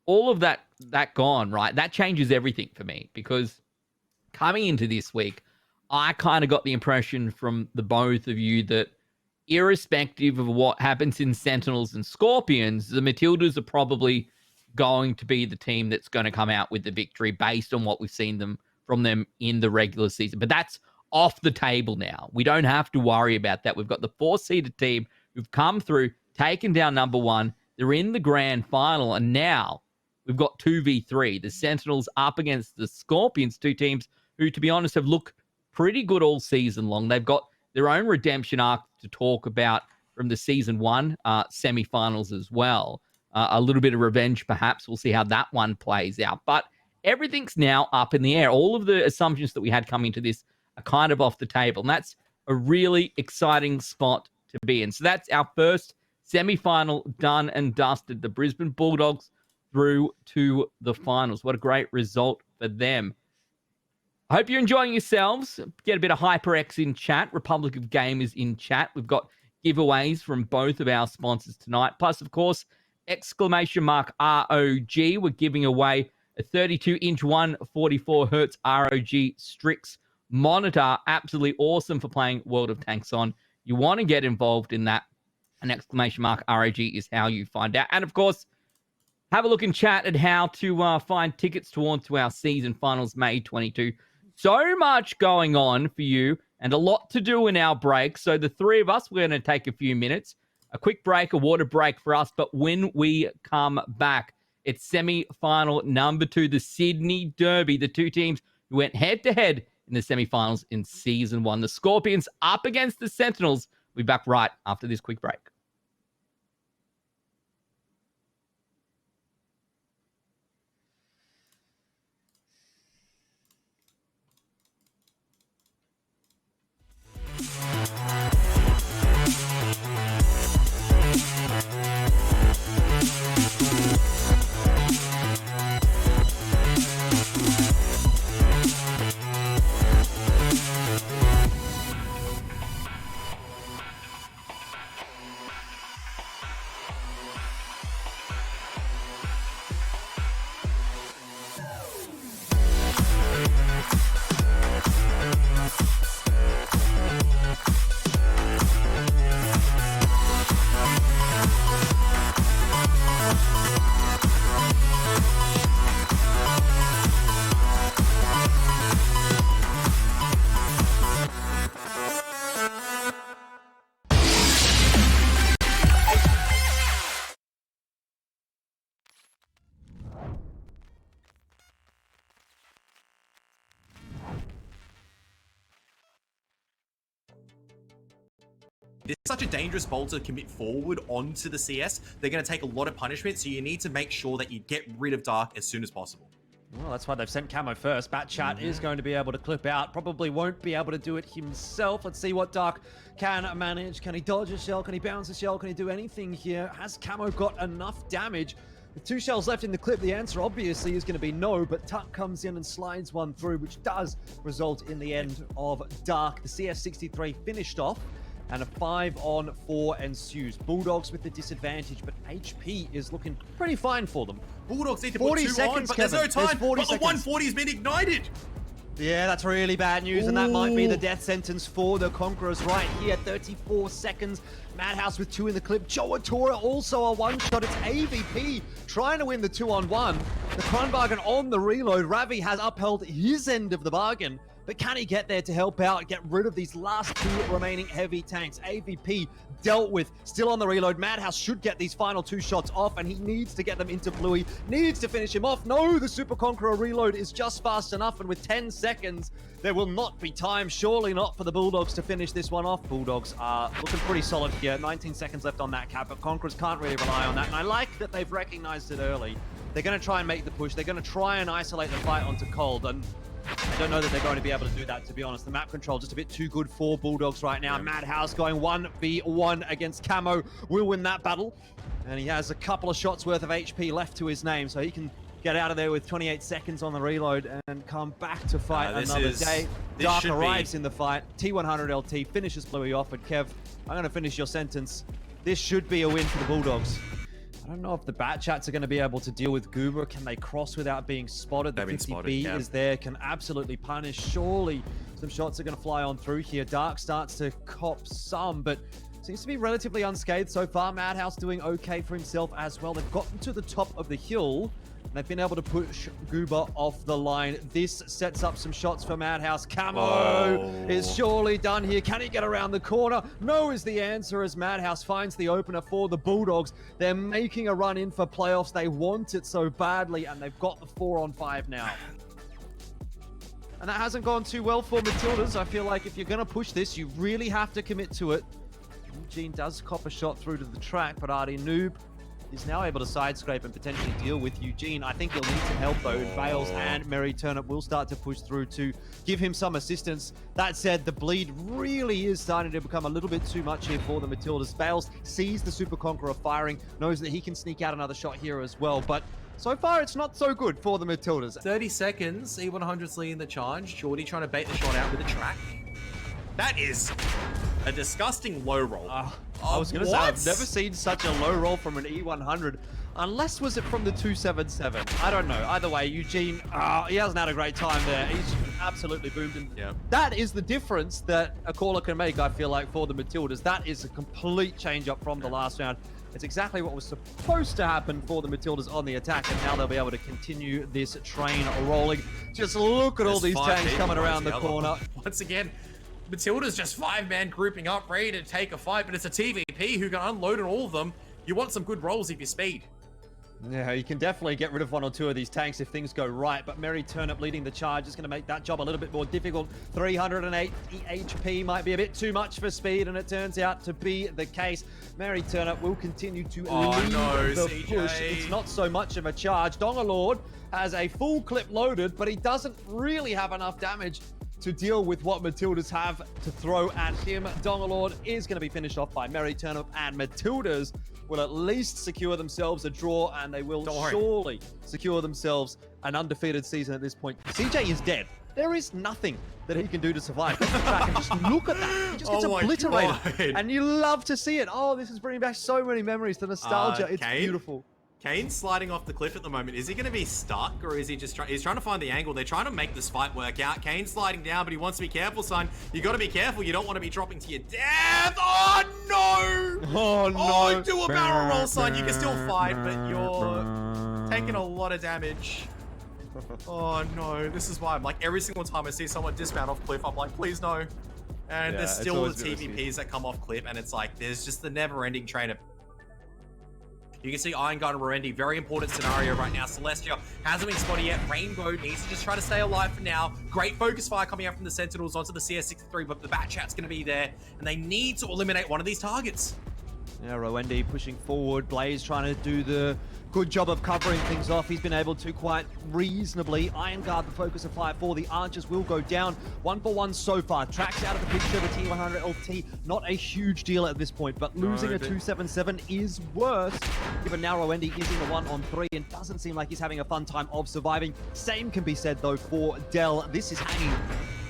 all of that gone, right? That changes everything for me, because coming into this week, I kind of got the impression from the both of you that irrespective of what happens in Sentinels and Skorpions, the Matildas are probably going to be the team that's going to come out with the victory based on what we've seen from them in the regular season. But that's off the table now. We don't have to worry about that. We've got the 4-seeded team who've come through, taken down number 1. They're in the grand final, and now we've got 2v3. The Sentinels up against the Skorpions, two teams who, to be honest, have looked pretty good all season long. They've got their own redemption arc to talk about from the season 1 semi-finals as well. A little bit of revenge, perhaps. We'll see how that one plays out. But everything's now up in the air. All of the assumptions that we had coming to this are kind of off the table. And that's a really exciting spot to be in. So that's our first semi-final done and dusted. The Brisbane Bulldogs through to the finals. What a great result for them. I hope you're enjoying yourselves. Get a bit of HyperX in chat. Republic of Gamers in chat. We've got giveaways from both of our sponsors tonight. Plus, of course, !ROG. We're giving away a 32-inch 144Hz ROG Strix monitor. Absolutely awesome for playing World of Tanks on. You want to get involved in that. An !ROG is how you find out. And, of course, have a look in chat at how to find tickets towards our season finals May 22. So much going on for you and a lot to do in our break. So the three of us, we're going to take a few minutes, a quick break, a water break for us. But when we come back, it's semi-final number 2, the Sydney Derby. The two teams who went head-to-head in the semi-finals in season 1. The Skorpions up against the Sentinels. We'll be back right after this quick break. It's such a dangerous bowl to commit forward onto the CS. They're going to take a lot of punishment, so you need to make sure that you get rid of Dark as soon as possible. Well, that's why they've sent Camo first. Batchat is going to be able to clip out. Probably won't be able to do it himself. Let's see what Dark can manage. Can he dodge a shell? Can he bounce a shell? Can he do anything here? Has Camo got enough damage? With 2 shells left in the clip, the answer obviously is going to be no, but Tuck comes in and slides one through, which does result in the end of Dark. The CS63 finished off, and a 5-on-4 ensues. Bulldogs with the disadvantage, but HP is looking pretty fine for them. Bulldogs need to put 2 on, but there's no time. But the 140 has been ignited. Yeah, that's really bad news, and that might be the death sentence for the Conquerors right here. 34 seconds. Madhouse with 2 in the clip. Joatora also a one-shot. It's AVP trying to win the 2-on-1. The Crown bargain on the reload. Ravi has upheld his end of the bargain, but can he get there to help out, get rid of these last 2 remaining heavy tanks? AVP dealt with, still on the reload. Madhouse should get these final 2 shots off, and he needs to get them into Bluey, needs to finish him off. No, the Super Conqueror reload is just fast enough, and with 10 seconds, there will not be time, surely not for the Bulldogs to finish this one off. Bulldogs are looking pretty solid here. 19 seconds left on that cap, but Conquerors can't really rely on that, and I like that they've recognized it early. They're going to try and make the push. They're going to try and isolate the fight onto Cold, and I don't know that they're going to be able to do that, to be honest. The map control just a bit too good for Bulldogs right now. Madhouse going 1v1 against Camo. Will win that battle. And he has a couple of shots worth of HP left to his name, so he can get out of there with 28 seconds on the reload and come back to fight another day. This Dark should arrives be... in the fight. T100 LT finishes Bluey off, and Kev, I'm going to finish your sentence. This should be a win for the Bulldogs. I don't know if the Bat Chats are going to be able to deal with Goober. Can they cross without being spotted? The 50B is there, can absolutely punish. Surely some shots are going to fly on through here. Dark starts to cop some, but seems to be relatively unscathed so far. Madhouse doing okay for himself as well. They've gotten to the top of the hill, and they've been able to push Goober off the line. This sets up some shots for Madhouse. Camo is surely done here. Can he get around the corner? No is the answer as Madhouse finds the opener for the Bulldogs. They're making a run in for playoffs. They want it so badly, and they've got the 4-on-5 now. And that hasn't gone too well for Matildas. I feel like if you're going to push this, you really have to commit to it. Eugene does cop a shot through to the track, but Artie Noob is now able to side scrape and potentially deal with Eugene. I think he'll need some help though. Bales and Merry Turnip will start to push through to give him some assistance. That said, the bleed really is starting to become a little bit too much here for the Matildas. Bales sees the Super Conqueror firing, knows that he can sneak out another shot here as well, but so far it's not so good for the Matildas. 30 seconds, E100's leading the charge. Jordy trying to bait the shot out with the track. That is a disgusting low roll. I was going to say, I've never seen such a low roll from an E100, unless was it from the 277. I don't know. Either way, Eugene, he hasn't had a great time there. He's absolutely boomed. And that is the difference that a caller can make, I feel like, for the Matildas. That is a complete change up from the last round. It's exactly what was supposed to happen for the Matildas on the attack, and now they'll be able to continue this train rolling. Just look at all these tanks coming around the corner. Once again, Matilda's just 5-man grouping up, ready to take a fight, but it's a TVP who can unload on all of them. You want some good rolls if you speed. Yeah, you can definitely get rid of 1 or 2 of these tanks if things go right, but Merry Turnip leading the charge is going to make that job a little bit more difficult. 380 HP might be a bit too much for speed, and it turns out to be the case. Merry Turnip will continue to lead the push. It's not so much of a charge. Dongalord has a full clip loaded, but he doesn't really have enough damage to deal with what Matildas have to throw at him. Dongalord is going to be finished off by Merry Turnip, and Matildas will at least secure themselves a draw, and they will surely secure themselves an undefeated season at this point. CJ is dead. There is nothing that he can do to survive. And just look at that. He just gets obliterated. And you love to see it. Oh, this is bringing back so many memories. The nostalgia. It's beautiful. Kane's sliding off the cliff at the moment. Is he going to be stuck, or is he just he's trying to find the angle? They're trying to make this fight work out. Kane's sliding down, but he wants to be careful, son. You got to be careful. You don't want to be dropping to your death. Oh, no. Oh, no. Oh, do a barrel roll, son. You can still fight, but you're taking a lot of damage. Oh, no. This is why I'm like, every single time I see someone dismount off cliff, I'm like, please, no. And there's still the TVPs that come off cliff, and it's like, there's just the never-ending train of... You can see Iron Guard and Roendi, very important scenario right now. Celestia hasn't been spotted yet. Rainbow needs to just try to stay alive for now. Great focus fire coming out from the Sentinels onto the CS63, but the Bat Chat's going to be there, and they need to eliminate one of these targets. Yeah, Roendi pushing forward. Blaze trying to do the good job of covering things off. He's been able to quite reasonably. Iron Guard, the focus of fire for the Archers, will go down. 1-for-1 so far. Tracks out of the picture. The T100 LT, not a huge deal at this point, but losing a 277 is worse. Given now Roendi is in the 1-on-3 and doesn't seem like he's having a fun time of surviving. Same can be said, though, for Dell. This is hanging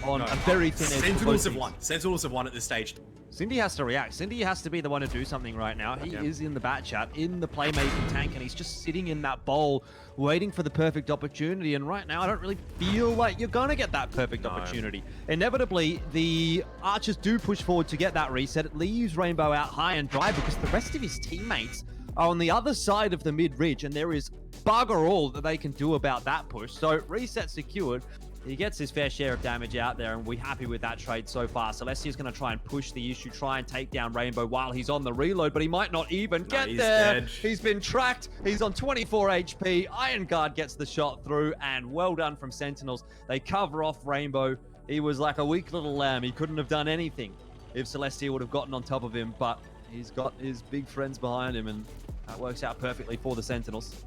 on a very thin edge. Sentinels have won. Sentinels have won at this stage. Cindy has to react. Cindy has to be the one to do something right now. He is in the Bat Chat, in the playmaking tank, and he's just sitting in that bowl, waiting for the perfect opportunity. And right now, I don't really feel like you're going to get that perfect opportunity. Inevitably, the Archers do push forward to get that reset. It leaves Rainbow out high and dry because the rest of his teammates are on the other side of the mid-ridge, and there is bugger all that they can do about that push. So, reset secured. He gets his fair share of damage out there, and we're happy with that trade so far. Celestia's going to try and push the issue, try and take down Rainbow while he's on the reload, but he might not even get there. Dead. He's been tracked. He's on 24 HP. Iron Guard gets the shot through, and well done from Sentinels. They cover off Rainbow. He was like a weak little lamb. He couldn't have done anything if Celestia would have gotten on top of him, but he's got his big friends behind him, and that works out perfectly for the Sentinels.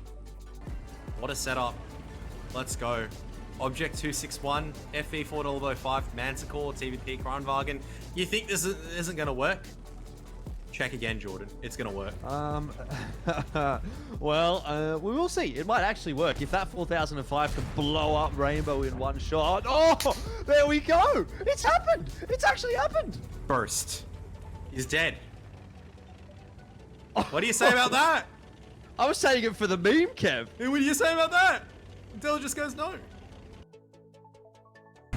What a setup. Let's go. Object 261, FE 405, Manticore, TVP, Kranwagen. You think this isn't going to work? Check again, Jordan. It's going to work. Well, we will see. It might actually work. If that 4005 can blow up Rainbow in one shot. Oh, there we go. It's happened. It's actually happened. Burst. He's dead. What do you say about that? I was saying it for the meme, Kev. What do you say about that? Intelligence goes no.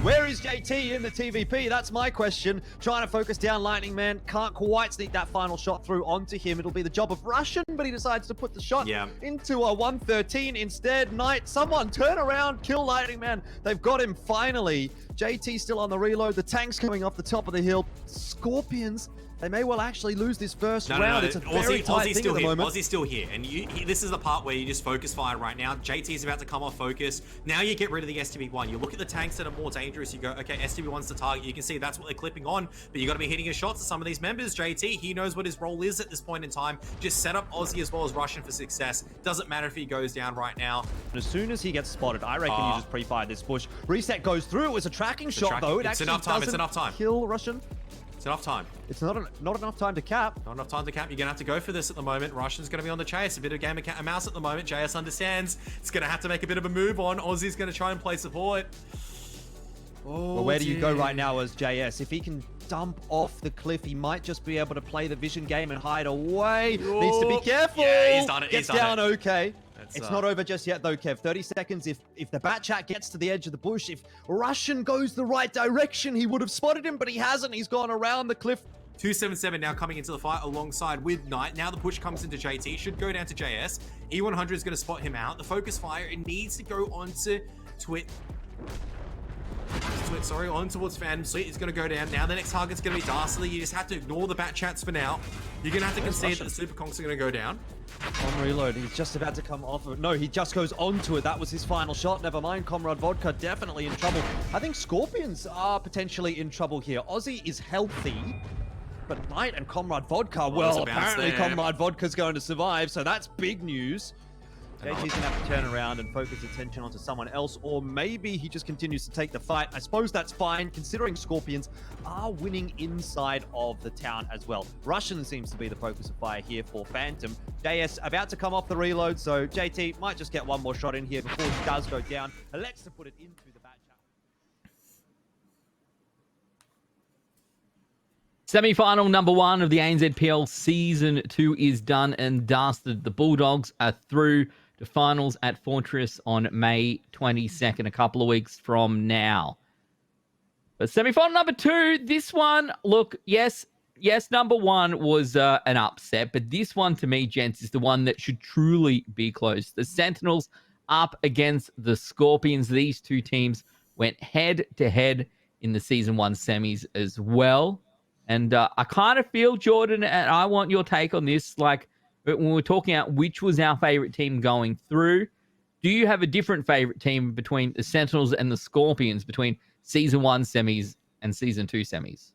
Where is JT in the TVP? That's my question. Trying to focus down Lightning Man. Can't quite sneak that final shot through onto him. It'll be the job of Russian, but he decides to put the shot into a 113 instead. Knight, someone turn around, kill Lightning Man. They've got him finally. JT still on the reload. The tank's coming off the top of the hill. Skorpions, they may well actually lose this first round. It's a very tight thing at the moment. Aussie's still here, and this is the part where you just focus fire right now. JT is about to come off focus. Now you get rid of the STB1. You look at the tanks that are more dangerous. You go, okay, STB1's the target. You can see that's what they're clipping on, but you got to be hitting your shots at some of these members. JT, he knows what his role is at this point in time. Just set up Aussie as well as Russian for success. Doesn't matter if he goes down right now. As soon as he gets spotted, I reckon you just pre-fire this bush. Reset goes through. It was a tracking shot, though. It's enough time. It's enough time. Kill Russian. It's enough time. It's not enough time to cap. Not enough time to cap. You're going to have to go for this at the moment. Russian's going to be on the chase. A bit of game of cat and mouse at the moment. JS understands. It's going to have to make a bit of a move on. Aussie's going to try and play support. Oh, well, where do you go right now as JS? If he can dump off the cliff, he might just be able to play the vision game and hide away. Oh, Needs to be careful. Yeah, he's done it. Gets down okay. It's not over just yet, though, Kev. 30 seconds. If the bat chat gets to the edge of the bush, if Russian goes the right direction, he would have spotted him, but he hasn't. He's gone around the cliff. 277 now coming into the fight alongside with Knight. Now the push comes into JT. Should go down to JS. E100 is going to spot him out. The focus fire, it needs to go onto on towards Phantom Fleet. It's going to go down. Now the next target's going to be Darsley. You just have to ignore the bat chats for now. You're going to have to concede that the Super Conks are going to go down. On reload, he's just about to come off of it. No, he just goes onto it. That was his final shot. Never mind, Comrade Vodka definitely in trouble. I think Skorpions are potentially in trouble here. Aussie is healthy, but Knight and Comrade Vodka, well, apparently Comrade Vodka's going to survive, so that's big news. JT's going to have to turn around and focus attention onto someone else, or maybe he just continues to take the fight. I suppose that's fine, considering Skorpions are winning inside of the town as well. Russian seems to be the focus of fire here for Phantom. JS about to come off the reload, so JT might just get one more shot in here before he does go down. Elects to put it into the back chat. Semi-final number 1 of the ANZPL Season 2 is done and dusted. The Bulldogs are through to finals at Fortress on May 22nd, a couple of weeks from now. But semi-final number 2, this one, look, yes, number 1 was an upset, but this one to me, gents, is the one that should truly be close. The Sentinels up against the Skorpions. These two teams went head-to-head in the Season 1 semis as well. And I kind of feel, Jordan, and I want your take on this, like, when we're talking about which was our favorite team going through, do you have a different favorite team between the Sentinels and the Skorpions between Season 1 semis and Season 2 semis?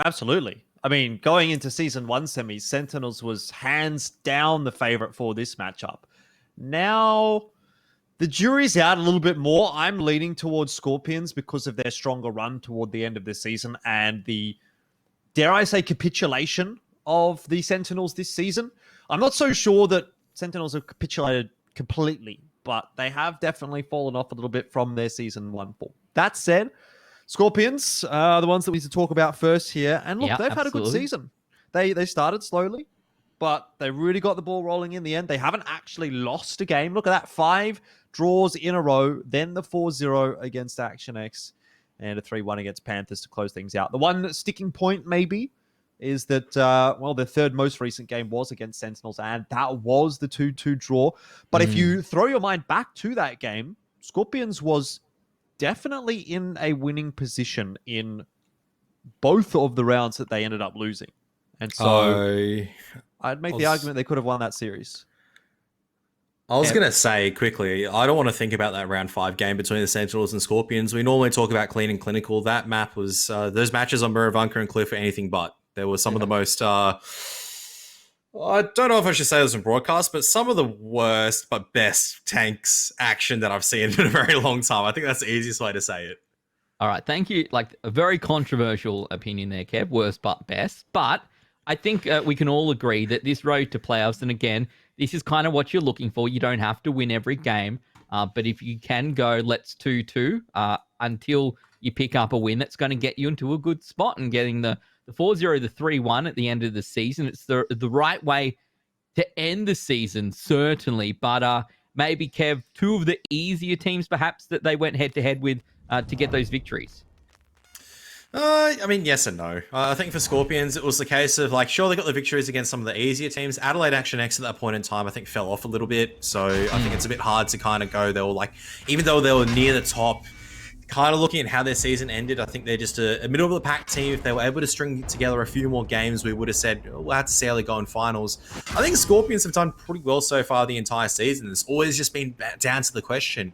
Absolutely. I mean, going into Season 1 semis, Sentinels was hands down the favorite for this matchup. Now, the jury's out a little bit more. I'm leaning towards Skorpions because of their stronger run toward the end of the season and the, dare I say, capitulation of the Sentinels this season. I'm not so sure that Sentinels have capitulated completely, but they have definitely fallen off a little bit from their Season 1 form. That said, Skorpions are the ones that we need to talk about first here. And look, they've had a good season. They started slowly, but they really got the ball rolling in the end. They haven't actually lost a game. Look at that, 5 draws in a row, then the 4-0 against Action X, and a 3-1 against Panthers to close things out. The one sticking point, maybe, is that, the third most recent game was against Sentinels, and that was the 2-2 draw. But if you throw your mind back to that game, Skorpions was definitely in a winning position in both of the rounds that they ended up losing. And so I'd make the argument they could have won that series. I was going to say quickly, I don't want to think about that round 5 game between the Sentinels and Skorpions. We normally talk about clean and clinical. That map was, those matches on Muravanka and Cliff are anything but. There were some of the most, I don't know if I should say this in broadcast, but some of the worst but best tanks action that I've seen in a very long time. I think that's the easiest way to say it. All right, thank you. Like, a very controversial opinion there, Kev. Worst but best. But I think we can all agree that this road to playoffs, and again, this is kind of what you're looking for. You don't have to win every game, but if you can go, let's 2-2 until you pick up a win, that's going to get you into a good spot and getting the 4-0, the 3-1 at the end of the season. It's the right way to end the season, certainly. But maybe, Kev, two of the easier teams perhaps that they went head-to-head with to get those victories. I mean, yes and no. I think for Skorpions, it was the case of, like, sure, they got the victories against some of the easier teams. Adelaide Action X at that point in time, I think, fell off a little bit. So I think it's a bit hard to kind of go, they were like, even though they were near the top, kind of looking at how their season ended, I think they're just a middle of the pack team. If they were able to string together a few more games, we would have said, oh, we'll have to see how they go in finals. I think Skorpions have done pretty well so far the entire season. It's always just been down to the question,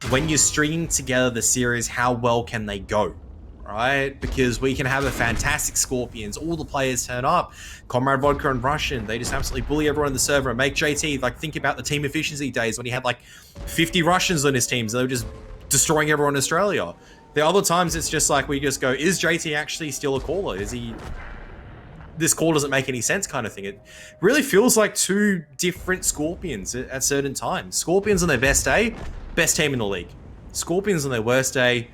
when you're stringing together the series, how well can they go? Right? Because we can have a fantastic Skorpions, all the players turn up, Comrade Vodka and Russian, they just absolutely bully everyone in the server and make JT, like, think about the team efficiency days when he had like 50 Russians on his teams, they were just destroying everyone in Australia. The other times it's just like, we just go, is JT actually still a caller? Is he, this call doesn't make any sense kind of thing. It really feels like two different Skorpions at certain times. Skorpions on their best day, best team in the league. Skorpions on their worst day,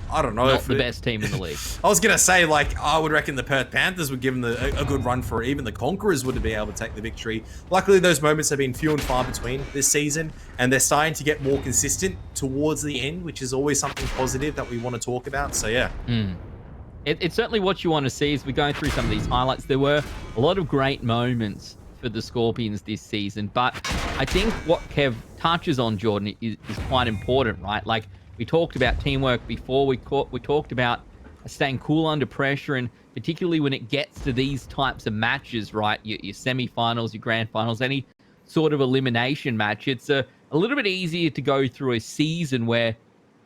I don't know. Not the best team in the league. I was going to say, like, I would reckon the Perth Panthers would give them a good run for it. Even the Conquerors would be able to take the victory. Luckily, those moments have been few and far between this season, and they're starting to get more consistent towards the end, which is always something positive that we want to talk about. So, yeah. It's certainly what you want to see as we're going through some of these highlights. There were a lot of great moments for the Skorpions this season, but I think what Kev touches on, Jordan, is quite important, right? Like, we talked about teamwork before. We talked about staying cool under pressure, and particularly when it gets to these types of matches, right? Your semi-finals, your grand finals, any sort of elimination match, it's a little bit easier to go through a season where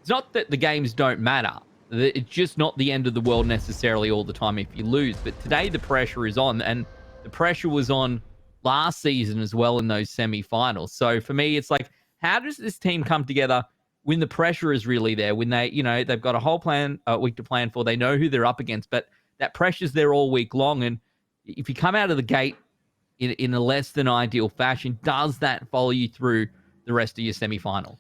it's not that the games don't matter. It's just not the end of the world necessarily all the time if you lose. But today the pressure is on, and the pressure was on last season as well in those semi-finals. So for me, it's like, how does this team come together when the pressure is really there, when they, they've got a whole week to plan for, they know who they're up against, but that pressure's there all week long. And if you come out of the gate in a less than ideal fashion, does that follow you through the rest of your semi-final?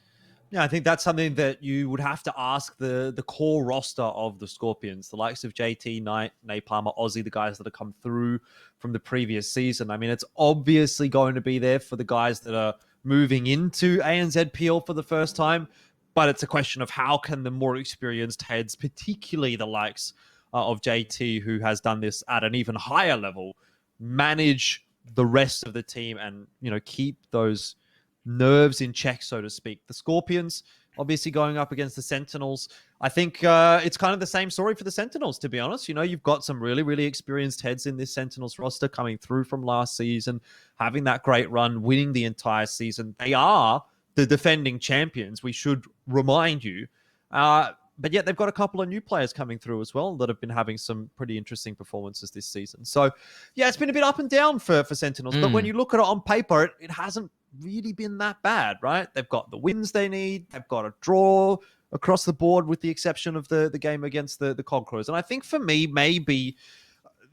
Yeah, I think that's something that you would have to ask the core roster of the Skorpions, the likes of JT, Knight, Napalm, Aussie, the guys that have come through from the previous season. I mean, it's obviously going to be there for the guys that are moving into ANZPL for the first time, but it's a question of how can the more experienced heads, particularly the likes of JT, who has done this at an even higher level, manage the rest of the team and, keep those nerves in check, so to speak. The Skorpions, obviously going up against the Sentinels. I think it's kind of the same story for the Sentinels, to be honest. You've got some really, really experienced heads in this Sentinels roster coming through from last season, having that great run, winning the entire season. They are the defending champions, we should remind you. But yet they've got a couple of new players coming through as well that have been having some pretty interesting performances this season. So, yeah, it's been a bit up and down for Sentinels. But when you look at it on paper, it hasn't really been that bad, right? They've got the wins they need. They've got a draw across the board with the exception of the game against the Conquerors. And I think for me, maybe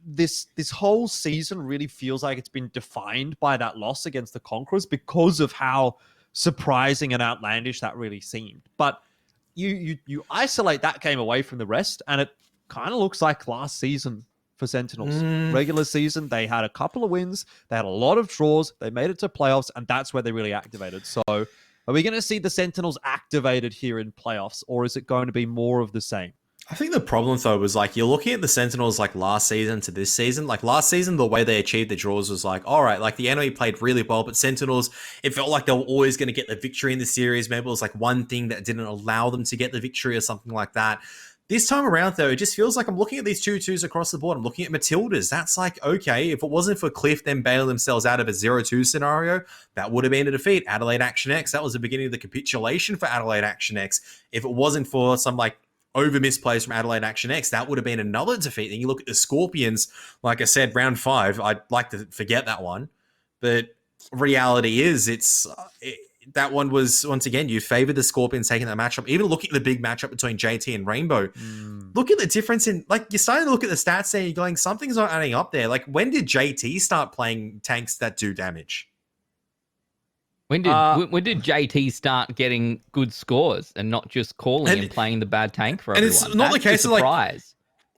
this whole season really feels like it's been defined by that loss against the Conquerors because of how surprising and outlandish that really seemed. But you isolate that game away from the rest, and it kind of looks like last season for Sentinels. Regular season, they had a couple of wins, they had a lot of draws, they made it to playoffs, and that's where they really activated. So are we going to see the Sentinels activated here in playoffs, or is it going to be more of the same? I think the problem, though, was like, you're looking at the Sentinels like last season to this season. Like last season, the way they achieved the draws was like, all right, like the enemy played really well, but Sentinels, it felt like they were always going to get the victory in the series. Maybe it was like one thing that didn't allow them to get the victory or something like that. This time around, though, it just feels like I'm looking at these 2-2s across the board. I'm looking at Matildas. That's like, okay, if it wasn't for Cliff then bailing themselves out of a 0-2 scenario, that would have been a defeat. Adelaide Action X, that was the beginning of the capitulation for Adelaide Action X. If it wasn't for some like over misplays from Adelaide Action X, that would have been another defeat. Then you look at the Skorpions, like I said, round 5, I'd like to forget that one. But reality is, that one was, once again, you favored the Scorpions taking that matchup. Even looking at the big matchup between JT and Rainbow, look at the difference in, like, you're starting to look at the stats there, you're going, something's not adding up there. Like, when did JT start playing tanks that do damage? When did JT start getting good scores and not just calling and playing the bad tank for everyone? It's not the case of, like...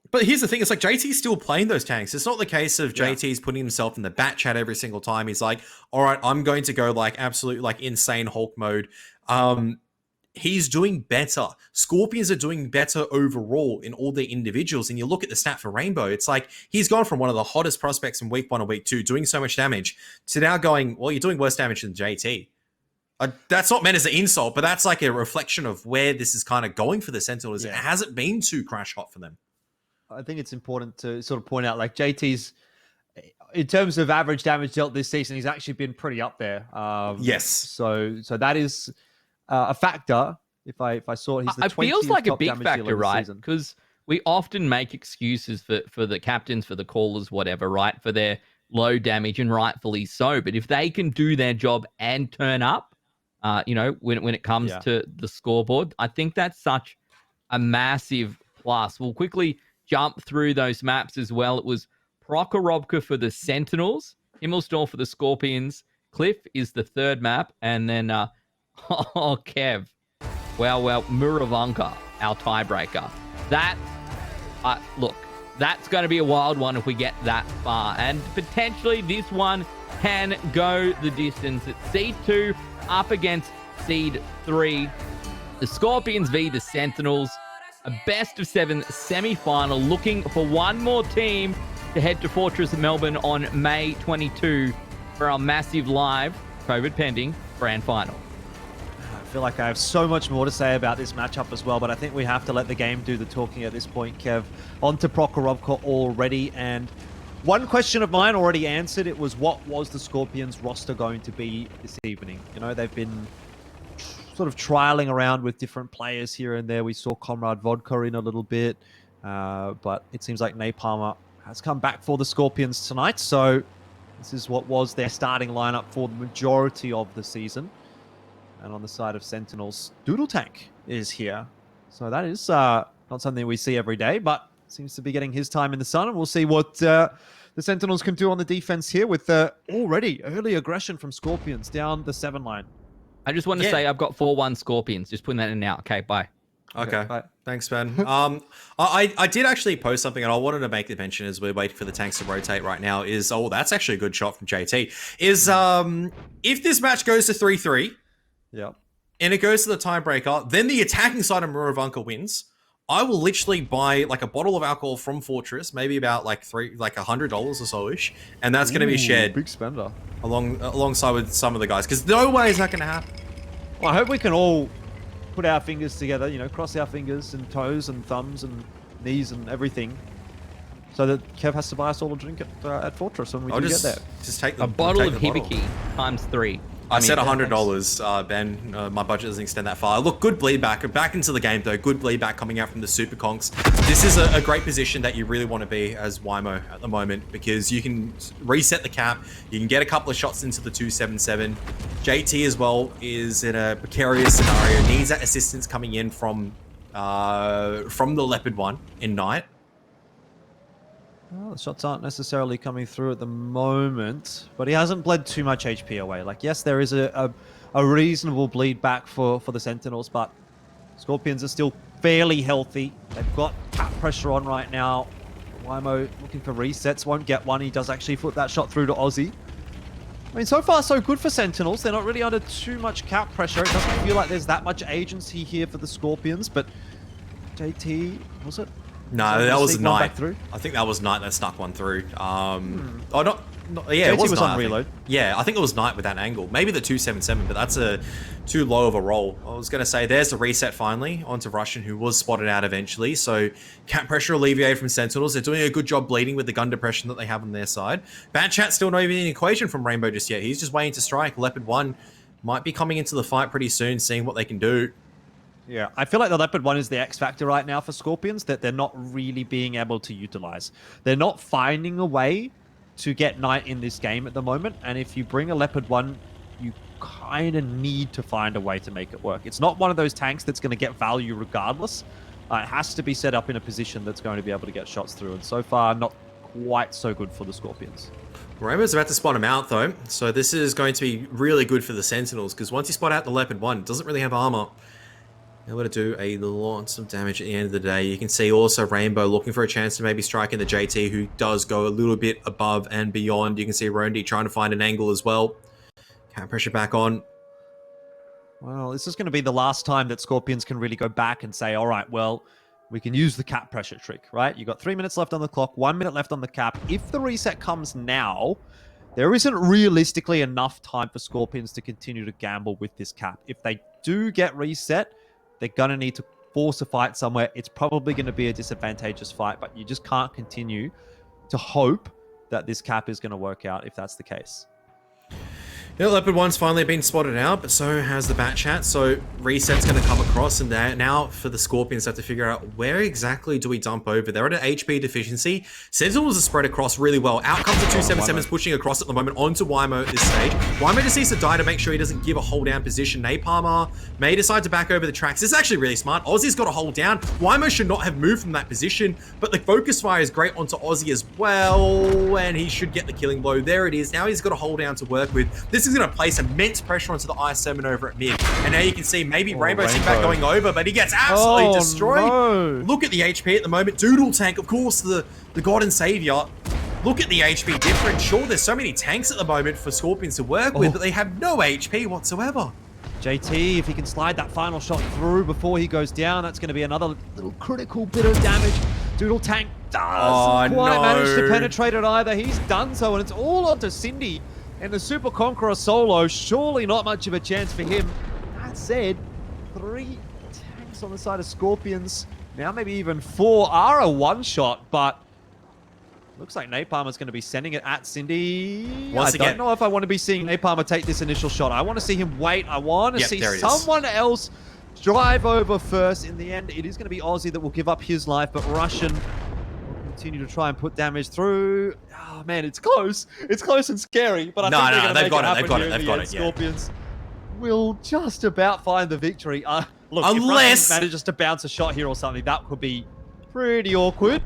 But here's the thing, it's like JT's still playing those tanks. It's not the case of JT's putting himself in the bat chat every single time. He's like, all right, I'm going to go like absolute like insane Hulk mode. He's doing better. Scorpions are doing better overall in all their individuals. And you look at the stat for Rainbow, it's like he's gone from one of the hottest prospects in week 1 or week 2, doing so much damage, to now going, well, you're doing worse damage than JT. That's not meant as an insult, but that's like a reflection of where this is kind of going for the Sentinels. It hasn't been too crash hot for them. I think it's important to sort of point out, like, JT's, in terms of average damage dealt this season, he's actually been pretty up there. Yes. So that is a factor. If I saw it, he's the 20th feels like a big damage factor, dealer right? this season. Because we often make excuses for the captains, for the callers, whatever, right? For their low damage, and rightfully so. But if they can do their job and turn up, when it comes to the scoreboard, I think that's such a massive plus. We'll quickly jump through those maps as well. It was Prokhorovka for the Sentinels, Himmelsdorf for the Scorpions, Cliff is the third map, and then Kev, Muravanka, our tiebreaker. That look, that's going to be a wild one if we get that far, and potentially this one can go the distance. It's Seed 2 up against Seed 3, the Scorpions v the Sentinels. A best-of-7 semi-final, looking for one more team to head to Fortress Melbourne on May 22 for our massive live, COVID pending, grand final. I feel like I have so much more to say about this matchup as well, but I think we have to let the game do the talking at this point, Kev. On to Prokhorovka already, and one question of mine already answered. It was, what was the Scorpions roster going to be this evening? You know, they've been sort of trialing around with different players here and there. We saw Comrade Vodka in a little bit, but it seems like Napalmer has come back for the Scorpions tonight. So this is what was their starting lineup for the majority of the season. And on the side of Sentinels, Doodle Tank is here. So that is not something we see every day, but seems to be getting his time in the sun. And we'll see what the Sentinels can do on the defense here with already early aggression from Scorpions down the 7 line. I just want to say I've got 4-1 Scorpions. Just putting that in now. Okay, bye. Okay. Bye. Thanks, Ben. I did actually post something, and I wanted to make the mention as we're waiting for the tanks to rotate right now, is, that's actually a good shot from JT, is if this match goes to 3-3, and it goes to the tiebreaker, then the attacking side of Muravanka wins, I will literally buy like a bottle of alcohol from Fortress, maybe about like $100 or so-ish, and that's going to be shared big spender alongside with some of the guys, because no way is that going to happen. Well, I hope we can all put our fingers together, you know, cross our fingers and toes and thumbs and knees and everything, so that Kev has to buy us all a drink at Fortress when we get there. Just take a bottle of Hibiki times 3. I said $100, Ben. My budget doesn't extend that far. Look, good bleed back into the game, though. Good bleed back coming out from the Super Conks. This is a great position that you really want to be as YMO at the moment, because you can reset the cap. You can get a couple of shots into the 277. JT as well is in a precarious scenario. Needs that assistance coming in from the Leopard one in Night. Well, the shots aren't necessarily coming through at the moment, but he hasn't bled too much HP away. Like, yes, there is a reasonable bleed back for the Sentinels, but Scorpions are still fairly healthy. They've got cap pressure on right now. Wymo looking for resets, won't get one. He does actually put that shot through to Aussie. I mean, so far so good for Sentinels. They're not really under too much cap pressure. It doesn't feel like there's that much agency here for the Scorpions, but JT, was it? No, that was Knight. I think that was Knight that snuck one through. Oh, not yeah, JT it was on reload. Yeah, I think it was Knight with that angle. Maybe the 277, but that's too low of a roll. I was going to say, there's the reset finally onto Russian, who was spotted out eventually. So cap pressure alleviated from Sentinels. They're doing a good job bleeding with the gun depression that they have on their side. Bad Chat still not even in the equation from Rainbow just yet. He's just waiting to strike. Leopard 1 might be coming into the fight pretty soon, seeing what they can do. Yeah, I feel like the Leopard 1 is the X factor right now for Scorpions that they're not really being able to utilize. They're not finding a way to get Knight in this game at the moment, and if you bring a Leopard 1, you kind of need to find a way to make it work. It's not one of those tanks that's going to get value regardless. It has to be set up in a position that's going to be able to get shots through. And so far, not quite so good for the Skorpions. Rainbow's about to spot him out, though. So this is going to be really good for the Sentinels, because once you spot out the Leopard 1, it doesn't really have armor. Able to do a lot of damage at the end of the day. You can see also Rainbow looking for a chance to maybe strike in the JT, who does go a little bit above and beyond. You can see Rondi trying to find an angle as well. Can't pressure back on. Well, this is going to be the last time that Skorpions can really go back and say, all right, well, we can use the cap pressure trick, right? You've got 3 minutes left on the clock, 1 minute left on the cap. If the reset comes now, there isn't realistically enough time for Skorpions to continue to gamble with this cap. If they do get reset, they're going to need to force a fight somewhere. It's probably going to be a disadvantageous fight, but you just can't continue to hope that this cap is going to work out if that's the case. Yeah, Leopard 1's finally been spotted out, but so has the Bat Chat. So reset's going to come across, and now for the Skorpions have to figure out where exactly do we dump over. They're at an HP deficiency. Sentinels are spread across really well. Out comes the 277s pushing across at the moment onto Wymo at this stage. Wymo just needs to die to make sure he doesn't give a hold down position. Napalmer may decide to back over the tracks. This is actually really smart. Aussie's got a hold down. Wymo should not have moved from that position, but the focus fire is great onto Aussie as well, and he should get the killing blow. There it is. Now he's got a hold down to work with. This is going to place immense pressure onto the i7 over at mid. And now you can see maybe Rainbow's back going over, but he gets absolutely destroyed. No. Look at the HP at the moment. Doodle Tank, of course, the god and savior. Look at the HP difference. Sure, there's so many tanks at the moment for Skorpions to work with, but they have no HP whatsoever. JT, if he can slide that final shot through before he goes down, that's going to be another little critical bit of damage. Doodle Tank doesn't quite manage to penetrate it either. He's done so, and it's all onto Cindy. And the Super Conqueror solo, surely not much of a chance for him. That said, 3 tanks on the side of Skorpions. Now maybe even 4 are a one-shot, but looks like Napalmer's going to be sending it at Cindy. I don't know if I want to be seeing Napalmer take this initial shot. I want to see him wait. I want to see someone else drive over first. In the end, it is going to be Aussie that will give up his life, but Russian will continue to try and put damage through. Oh man, it's close. It's close and scary, but I think they're going to make it happen. They've got it. Skorpions will just about find the victory. Look, unless if manages to bounce a shot here or something, that could be pretty awkward.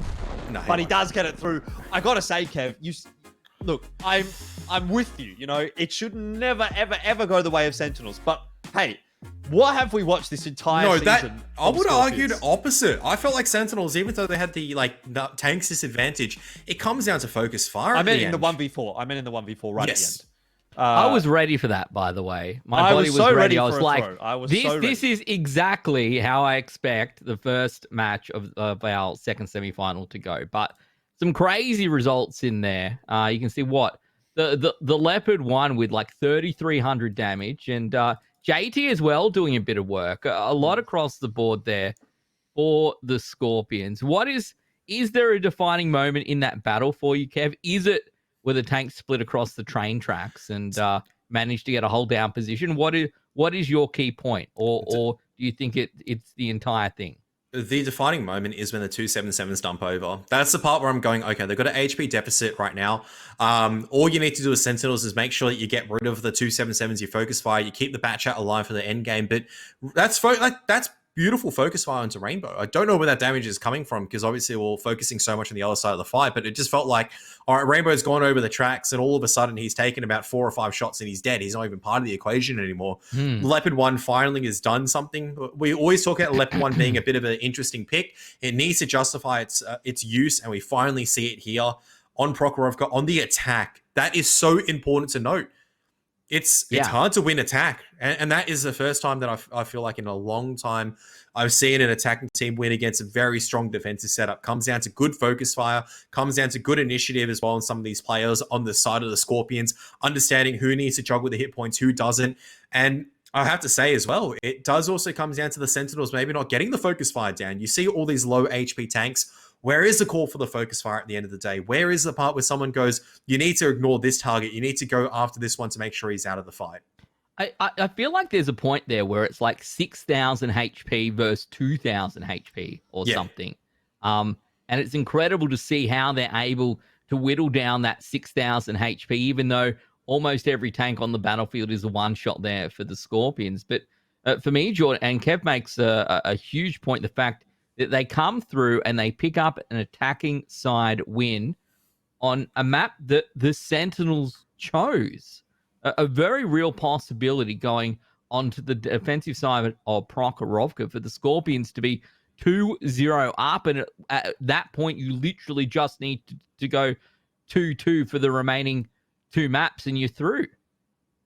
No, but he does get it through. I gotta say, Kev, look, I'm with you. You know, it should never, ever, ever go the way of Sentinels. But hey, what have we watched this entire season? I would argue the opposite. I felt like Sentinels, even though they had the tanks disadvantage, it comes down to focus fire. I meant in the 1v4. At the end. I was ready for that, by the way. My body was ready. I was like, this is exactly how I expect the first match of our second semi-final to go. But some crazy results in there. You can see the Leopard won with like 3,300 damage, and JT as well doing a bit of work. A lot across the board there for the Skorpions. Is there a defining moment in that battle for you, Kev? Is it where the tanks split across the train tracks and managed to get a hold down position? What is your key point? Or do you think it's the entire thing? The defining moment is when the 277s dump over. That's the part where I'm going, okay, they've got an HP deficit right now. All you need to do as Sentinels is make sure that you get rid of the 277s, you focus fire, you keep the Bat Chat alive for the end game. But that's beautiful focus fire into Rainbow. I don't know where that damage is coming from, because obviously we're focusing so much on the other side of the fight, but it just felt like, all right, Rainbow's gone over the tracks and all of a sudden he's taken about 4 or 5 shots and he's dead. He's not even part of the equation anymore. Leopard 1 finally has done something. We always talk about Leopard 1 being a bit of an interesting pick. It needs to justify its use, and we finally see it here on Prokhorovka on the attack. That is so important to note. It's hard to win attack. And that is the first time that I feel like in a long time I've seen an attacking team win against a very strong defensive setup. Comes down to good focus fire, comes down to good initiative as well on some of these players on the side of the Skorpions, understanding who needs to juggle the hit points, who doesn't. And I have to say as well, it does also come down to the Sentinels maybe not getting the focus fire down. You see all these low HP tanks. Where is the call for the focus fire at the end of the day? Where is the part where someone goes, you need to ignore this target, you need to go after this one to make sure he's out of the fight? I feel like there's a point there where it's like 6,000 HP versus 2,000 HP or something. And it's incredible to see how they're able to whittle down that 6,000 HP, even though almost every tank on the battlefield is a one-shot there for the Skorpions. But for me, Jordan, and Kev makes a huge point, the fact that they come through and they pick up an attacking side win on a map that the Sentinels chose. A very real possibility going onto the defensive side of Prokhorovka for the Skorpions to be 2-0 up. And at that point, you literally just need to go 2-2 for the remaining two maps and you're through.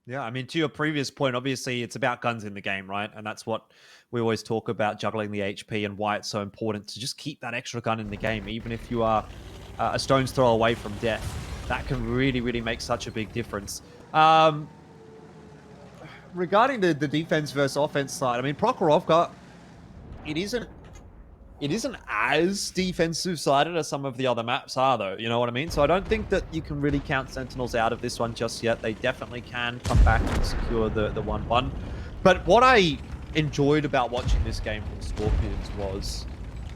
Yeah, I mean, to your previous point, obviously it's about guns in the game, right? And that's what we always talk about, juggling the HP, and why it's so important to just keep that extra gun in the game, even if you are a stone's throw away from death. That can really, really make such a big difference. Regarding the defense versus offense side, I mean, Prokhorovka, it isn't as defensive sided as some of the other maps are, though. You know what I mean? So I don't think that you can really count Sentinels out of this one just yet. They definitely can come back and secure the 1-1. But what I enjoyed about watching this game from Skorpions was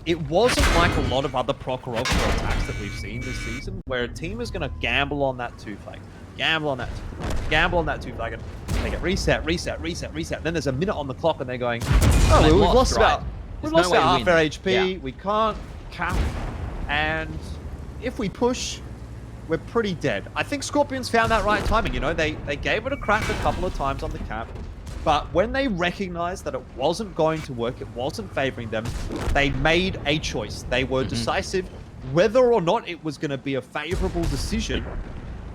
it wasn't like a lot of other Prokhorovka attacks that we've seen this season, where a team is going to gamble on that 2-flag, gamble on that 2-flag, gamble on that 2-flag, and they get reset. And then there's a minute on the clock, and they're going, "Oh, we've lost about half our HP. Yeah. We can't cap, and if we push, we're pretty dead." I think Skorpions found that right timing. You know, they gave it a crack a couple of times on the cap. But when they recognized that it wasn't going to work, it wasn't favoring them, they made a choice. They were decisive. Whether or not it was going to be a favorable decision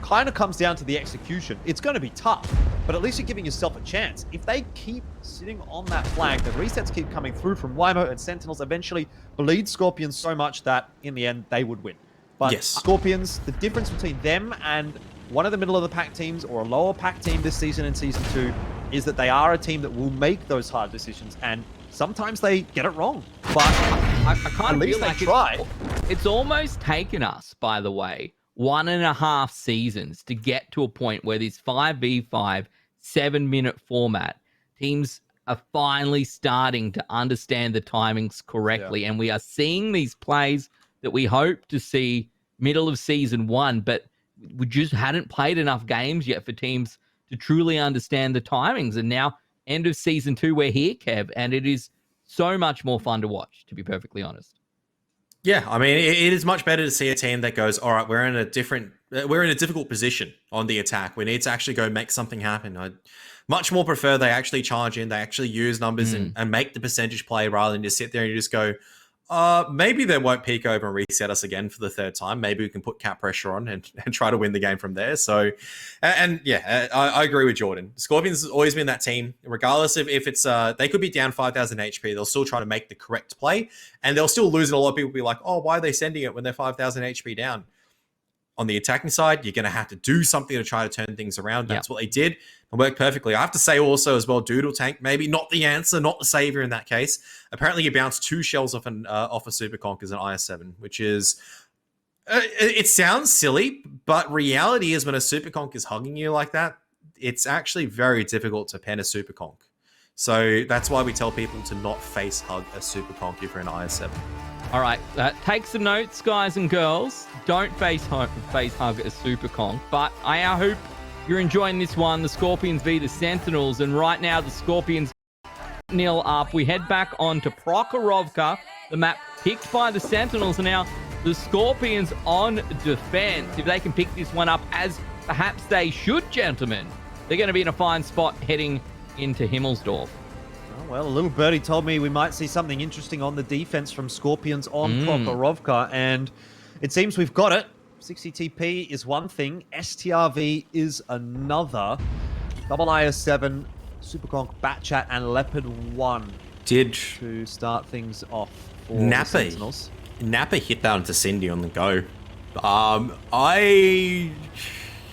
kind of comes down to the execution. It's going to be tough, but at least you're giving yourself a chance. If they keep sitting on that flag, the resets keep coming through from Wymo, and Sentinels eventually bleed Skorpions so much that in the end they would win. But yes, Skorpions, the difference between them and one of the middle of the pack teams or a lower pack team this season in Season 2 is that they are a team that will make those hard decisions, and sometimes they get it wrong. But I kind of feel like try. It's almost taken us, by the way, 1.5 seasons to get to a point where this 5v5 7-minute format, teams are finally starting to understand the timings correctly. Yeah. And we are seeing these plays that we hope to see middle of Season 1, but we just hadn't played enough games yet for teams to truly understand the timings. And now, end of Season 2, we're here, Kev, and it is so much more fun to watch, to be perfectly honest. Yeah, I mean, it is much better to see a team that goes, all right, we're in a difficult position on the attack. We need to actually go make something happen. I much more prefer they actually charge in, they actually use numbers and make the percentage play rather than just sit there and you just go, maybe they won't peek over and reset us again for the third time. Maybe we can put cap pressure on and try to win the game from there. So, I agree with Jordan. Skorpions has always been that team, regardless of if it's, they could be down 5,000 HP. They'll still try to make the correct play and they'll still lose. And a lot of people will be like, oh, why are they sending it when they're 5,000 HP down? On the attacking side, you're going to have to do something to try to turn things around. That's what they did and worked perfectly. I have to say also as well, Doodle Tank, maybe not the answer, not the savior in that case. Apparently you bounced 2 shells off a Super Conk as an IS-7, which is, it sounds silly, but reality is when a Super Conk is hugging you like that, it's actually very difficult to pen a Super Conk. So that's why we tell people to not face hug a Super Conk if you're an IS-7. All right, take some notes, guys and girls. Don't face hug a Super Conk, but I hope you're enjoying this one. The Skorpions v the Sentinels, and right now the Skorpions 0 up. We head back on to Prokhorovka, the map picked by the Sentinels, and now the Skorpions on defense. If they can pick this one up, as perhaps they should, gentlemen, they're going to be in a fine spot heading into Himmelsdorf. Well, a little birdie told me we might see something interesting on the defense from Skorpions on Prokhorovka, and it seems we've got it. 60 TP is one thing, STRV is another. Double IS-7, Superconk, Batchat, and Leopard 1 to start things off for the Sentinels. Napa hit that onto Cindy on the go. I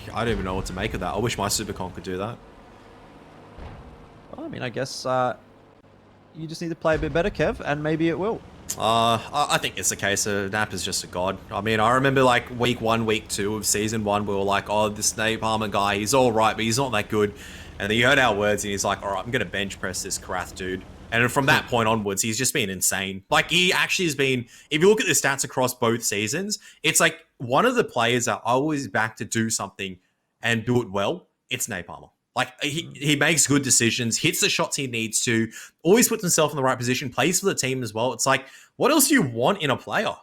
don't even know what to make of that. I wish my Superconk could do that. Well, I mean, I guess you just need to play a bit better, Kev, and maybe it will. I think it's the case of Napa's just a god. I mean, I remember like week 1, week 2 of Season 1, we were like, oh, this Napalmer guy, he's all right, but he's not that good. And then he heard our words and he's like, all right, I'm going to bench press this Karath dude. And from that point onwards, he's just been insane. Like, he actually has been, if you look at the stats across both seasons, it's like one of the players that always back to do something and do it well, it's Napalmer. Like, he makes good decisions, hits the shots he needs to, always puts himself in the right position, plays for the team as well. It's like, what else do you want in a player?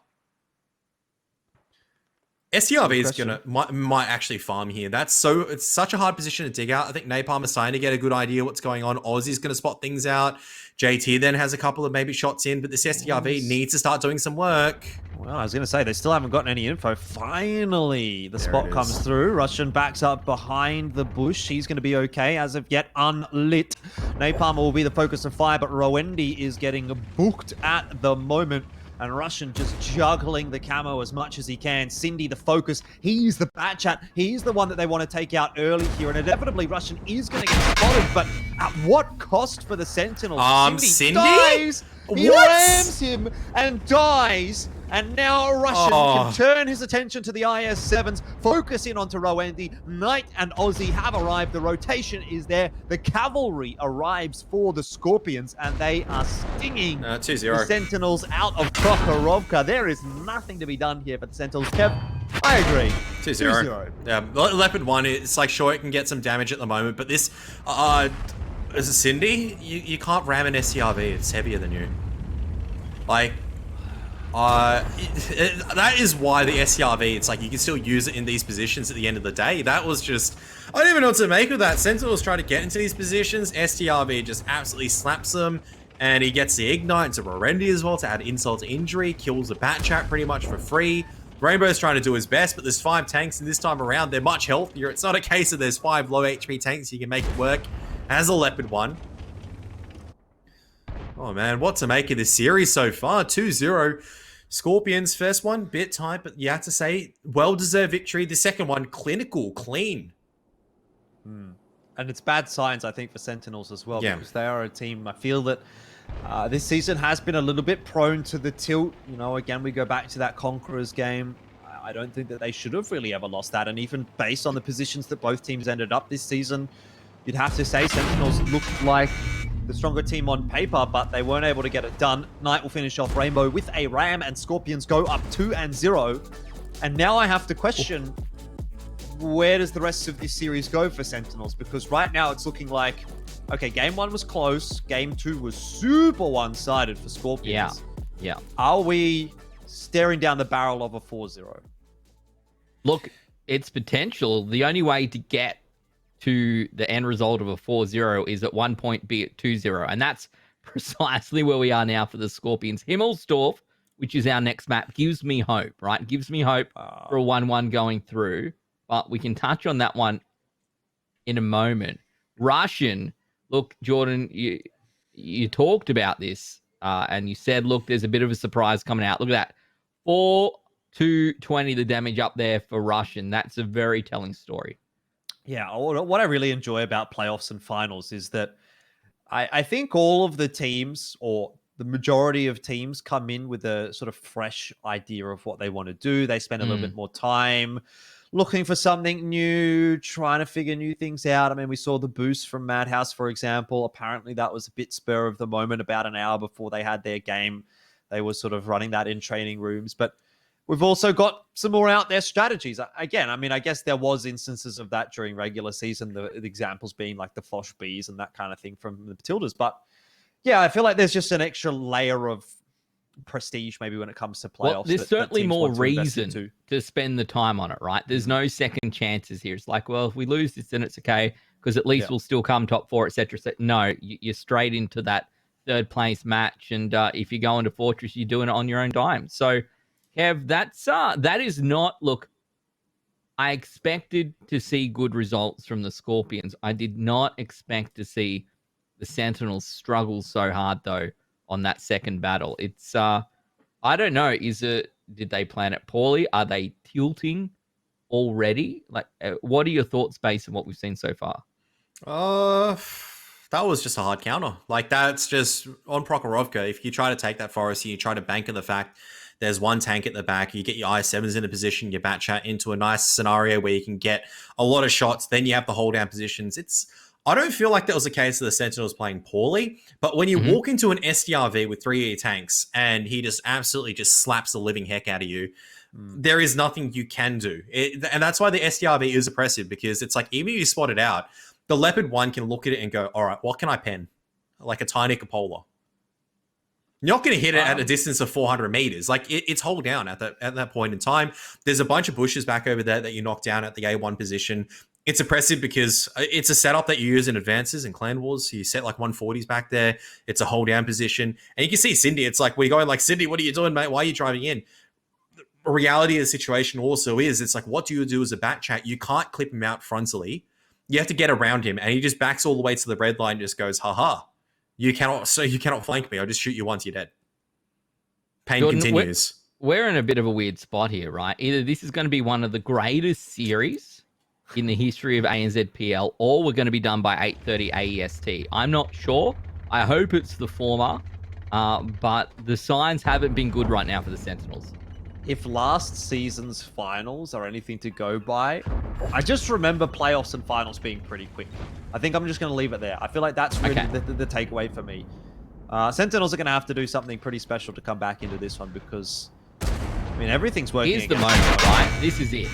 STRV is might actually farm here. It's such a hard position to dig out. I think Napalm is starting to get a good idea what's going on. Aussie's going to spot things out. JT then has a couple of maybe shots in, but this STRV needs to start doing some work. Well, I was going to say, they still haven't gotten any info. Finally, the spot comes through. Russian backs up behind the bush. He's going to be okay, as of yet unlit. Napalm will be the focus of fire, but Rowendi is getting booked at the moment. And Russian just juggling the camo as much as he can. Cindy, the focus. He's the Batchat. He's the one that they want to take out early here. And inevitably, Russian is going to get spotted. But at what cost for the Sentinels? Cindy? Dies. He What? rams him and dies. And now Russian can turn his attention to the IS-7s, focus in onto Rowendi. Knight and Aussie have arrived. The rotation is there. The cavalry arrives for the Skorpions, and they are stinging 2-0. the Sentinels out of Prokhorovka. There is nothing to be done here for the Sentinels. Kev, I agree. 2-0. Yeah, Leopard 1, it's like, sure, it can get some damage at the moment, but this, as a Cindy, you can't ram an SCRV. It's heavier than you. Like, that is why the SCRV, it's like you can still use it in these positions at the end of the day. That was just, I don't even know what to make of that. Sentinels try to get into these positions. STRV just absolutely slaps them, and he gets the ignite into Rowendi as well to add insult to injury, kills the Batchat pretty much for free. Rainbow's trying to do his best, but there's 5 tanks, and this time around, they're much healthier. It's not a case of there's 5 low HP tanks, you can make it work. As a Leopard 1. Oh man, what to make of this series so far? 2-0. Skorpions, first one, bit tight, but you have to say, well-deserved victory. The second one, clinical, clean. And it's bad signs, I think, for Sentinels as well, because they are a team, I feel that this season has been a little bit prone to the tilt. You know, again, we go back to that Conquerors game. I don't think that they should have really ever lost that, and even based on the positions that both teams ended up this season, you'd have to say Sentinels looked like the stronger team on paper, but they weren't able to get it done. Knight will finish off Rainbow with a ram, and Skorpions go up 2-0. And now I have to question, where does the rest of this series go for Sentinels? Because right now it's looking like, okay, game 1 was close. Game 2 was super one-sided for Skorpions. Yeah. Are we staring down the barrel of a 4-0? Look, it's potential. The only way to get to the end result of a 4-0 is at one point be at 2-0. And that's precisely where we are now for the Skorpions. Himmelsdorf, which is our next map, gives me hope, right? Gives me hope for a 1-1 going through. But we can touch on that one in a moment. Russian, look, Jordan, you talked about this and you said, look, there's a bit of a surprise coming out. Look at that. 4-2-20 the damage up there for Russian. That's a very telling story. Yeah, what I really enjoy about playoffs and finals is that I think all of the teams, or the majority of teams, come in with a sort of fresh idea of what they want to do. They spend a little bit more time looking for something new, trying to figure new things out. I mean, we saw the boost from Madhouse, for example. Apparently that was a bit spur of the moment. About an hour before they had their game, they were sort of running that in training rooms. But we've also got some more out there strategies. Again, I mean, I guess there was instances of that during regular season, the examples being like the Fosh Bees and that kind of thing from the Matildas. But yeah, I feel like there's just an extra layer of prestige maybe when it comes to playoffs. Well, there's certainly more reason to spend the time on it, right? There's no second chances here. It's like, well, if we lose this, then it's okay, because at least we'll still come top 4, etc. No, you're straight into that third place match. And if you go into Fortress, you're doing it on your own dime. So, Kev, that is not, look, I expected to see good results from the Skorpions. I did not expect to see the Sentinels struggle so hard, though, on that second battle. It's, I don't know, did they plan it poorly? Are they tilting already? Like, what are your thoughts based on what we've seen so far? That was just a hard counter. Like, that's just, on Prokhorovka, if you try to take that forest and you try to bank on the fact there's one tank at the back, you get your IS-7s in a position, your Batchat into a nice scenario where you can get a lot of shots, then you have the hold down positions. I don't feel like that was the case of the Sentinels playing poorly, but when you walk into an SDRV with 3 tanks and he just absolutely just slaps the living heck out of you, there is nothing you can do. And that's why the SDRV is oppressive, because it's like, even if you spot it out, the Leopard 1 can look at it and go, all right, what can I pen? Like a tiny cupola. You're not going to hit it at a distance of 400 meters. Like, it's hold down at that point in time. There's a bunch of bushes back over there that you knock down at the A1 position. It's oppressive because it's a setup that you use in advances and clan wars. So you set like 140s back there. It's a hold down position. And you can see Cindy. It's like, we're going like, Cindy, what are you doing, mate? Why are you driving in? The reality of the situation also is, it's like, what do you do as a back chat? You can't clip him out frontally. You have to get around him. And he just backs all the way to the red line and just goes, haha. You cannot flank me. I'll just shoot you once, you're dead. Pain Jordan, continues. We're in a bit of a weird spot here, right? Either this is going to be one of the greatest series in the history of ANZPL, or we're going to be done by 8:30 AEST. I'm not sure. I hope it's the former, but the signs haven't been good right now for the Sentinels. If last season's finals are anything to go by, I just remember playoffs and finals being pretty quick. I think I'm just going to leave it there. I feel like that's really the takeaway for me. Sentinels are going to have to do something pretty special to come back into this one, because, I mean, everything's working. Here's the moment, right? This is it.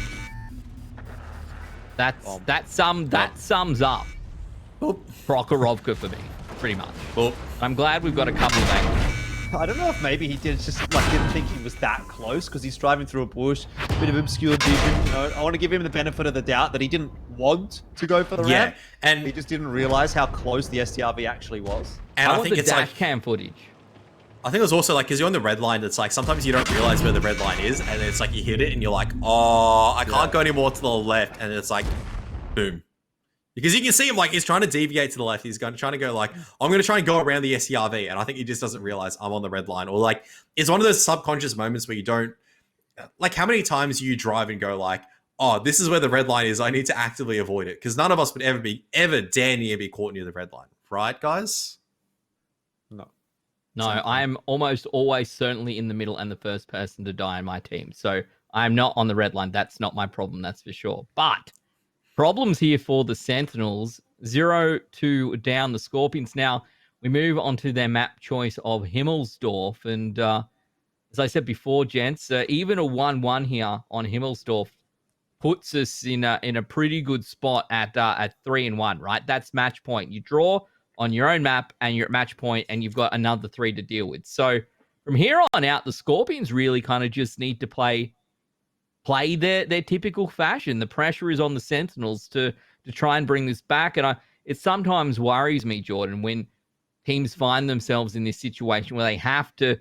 That sums up Prokhorovka for me, pretty much. I'm glad we've got a couple of angles. I don't know if maybe he didn't think he was that close, because he's driving through a bush, bit of obscure vision. You know, I want to give him the benefit of the doubt that he didn't want to go for the ramp, and he just didn't realize how close the STRV actually was. And I think it's dash cam footage. I think it was also like, because you're on the red line, it's like sometimes you don't realize where the red line is, and it's like you hit it and you're like, oh, I can't go any more to the left, and it's like, boom. Because you can see him, like, he's trying to deviate to the left. He's trying to go, like, I'm going to try and go around the SCRV. And I think he just doesn't realize I'm on the red line. Or, like, it's one of those subconscious moments where you don't... Like, how many times you drive and go, like, oh, this is where the red line is. I need to actively avoid it. Because none of us would ever dare near be caught near the red line. Right, guys? No, I'm almost always certainly in the middle and the first person to die in my team. So I'm not on the red line. That's not my problem, that's for sure. But... problems here for the Sentinels. 0-2 down the Skorpions. Now, we move on to their map choice of Himmelsdorf. And as I said before, gents, even a 1-1 here on Himmelsdorf puts us in a pretty good spot at 3-1, right? That's match point. You draw on your own map and you're at match point, and you've got another 3 to deal with. So from here on out, the Skorpions really kind of just need to play their typical fashion. The pressure is on the Sentinels to try and bring this back. And it sometimes worries me, Jordan, when teams find themselves in this situation where they have to...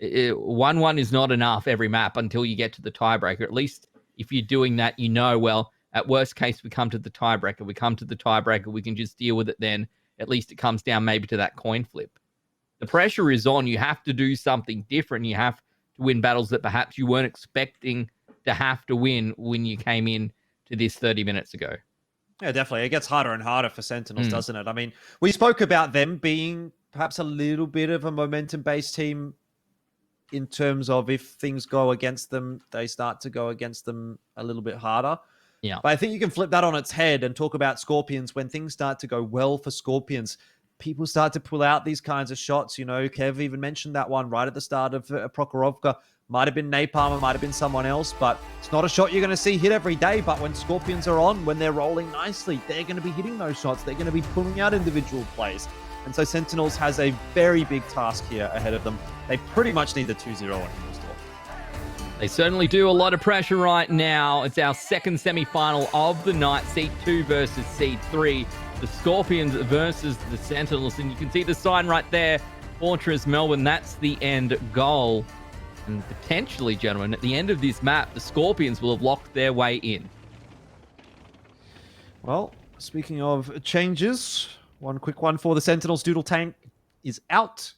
1-1 is not enough every map until you get to the tiebreaker. At least if you're doing that, you know, well, at worst case, we come to the tiebreaker. We come to the tiebreaker. We can just deal with it then. At least it comes down maybe to that coin flip. The pressure is on. You have to do something different. You have to win battles that perhaps you weren't expecting to have to win when you came in to this 30 minutes ago. Yeah, definitely. It gets harder and harder for Sentinels, doesn't it? I mean, we spoke about them being perhaps a little bit of a momentum-based team in terms of if things go against them, they start to go against them a little bit harder. Yeah. But I think you can flip that on its head and talk about Skorpions. When things start to go well for Skorpions, people start to pull out these kinds of shots. You know, Kev even mentioned that one right at the start of Prokhorovka. Might have been Napalm, it might have been someone else, but it's not a shot you're going to see hit every day. But when Skorpions are on, when they're rolling nicely, they're going to be hitting those shots. They're going to be pulling out individual plays. And so Sentinels has a very big task here ahead of them. They pretty much need the 2-0 on Himmelsdorf. They certainly do. A lot of pressure right now. It's our second semi-final of the night. Seed 2 versus Seed 3. The Skorpions versus the Sentinels. And you can see the sign right there. Fortress Melbourne. That's the end goal. And potentially, gentlemen, at the end of this map, the Skorpions will have locked their way in. Well, speaking of changes, one quick one for the Sentinels. Doodle Tank is out.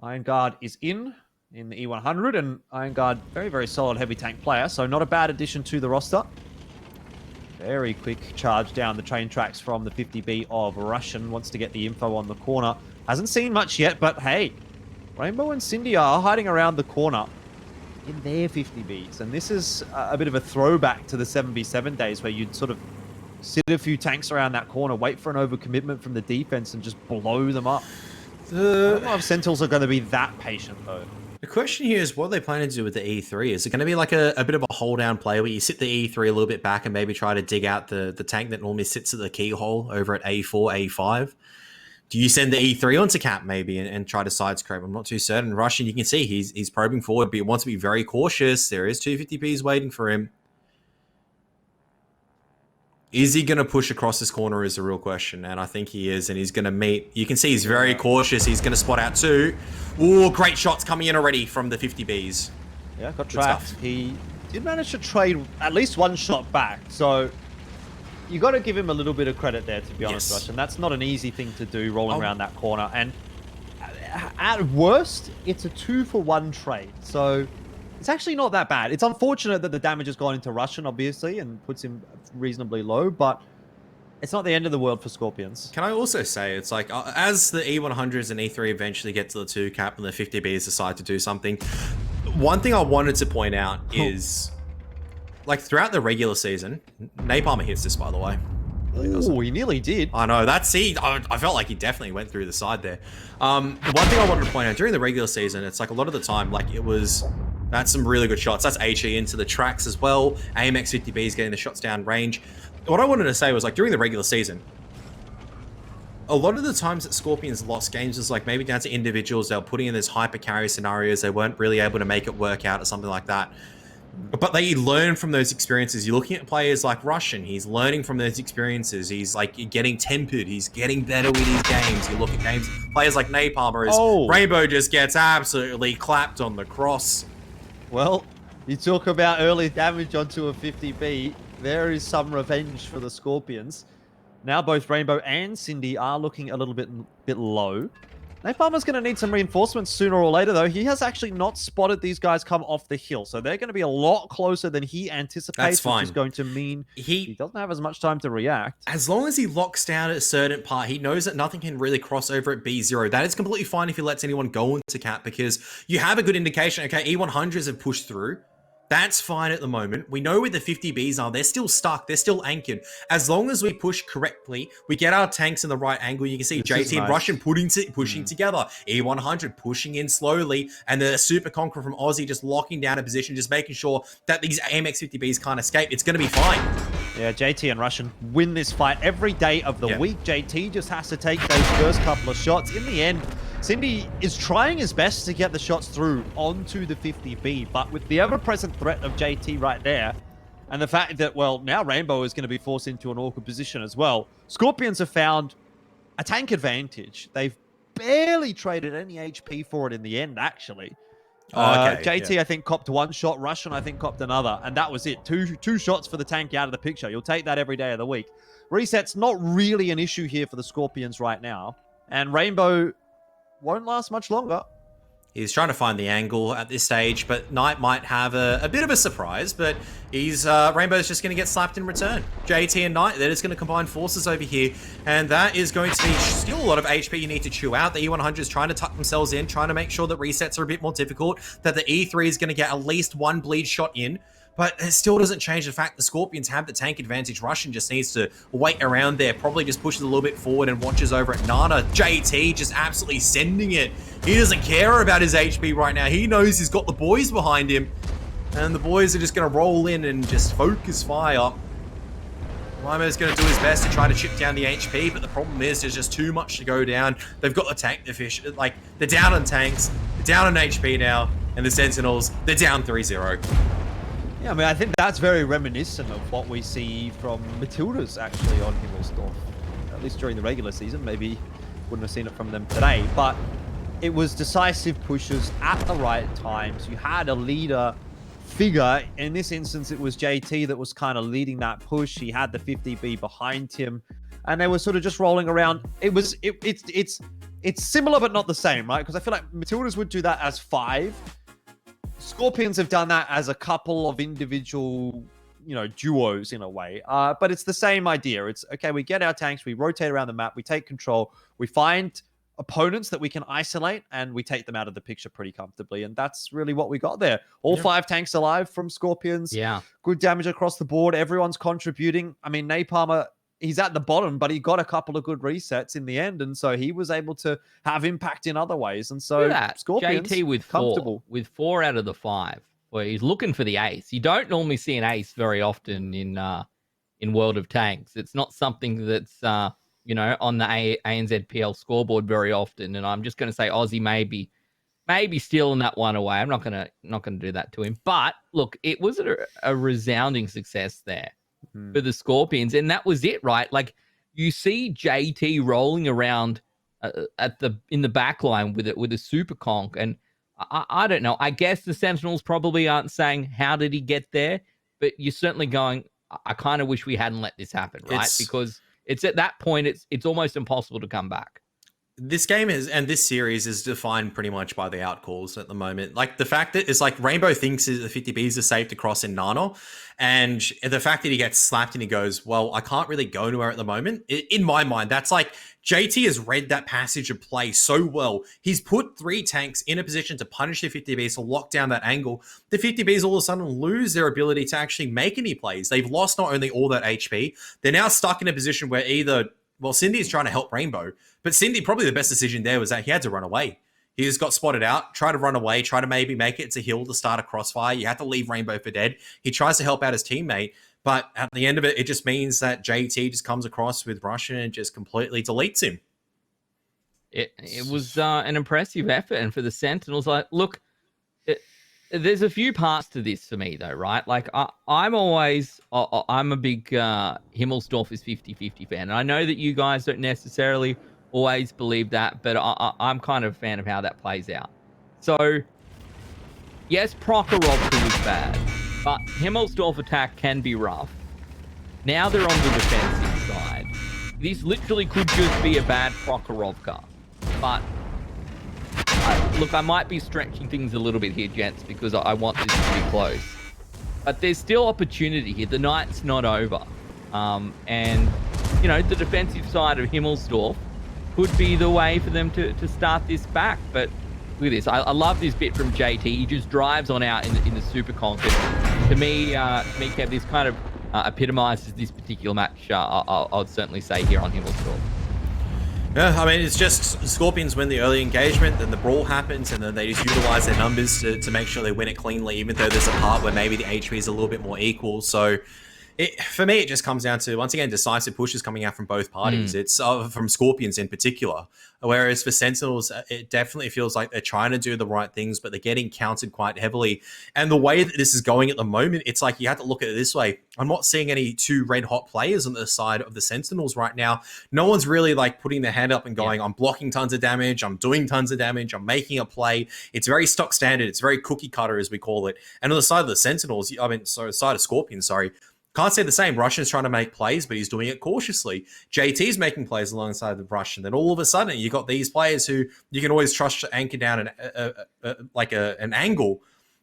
Iron Guard is in the E100, and Iron Guard, very, very solid heavy tank player, so not a bad addition to the roster. Very quick charge down the train tracks from the 50B of Russian. Wants to get the info on the corner. Hasn't seen much yet, but hey, Rainbow and Cindy are hiding around the corner in their 50Bs. And this is a bit of a throwback to the 7v7 days where you'd sort of sit a few tanks around that corner, wait for an overcommitment from the defense and just blow them up. I don't know if Sentinels are going to be that patient, though. The question here is what are they planning to do with the E3? Is it going to be like a bit of a hold down play where you sit the E3 a little bit back and maybe try to dig out the tank that normally sits at the keyhole over at A4, A5? Do you send the E3 onto cap maybe and try to side scrape? I'm not too certain. Russian, you can see he's probing forward, but he wants to be very cautious. There is 250Bs waiting for him. Is he going to push across this corner is the real question, and I think he is, and he's going to meet. You can see he's very cautious. He's going to spot out two. Ooh, great shots coming in already from the 50Bs. Yeah, got trapped. He did manage to trade at least one shot back, so you got to give him a little bit of credit there, to be honest, Rush. And that's not an easy thing to do, rolling around that corner. And at worst, it's a 2-for-1 trade, so it's actually not that bad. It's unfortunate that the damage has gone into Russian, obviously, and puts him reasonably low, but it's not the end of the world for Skorpions. Can I also say, it's like, as the E100s and E3 eventually get to the 2 cap and the 50Bs decide to do something, one thing I wanted to point out is, like, throughout the regular season, Napalm hits this, by the way. Oh, he nearly did. I know, I felt like he definitely went through the side there. The one thing I wanted to point out, during the regular season, it's like a lot of the time, like, that's some really good shots. That's HE into the tracks as well. AMX 50Bs getting the shots down range. What I wanted to say was, like, during the regular season, a lot of the times that Skorpions lost games was like maybe down to individuals. They were putting in these hyper carry scenarios. They weren't really able to make it work out or something like that. But they learn from those experiences. You're looking at players like Russian. He's learning from those experiences. He's like getting tempered. He's getting better with his games. You look at games, players like Napalm, as Rainbow just gets absolutely clapped on the cross. Well, you talk about early damage onto a 50B. There is some revenge for the Skorpions. Now both Rainbow and Cindy are looking a little bit low. Napalmer's going to need some reinforcements sooner or later, though. He has actually not spotted these guys come off the hill, so they're going to be a lot closer than he anticipates, That's fine. which is going to mean he doesn't have as much time to react. As long as he locks down at a certain part, he knows that nothing can really cross over at B0. That is completely fine if he lets anyone go into cap, because you have a good indication, okay, E100s have pushed through. That's fine at the moment. We know where the 50Bs are. They're still stuck. They're still anchored. As long as we push correctly, we get our tanks in the right angle. You can see JT and Russian pushing together. E100 pushing in slowly. And the Super Conqueror from Aussie just locking down a position, just making sure that these AMX 50Bs can't escape. It's going to be fine. Yeah, JT and Russian win this fight every day of the week. JT just has to take those first couple of shots. In the end, Cindy is trying his best to get the shots through onto the 50B, but with the ever-present threat of JT right there, and the fact that, well, now Rainbow is going to be forced into an awkward position as well, Skorpions have found a tank advantage. They've barely traded any HP for it in the end, actually. JT, I think, copped one shot. Russian, I think, copped another. And that was it. Two shots for the tank out of the picture. You'll take that every day of the week. Reset's not really an issue here for the Skorpions right now. And Rainbow won't last much longer. He's trying to find the angle at this stage, but Knight might have a bit of a surprise, but Rainbow's just going to get slapped in return. JT and Knight, they're just going to combine forces over here, and that is going to be still a lot of HP you need to chew out. The E100 is trying to tuck themselves in, trying to make sure that resets are a bit more difficult, that the E3 is going to get at least one bleed shot in. But it still doesn't change the fact the Skorpions have the tank advantage. Russian just needs to wait around there, probably just pushes a little bit forward and watches over at Nana. JT just absolutely sending it. He doesn't care about his HP right now. He knows he's got the boys behind him. And the boys are just going to roll in and just focus fire. Lime's going to do his best to try to chip down the HP, but the problem is there's just too much to go down. They've got the tank, the fish, like, they're down on tanks, they're down on HP now, and the Sentinels, they're down 3-0. Yeah, I mean, I think that's very reminiscent of what we see from Matildas, actually, on Himmelsdorf. At least during the regular season. Maybe wouldn't have seen it from them today. But it was decisive pushes at the right times. You had a leader figure. In this instance, it was JT that was kind of leading that push. He had the 50B behind him. And they were sort of just rolling around. It's similar, but not the same, right? Because I feel like Matildas would do that as 5. Skorpions have done that as a couple of individual, duos in a way. But it's the same idea. It's, okay, we get our tanks, we rotate around the map, we take control, we find opponents that we can isolate, and we take them out of the picture pretty comfortably. And that's really what we got there. All 5 tanks alive from Skorpions. Yeah. Good damage across the board. Everyone's contributing. I mean, Napalmer he's at the bottom, but he got a couple of good resets in the end, and so he was able to have impact in other ways. And so Look at that. Skorpions JT with comfortable. with 4 out of the 5, where he's looking for the ace. You don't normally see an ace very often in World of Tanks. It's not something that's you know, on the ANZPL scoreboard very often. And I'm just going to say Aussie maybe stealing that one away. I'm not gonna do that to him. But look, it was a resounding success there for the Skorpions, and that was it, right? Like, you see JT rolling around in the back line with a super conk, and I don't know. I guess the Sentinels probably aren't saying how did he get there, but you're certainly going, I kind of wish we hadn't let this happen, right? Because it's at that point it's almost impossible to come back. This game and this series is defined pretty much by the outcalls at the moment. Like, the fact that it's like Rainbow thinks the 50Bs are safe to cross in Nana, and the fact that he gets slapped and he goes, well, I can't really go anywhere at the moment. In my mind, that's like JT has read that passage of play so well. He's put 3 tanks in a position to punish the 50Bs, to lock down that angle. The 50Bs all of a sudden lose their ability to actually make any plays. They've lost not only all that HP, they're now stuck in a position where either, well, Cindy is trying to help Rainbow, but Cindy, probably the best decision there was that he had to run away. He just got spotted out, try to run away, try to maybe make it to hill to start a crossfire. You have to leave Rainbow for dead. He tries to help out his teammate, but at the end of it, it just means that JT just comes across with Russian and just completely deletes him. It was an impressive effort, and for the Sentinels, like, look, there's a few parts to this for me, though, right? Like, I'm a big Himmelsdorf is 50-50 fan. And I know that you guys don't necessarily always believe that, but I'm kind of a fan of how that plays out. So, yes, Prokhorovka was bad, but Himmelsdorf attack can be rough. Now they're on the defensive side. This literally could just be a bad Prokhorovka. But look, I might be stretching things a little bit here, gents, because I want this to be close. But there's still opportunity here. The night's not over. And, you know, the defensive side of Himmelsdorf could be the way for them to start this back. But look at this. I love this bit from JT. He just drives on out in the super conk. To me, Kev, this kind of epitomizes this particular match, I would certainly say, here on Himmelsdorf. Yeah, I mean, it's just Skorpions win the early engagement, then the brawl happens, and then they just utilize their numbers to make sure they win it cleanly, even though there's a part where maybe the HP is a little bit more equal. So for me, it just comes down to, once again, decisive pushes coming out from both parties. It's from Skorpions in particular. Whereas for Sentinels, it definitely feels like they're trying to do the right things, but they're getting countered quite heavily. And the way that this is going at the moment, it's like you have to look at it this way. I'm not seeing any 2 red-hot players on the side of the Sentinels right now. No one's really like putting their hand up and going, I'm blocking tons of damage, I'm doing tons of damage, I'm making a play. It's very stock standard. It's very cookie cutter, as we call it. And on the side of the Sentinels, side of Skorpions, can't say the same. Russian's trying to make plays, but he's doing it cautiously. JT's making plays alongside the Russian. Then all of a sudden, you got these players who you can always trust to anchor down an angle.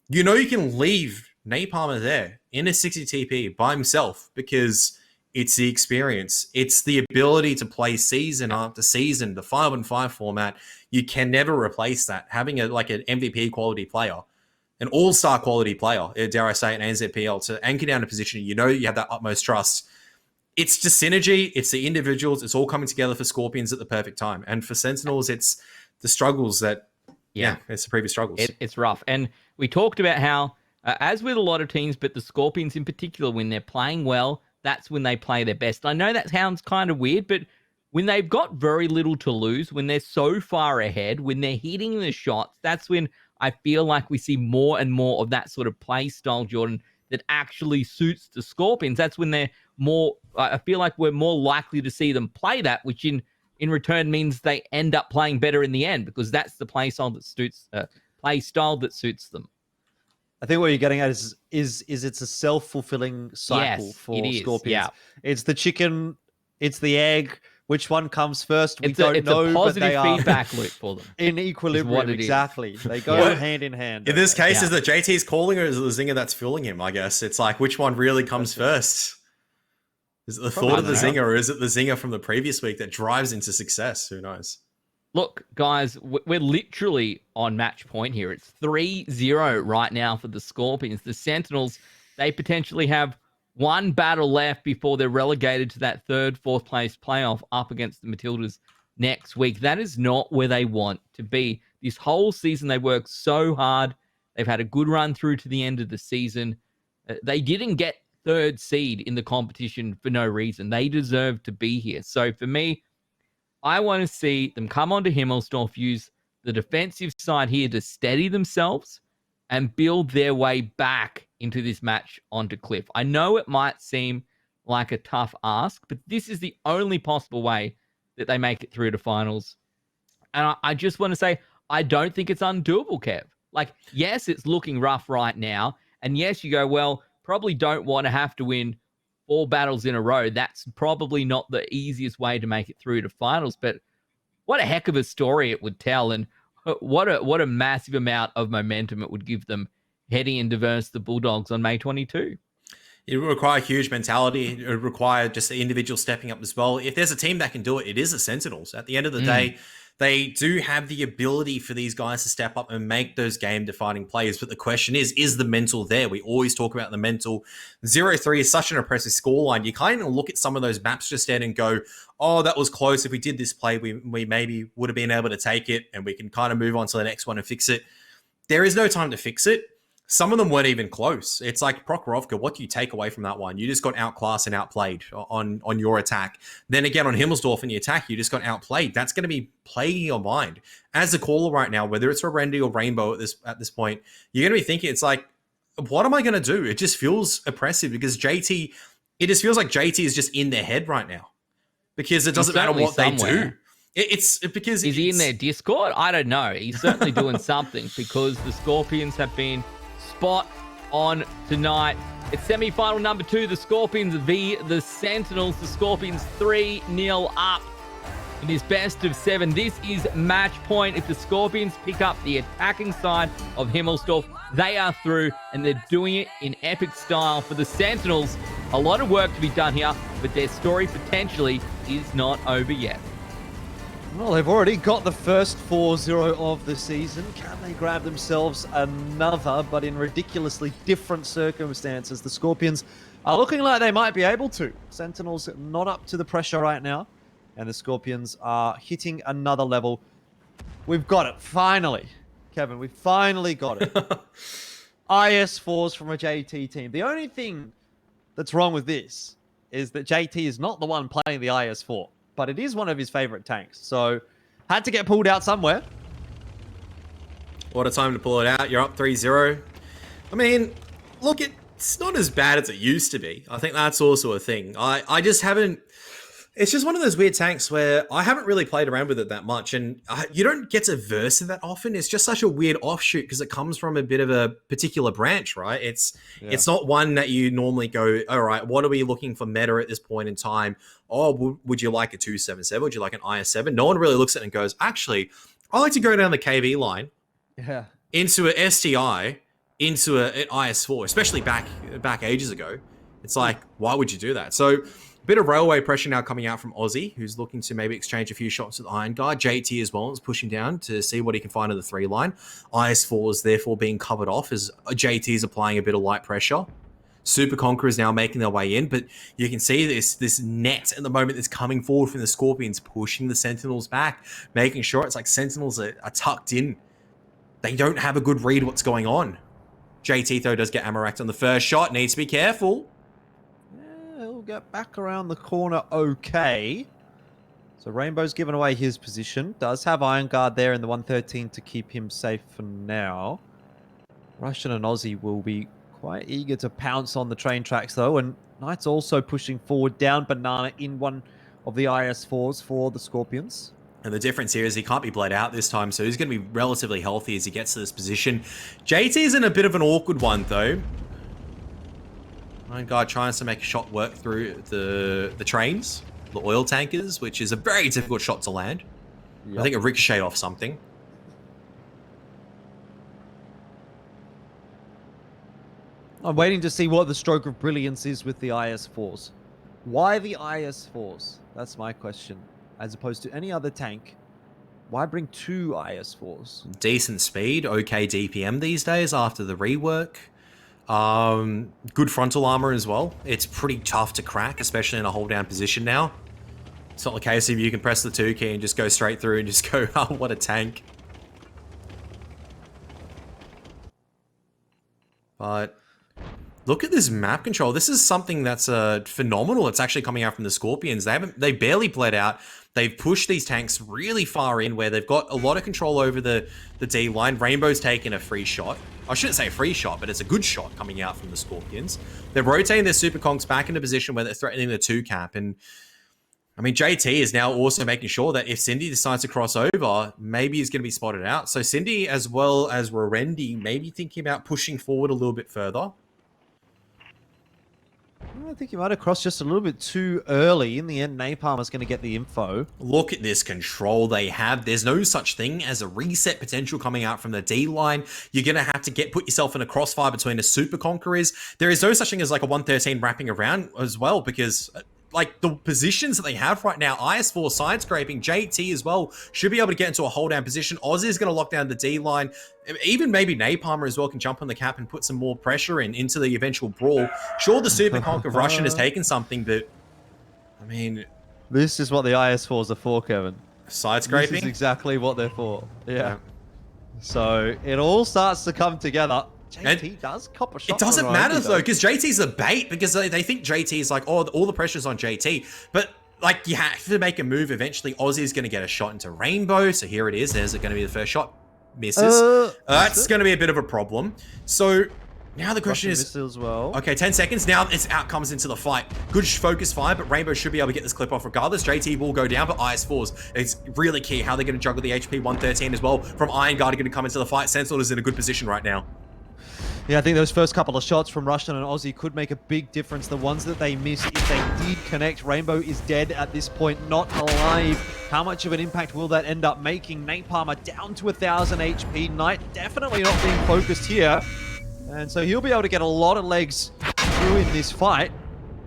You know you can leave Napalmer there in a 60 TP by himself because it's the experience. It's the ability to play season after season, the 5-on-5 format. You can never replace that. Having an MVP quality player, an all-star quality player, dare I say, an ANZPL, to anchor down a position, you know you have that utmost trust. It's just synergy. It's the individuals. It's all coming together for Skorpions at the perfect time. And for Sentinels, it's the struggles that, it's the previous struggles. It's rough. And we talked about how, as with a lot of teams, but the Skorpions in particular, when they're playing well, that's when they play their best. I know that sounds kind of weird, but when they've got very little to lose, when they're so far ahead, when they're hitting the shots, that's when I feel like we see more and more of that sort of play style, Jordan, that actually suits the Skorpions. That's when they're more, I feel like we're more likely to see them play that, which in return means they end up playing better in the end, because that's the play style that suits them. I think what you're getting at is it's a self-fulfilling cycle for Skorpions. Yeah. It's the chicken, it's the egg. Which one comes first? We don't know. It's a positive feedback loop for them. In equilibrium, exactly. They go hand in hand. In this case, is it JT's calling, or is it the zinger that's fueling him? I guess it's like, which one really comes first? Is it the thought of the zinger, or is it the zinger from the previous week that drives into success? Who knows? Look, guys, we're literally on match point here. It's 3-0 right now for the Skorpions. The Sentinels, they potentially have one battle left before they're relegated to that third, fourth place playoff up against the Matildas next week. That is not where they want to be. This whole season, they worked so hard. They've had a good run through to the end of the season. They didn't get third seed in the competition for no reason. They deserve to be here. So for me, I want to see them come onto Himmelsdorf, use the defensive side here to steady themselves and build their way back into this match onto Cliff. I know it might seem like a tough ask, but this is the only possible way that they make it through to finals. And I just want to say, I don't think it's undoable, Kev. Like, yes, it's looking rough right now. And yes, you go, well, probably don't want to have to win 4 battles in a row. That's probably not the easiest way to make it through to finals. But what a heck of a story it would tell. And what a massive amount of momentum it would give them heading into versus the Bulldogs on May 22. It would require huge mentality. It would require just the individual stepping up as well. If there's a team that can do it, it is the Sentinels. At the end of the day, they do have the ability for these guys to step up and make those game-defining plays. But the question is the mental there? We always talk about the mental. 0-3 is such an impressive scoreline. You kind of look at some of those maps just then and go, oh, that was close. If we did this play, we maybe would have been able to take it, and we can kind of move on to the next one and fix it. There is no time to fix it. Some of them weren't even close. It's like Prokhorovka. What do you take away from that one? You just got outclassed and outplayed on your attack. Then again, on Himmelsdorf in the attack, you just got outplayed. That's going to be plaguing your mind. As a caller right now, whether it's Randy or Rainbow at this point, you're going to be thinking, it's like, what am I going to do? It just feels oppressive because it just feels like JT is just in their head right now because it doesn't matter what they do. It's because... Is he in their Discord? I don't know. He's certainly doing something because the Skorpions have been spot on tonight. It's semi-final number 2. The Skorpions v the Sentinels. The Skorpions 3-0 up in this best of 7. This is match point. If the Skorpions pick up the attacking side of Himmelsdorf, they are through, and they're doing it in epic style. For the Sentinels, a lot of work to be done here, but their story potentially is not over yet. Well, they've already got the first 4-0 of the season. Can they grab themselves another, but in ridiculously different circumstances? The Skorpions are looking like they might be able to. Sentinels not up to the pressure right now, and the Skorpions are hitting another level. We've got it, finally. Kevin, we finally got it. IS4s from a JT team. The only thing that's wrong with this is that JT is not the one playing the IS4. But it is one of his favorite tanks. So, had to get pulled out somewhere. What a time to pull it out. You're up 3-0. I mean, look, it's not as bad as it used to be. I think that's also a thing. I just haven't... It's just one of those weird tanks where I haven't really played around with it that much. And you don't get to verse it that often. It's just such a weird offshoot because it comes from a bit of a particular branch, right? It's not one that you normally go, all right, what are we looking for meta at this point in time? Oh, would you like a 277? Would you like an IS7? No one really looks at it and goes, actually, I like to go down the KV line into an STI, into an IS4, especially back ages ago. It's like, why would you do that? So... bit of railway pressure now coming out from Aussie, who's looking to maybe exchange a few shots with Iron Guard. JT as well is pushing down to see what he can find in the 3 line. IS4 is therefore being covered off as JT is applying a bit of light pressure. Super Conquerors now making their way in, but you can see this net at the moment that's coming forward from the Skorpions, pushing the Sentinels back, making sure it's like Sentinels are tucked in. They don't have a good read what's going on. JT, though, does get ammo racked on the first shot. Needs to be careful. He'll get back around the corner okay. So Rainbow's given away his position. Does have Iron Guard there in the 113 to keep him safe for now. Russian and Aussie will be quite eager to pounce on the train tracks though. And Knight's also pushing forward down Banana in one of the IS4s for the Skorpions. And the difference here is he can't be bled out this time, so he's going to be relatively healthy as he gets to this position. JT's in a bit of an awkward one though. Iron Guard tries to make a shot work through the trains, the oil tankers, which is a very difficult shot to land. Yep. I think it ricocheted off something. I'm waiting to see what the stroke of brilliance is with the IS4s. Why the IS4s? That's my question. As opposed to any other tank, why bring 2 IS4s? Decent speed, okay DPM these days after the rework. Good frontal armor as well. It's pretty tough to crack, especially in a hold down position now. It's not the case if you can press the 2 key and just go straight through and just go, oh, what a tank. But look at this map control. This is something that's phenomenal. It's actually coming out from the Skorpions. They barely bled out. They've pushed these tanks really far in where they've got a lot of control over the D line. Rainbow's taken a free shot. I shouldn't say a free shot, but it's a good shot coming out from the Skorpions. They're rotating their super conks back into position where they're threatening the 2 cap. And I mean, JT is now also making sure that if Cindy decides to cross over, maybe he's going to be spotted out. So Cindy, as well as Rorendi, maybe thinking about pushing forward a little bit further. I think he might have crossed just a little bit too early. In the end, Napalm is going to get the info. Look at this control they have. There's no such thing as a reset potential coming out from the D line. You're going to have to put yourself in a crossfire between a super conquerors. There is no such thing as like a 113 wrapping around as well, because like the positions that they have right now, IS4 side scraping, JT as well should be able to get into a hold down position. Ozzy is going to lock down the D line. Even maybe Napalmer as well can jump on the cap and put some more pressure into the eventual brawl. Sure, the super conk of Russian has taken something, but I mean, this is what the IS4s are for, Kevin. Side scraping. This is exactly what they're for. Yeah. So it all starts to come together. JT does cop a shot. It doesn't matter though, because JT's a bait, because they think JT is like, oh, all the pressure's on JT. But like, you have to make a move eventually. Ozzy's going to get a shot into Rainbow. So here it is. There's going to be the first shot. Misses. That's going to be a bit of a problem. So now the question is, as well. Okay, 10 seconds. Now it's out comes into the fight. Good focus fire, but Rainbow should be able to get this clip off regardless. JT will go down, but IS4s, it's really key how they're going to juggle the HP 113 as well. From Iron Guard are going to come into the fight. Sentinel is in a good position right now. Yeah, I think those first couple of shots from Russian and Aussie could make a big difference. The ones that they missed, if they did connect, Rainbow is dead at this point, not alive. How much of an impact will that end up making? Napalmer down to 1,000 HP. Knight definitely not being focused here. And so he'll be able to get a lot of legs through in this fight.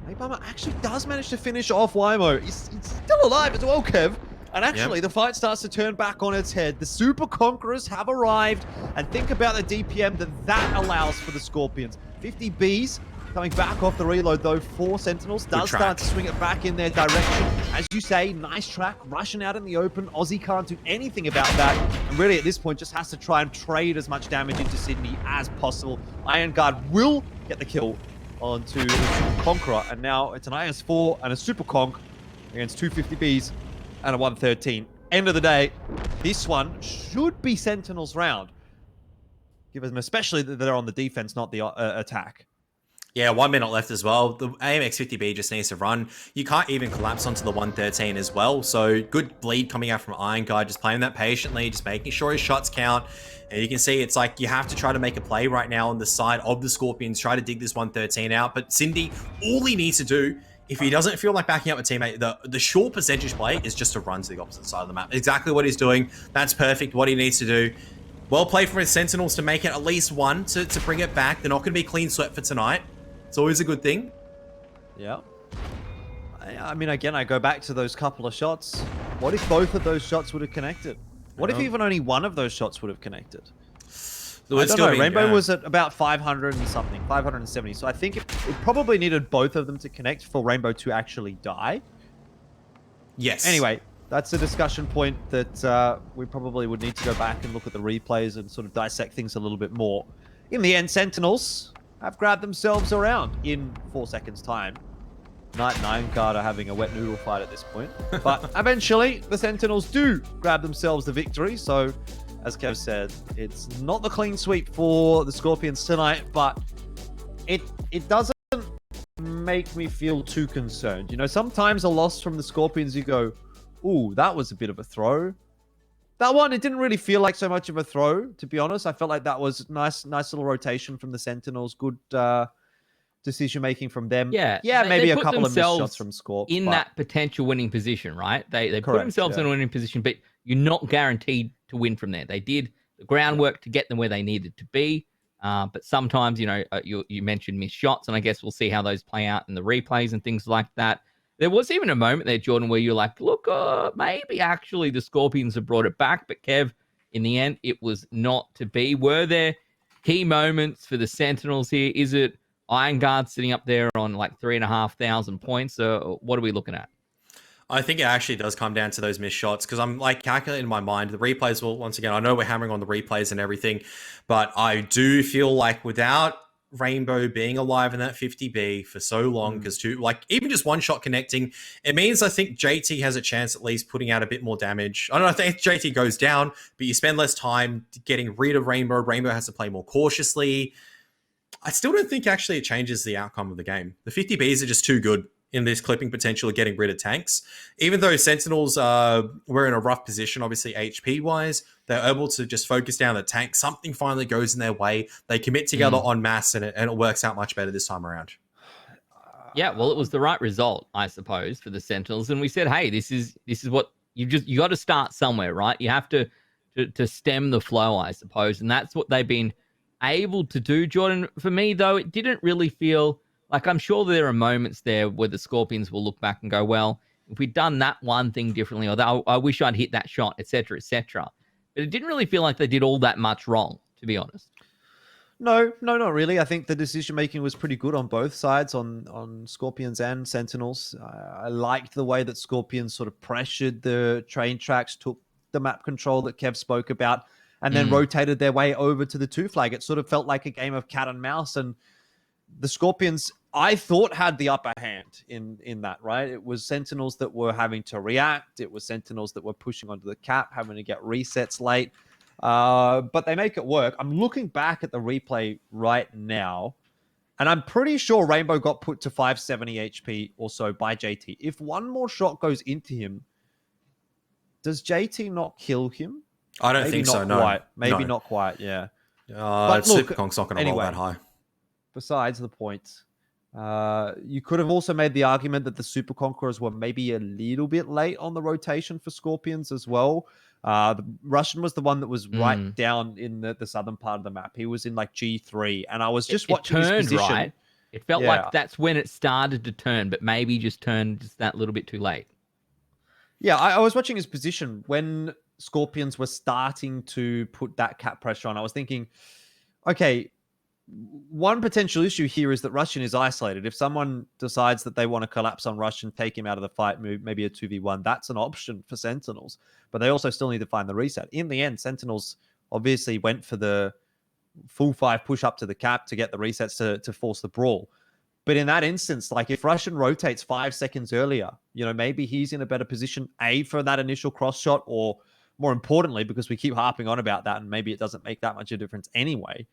Napalmer actually does manage to finish off Wymo. He's still alive as well, Kev. And actually, the fight starts to turn back on its head. The Super Conquerors have arrived. And think about the DPM that allows for the Skorpions. 50 Bs coming back off the reload, though, for Sentinels. Does start to swing it back in their direction. As you say, nice track. Rushing out in the open. Aussie can't do anything about that. And really, at this point, just has to try and trade as much damage into Sydney as possible. Iron Guard will get the kill onto the Super Conqueror. And now it's an IS4 and a Super Conk against 250 Bs. And a 113. End of the day, this one should be Sentinel's round. Given them, especially that they're on the defense, not the attack. Yeah, 1 minute left as well. The AMX 50B just needs to run. You can't even collapse onto the 113 as well. So good bleed coming out from Iron Guy, just playing that patiently, just making sure his shots count. And you can see it's like you have to try to make a play right now on the side of the Skorpions, try to dig this 113 out. But Cindy, all he needs to do, if he doesn't feel like backing up a teammate, the short percentage play is just to run to the opposite side of the map. Exactly what he's doing. That's perfect, what he needs to do. Well played from his Sentinels to make it at least one, to bring it back. They're not going to be clean swept for tonight. It's always a good thing. Yeah. I mean, again, I go back to those couple of shots. What if both of those shots would have connected? What if even only one of those shots would have connected? I don't know. Rainbow was at about 500 and something, 570. So I think it probably needed both of them to connect for Rainbow to actually die. Yes. Anyway, that's a discussion point that we probably would need to go back and look at the replays and sort of dissect things a little bit more. In the end, Sentinels have grabbed themselves around in 4 seconds' time. Knight and Iron Guard are having a wet noodle fight at this point. But eventually, the Sentinels do grab themselves the victory. So, as Kev said, it's not the clean sweep for the Skorpions tonight, but it doesn't make me feel too concerned. You know, sometimes a loss from the Skorpions, you go, ooh, that was a bit of a throw. That one, it didn't really feel like so much of a throw, to be honest. I felt like that was nice little rotation from the Sentinels. Good decision making from them. Yeah, maybe a couple of missed shots from Scorp. In that potential winning position, right? They put themselves in a winning position, but you're not guaranteed to win from there. They did the groundwork to get them where they needed to be. But sometimes, you know, you mentioned missed shots, and I guess we'll see how those play out in the replays and things like that. There was even a moment there, Jordan, where you're like, look, maybe actually the Skorpions have brought it back. But Kev, in the end, it was not to be. Were there Key moments for the Sentinels here. Is it Iron Guard sitting up there on like 3,500 points? Or what are we looking at? I think it actually does come down to those missed shots because I'm like calculating in my mind. The replays will, once again, I know we're hammering on the replays and everything, but I do feel like without Rainbow being alive in that 50B for so long, because even just one shot connecting, it means I think JT has a chance at least putting out a bit more damage. I don't know, I think JT goes down, but you spend less time getting rid of Rainbow. Rainbow has to play more cautiously. I still don't think actually it changes the outcome of the game. The 50Bs are just too good in this clipping potential of getting rid of tanks. Even though Sentinels were in a rough position, obviously HP-wise, they're able to just focus down the tank. Something finally goes in their way. They commit together en masse, and it works out much better this time around. Yeah, well, it was the right result, I suppose, for the Sentinels. And we said, hey, this is what you got to start somewhere, right? You have to stem the flow, I suppose. And that's what they've been able to do, Jordan. For me, though, it didn't really feel like, I'm sure there are moments there where the Skorpions will look back and go, well, if we'd done that one thing differently, or I wish I'd hit that shot, etc., etc. But it didn't really feel like they did all that much wrong, to be honest. No, not really. I think the decision-making was pretty good on both sides, on Skorpions and Sentinels. I liked the way that Skorpions sort of pressured the train tracks, took the map control that Kev spoke about, and then rotated their way over to the 2 flag. It sort of felt like a game of cat and mouse, and the Skorpions, I thought, had the upper hand in that, right? It was Sentinels that were having to react. It was Sentinels that were pushing onto the cap, having to get resets late. But they make it work. I'm looking back at the replay right now, and I'm pretty sure Rainbow got put to 570 HP or so by JT. If one more shot goes into him, does JT not kill him? I don't think so, no. Maybe no. not quite, yeah. But look, Superconk's not going to roll that high. Besides the point, you could have also made the argument that the Super Conquerors were maybe a little bit late on the rotation for Skorpions as well. The Russian was the one that was right down in the southern part of the map. He was in like G3, and I was just watching his position. Right? It felt like that's when it started to turn, but maybe just turned just that little bit too late. Yeah, I was watching his position when Skorpions were starting to put that cap pressure on. I was thinking, okay, one potential issue here is that Russian is isolated. If someone decides that they want to collapse on Russian, take him out of the fight, move maybe a 2v1, that's an option for Sentinels. But they also still need to find the reset. In the end, Sentinels obviously went for the full 5 push up to the cap to get the resets to force the brawl. But in that instance, like if Russian rotates 5 seconds earlier, maybe he's in a better position, A, for that initial cross shot, or more importantly, because we keep harping on about that and maybe it doesn't make that much of a difference anyway,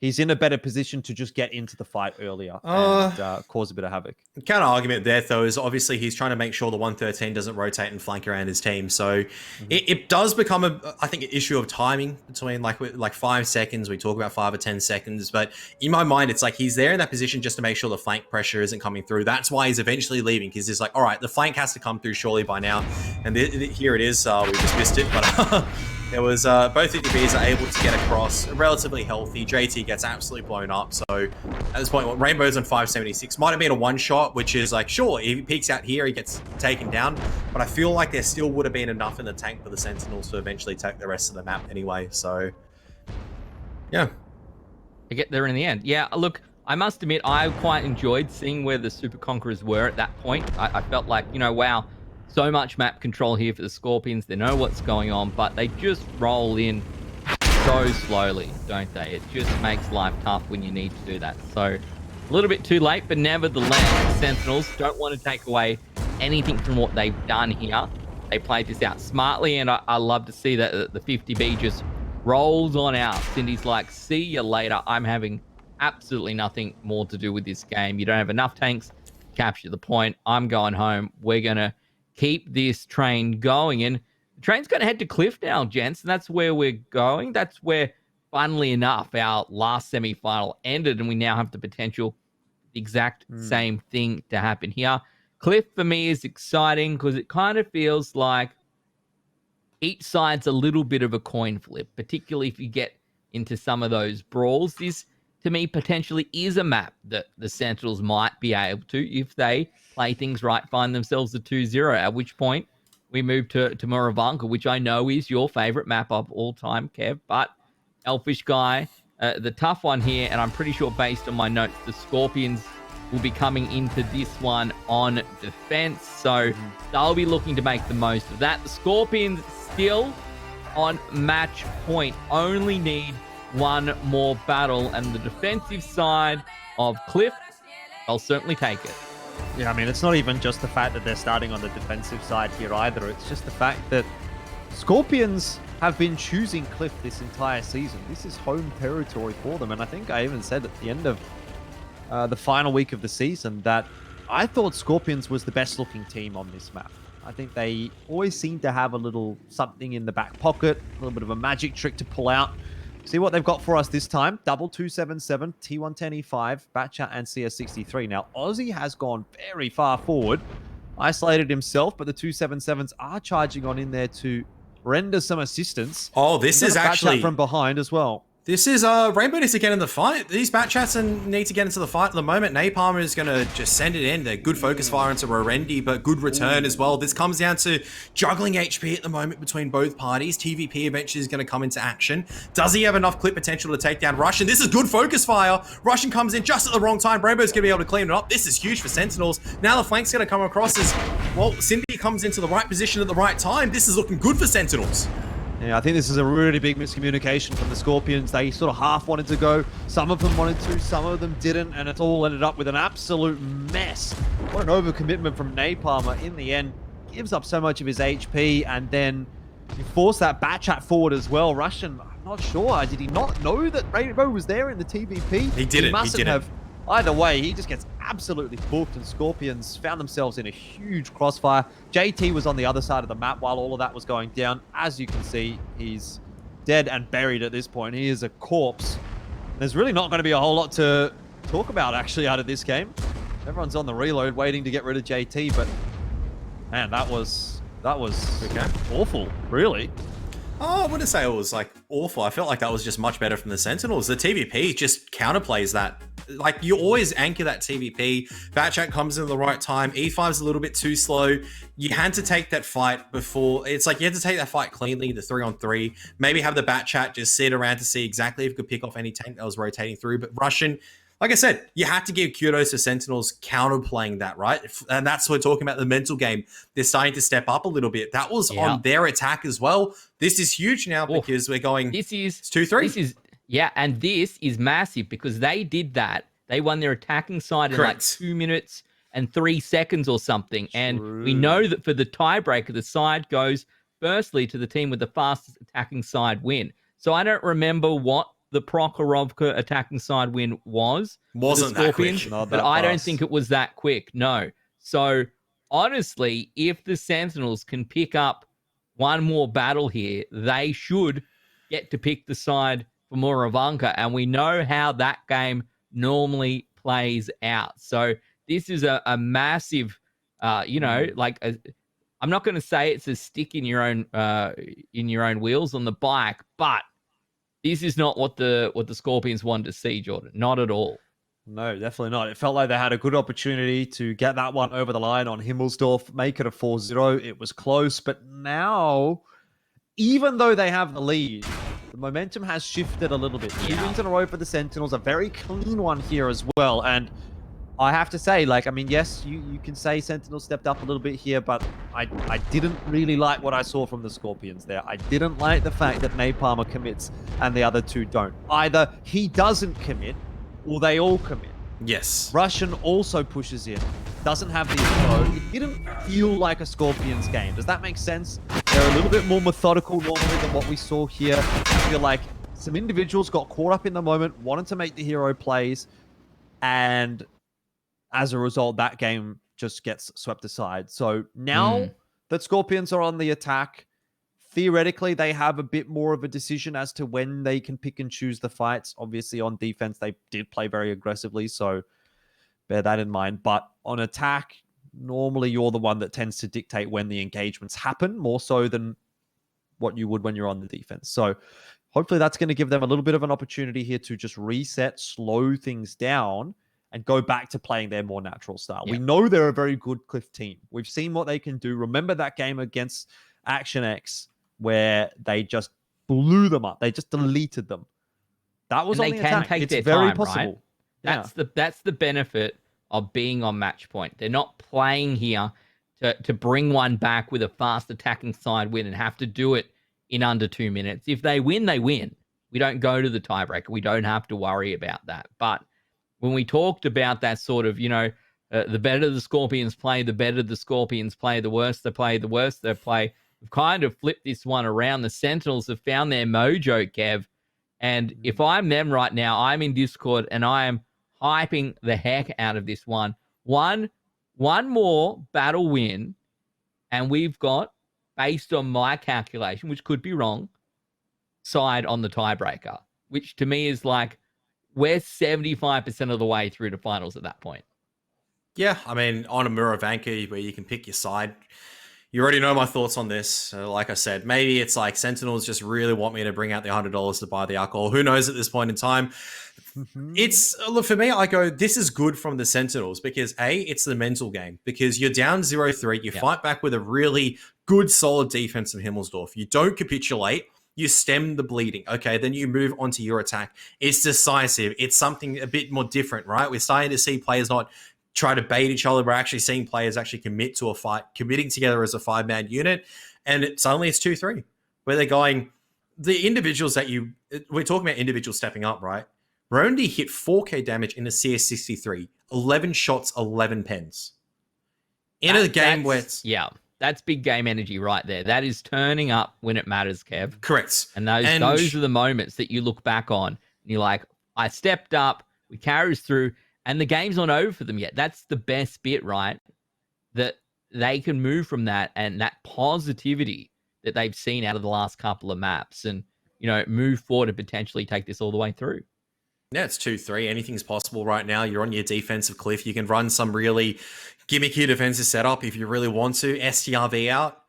he's in a better position to just get into the fight earlier and cause a bit of havoc. The counter argument there, though, is obviously he's trying to make sure the 113 doesn't rotate and flank around his team. So it does become, I think, an issue of timing between like 5 seconds. We talk about 5 or 10 seconds. But in my mind, it's like he's there in that position just to make sure the flank pressure isn't coming through. That's why he's eventually leaving, because he's like, all right, the flank has to come through surely by now. And here it is. We just missed it. But there was both EDBs are able to get across, relatively healthy. JT gets absolutely blown up. So at this point, Rainbow's on 576. Might have been a one shot, which is like, sure, if he peeks out here, he gets taken down. But I feel like there still would have been enough in the tank for the Sentinels to eventually take the rest of the map anyway. So, yeah. To get there in the end. Yeah, look, I must admit, I quite enjoyed seeing where the Super Conquerors were at that point. I felt like, wow, so much map control here for the Skorpions. They know what's going on, but they just roll in so slowly, don't they? It just makes life tough when you need to do that. So a little bit too late, but nevertheless, the Sentinels don't want to take away anything from what they've done here. They played this out smartly, and I love to see that the 50B just rolls on out. Cindy's like, see you later. I'm having absolutely nothing more to do with this game. You don't have enough tanks to capture the point. I'm going home. We're going to keep this train going. And the train's going to head to Cliff now, gents, and that's where we're going. That's where, funnily enough, our last semi-final ended, and we now have the potential, the exact same thing to happen here. Cliff, for me, is exciting because it kind of feels like each side's a little bit of a coin flip, particularly if you get into some of those brawls. This, to me, potentially is a map that the Sentinels might be able to, if they play things right, find themselves a 2-0, at which point we move to Moravanka, which I know is your favorite map of all time, Kev, but Elfish Guy, the tough one here, and I'm pretty sure based on my notes, the Skorpions will be coming into this one on defense. So they'll be looking to make the most of that. The Skorpions still on match point, only need one more battle, and the defensive side of Cliff, I'll certainly take it. Yeah, I mean, it's not even just the fact that they're starting on the defensive side here either. It's just the fact that Skorpions have been choosing Cliff this entire season. This is home territory for them. And I think I even said at the end of the final week of the season that I thought Skorpions was the best looking team on this map. I think they always seem to have a little something in the back pocket, a little bit of a magic trick to pull out. See what they've got for us this time. Double 277, T110E5, Batchat, and CS63. Now, Aussie has gone very far forward, isolated himself, but the 277s are charging on in there to render some assistance. Oh, this is actually... Batchat from behind as well. This is Rainbow needs to get in the fight. These Batchats need to get into the fight at the moment. Napalm is going to just send it in. They're good focus fire into Rorendi, but good return as well. This comes down to juggling HP at the moment between both parties. TVP eventually is going to come into action. Does he have enough clip potential to take down Russian? This is good focus fire. Russian comes in just at the wrong time. Rainbow's going to be able to clean it up. This is huge for Sentinels. Now the flank's going to come across as, well, Cindy comes into the right position at the right time. This is looking good for Sentinels. Yeah, I think this is a really big miscommunication from the Skorpions. They sort of half wanted to go. Some of them wanted to, some of them didn't, and it all ended up with an absolute mess. What an overcommitment from Napalm. In the end, gives up so much of his HP, and then you force that Batchat forward as well. Russian, I'm not sure. Did he not know that Rainbow was there in the TVP? He didn't. He mustn't have. Either way, he just gets absolutely booked, and Skorpions found themselves in a huge crossfire. JT was on the other side of the map while all of that was going down. As you can see, he's dead and buried at this point. He is a corpse. There's really not going to be a whole lot to talk about, actually, out of this game. Everyone's on the reload, waiting to get rid of JT, but man, that was okay. Awful, really. Oh, I wouldn't say it was like awful. I felt like that was just much better from the Sentinels. The TVP just counterplays that. Like, you always anchor that TVP. Batchat comes in at the right time. E5's a little bit too slow. You had to take that fight before. It's like you had to take that fight cleanly, the 3-on-3. Maybe have the Batchat just sit around to see exactly if you could pick off any tank that was rotating through. But Russian, like I said, you had to give kudos to Sentinels counterplaying that, right? And that's what we're talking about, the mental game. They're starting to step up a little bit. That was on their attack as well. This is huge now because we're going 2-3. Yeah, and this is massive because they did that. They won their attacking side in like 2 minutes and 3 seconds or something. True. And we know that for the tiebreaker, the side goes firstly to the team with the fastest attacking side win. So I don't remember what the Prokhorovka attacking side win was. Wasn't that quick. But I don't think it was that quick, no. So honestly, if the Sentinels can pick up one more battle here, they should get to pick the side for Moravanka, and we know how that game normally plays out. So this is a massive, I'm not going to say it's a stick in your own wheels on the bike, but this is not what the Skorpions wanted to see, Jordan. Not at all. No, definitely not. It felt like they had a good opportunity to get that one over the line on Himmelsdorf, make it a 4-0. It was close, but now, even though they have the lead, the momentum has shifted a little bit. 2 wins in a row for the Sentinels, a very clean one here as well. And I have to say, yes, you can say Sentinels stepped up a little bit here, but I didn't really like what I saw from the Skorpions there. I didn't like the fact that Napalm commits and the other two don't. Either he doesn't commit or they all commit. Yes. Russian also pushes in, doesn't have the info. It didn't feel like a Skorpions game. Does that make sense? They're a little bit more methodical normally than what we saw here. I feel like some individuals got caught up in the moment, wanted to make the hero plays, and as a result, that game just gets swept aside. So now that Skorpions are on the attack, theoretically, they have a bit more of a decision as to when they can pick and choose the fights. Obviously, on defense, they did play very aggressively, so bear that in mind. But on attack, normally you're the one that tends to dictate when the engagements happen, more so than what you would when you're on the defense. So hopefully that's going to give them a little bit of an opportunity here to just reset, slow things down, and go back to playing their more natural style. We know they're a very good Cliff team. We've seen what they can do. Remember that game against Action X where they just blew them up. They just deleted them. That was And on they the can attack. take It's their very time, possible. right? That's the benefit of being on match point. They're not playing here to bring one back with a fast attacking side win and have to do it in under 2 minutes. If they win, they win. We don't go to the tiebreaker. We don't have to worry about that. But when we talked about that sort of, the better the Skorpions play, the better the Skorpions play, the worse they play, the worse they play. We've kind of flipped this one around. The Sentinels have found their mojo, Kev. And if I'm them right now, I'm in Discord and I am hyping the heck out of this one. One more battle win, and we've got, based on my calculation, which could be wrong, side on the tiebreaker, which to me is like we're 75% of the way through to finals at that point. Yeah, I mean, on a Muravanka where you can pick your side, you already know my thoughts on this. So like I said, maybe it's like Sentinels just really want me to bring out the $100 to buy the alcohol. Who knows at this point in time? It's, look, for me, I go, this is good from the Sentinels because A, it's the mental game because you're down 0-3. You fight back with a really good, solid defense from Himmelsdorf. You don't capitulate. You stem the bleeding. Okay, then you move on to your attack. It's decisive. It's something a bit more different, right? We're starting to see players not try to bait each other. We're actually seeing players actually commit to a fight, committing together as a 5-man unit. And suddenly it's 2-3, where they're going, the individuals we're talking about individuals stepping up, right? Rondi hit 4k damage in the CS63, 11 shots, 11 pens. In a game where it's... Yeah, that's big game energy right there. That is turning up when it matters, Kev. Correct. And those are the moments that you look back on and you're like, I stepped up, we carried through, and the game's not over for them yet. That's the best bit, right? That they can move from that and that positivity that they've seen out of the last couple of maps and, move forward and potentially take this all the way through. Yeah, it's 2-3. Anything's possible right now. You're on your defensive cliff. You can run some really gimmicky defensive setup if you really want to. STRV out.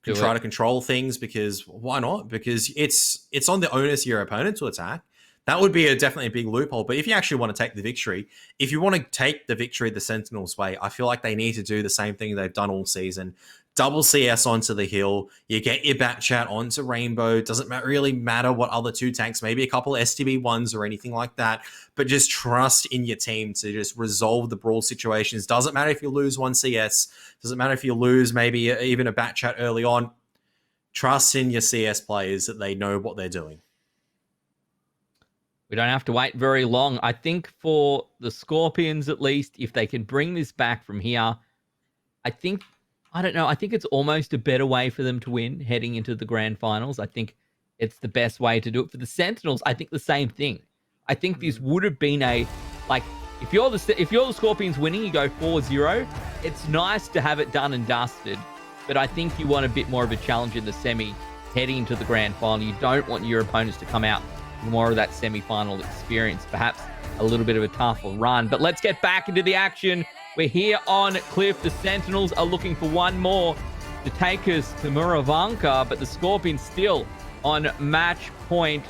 You can try to control things because why not? Because it's on the onus of your opponent to attack. That would be definitely a big loophole. But if you actually want to take the victory, if you want to take the victory the Sentinels' way, I feel like they need to do the same thing they've done all season. Double CS onto the hill. You get your bat chat onto Rainbow. Doesn't really matter what other 2 tanks, maybe a couple of STB1s or anything like that. But just trust in your team to just resolve the brawl situations. Doesn't matter if you lose 1 CS. Doesn't matter if you lose maybe even a bat chat early on. Trust in your CS players that they know what they're doing. We don't have to wait very long. I think for the Skorpions, at least, if they can bring this back from here, I think it's almost a better way for them to win heading into the grand finals. I think it's the best way to do it. For the Sentinels, I think the same thing. I think this would have been if you're the Skorpions winning, you go 4-0. It's nice to have it done and dusted, but I think you want a bit more of a challenge in the semi heading into the grand final. You don't want your opponents to come out with more of that semi-final experience, perhaps a little bit of a tougher run. But let's get back into the action. We're here on Cliff. The Sentinels are looking for one more to take us to Muravanka, but the Skorpions still on match point.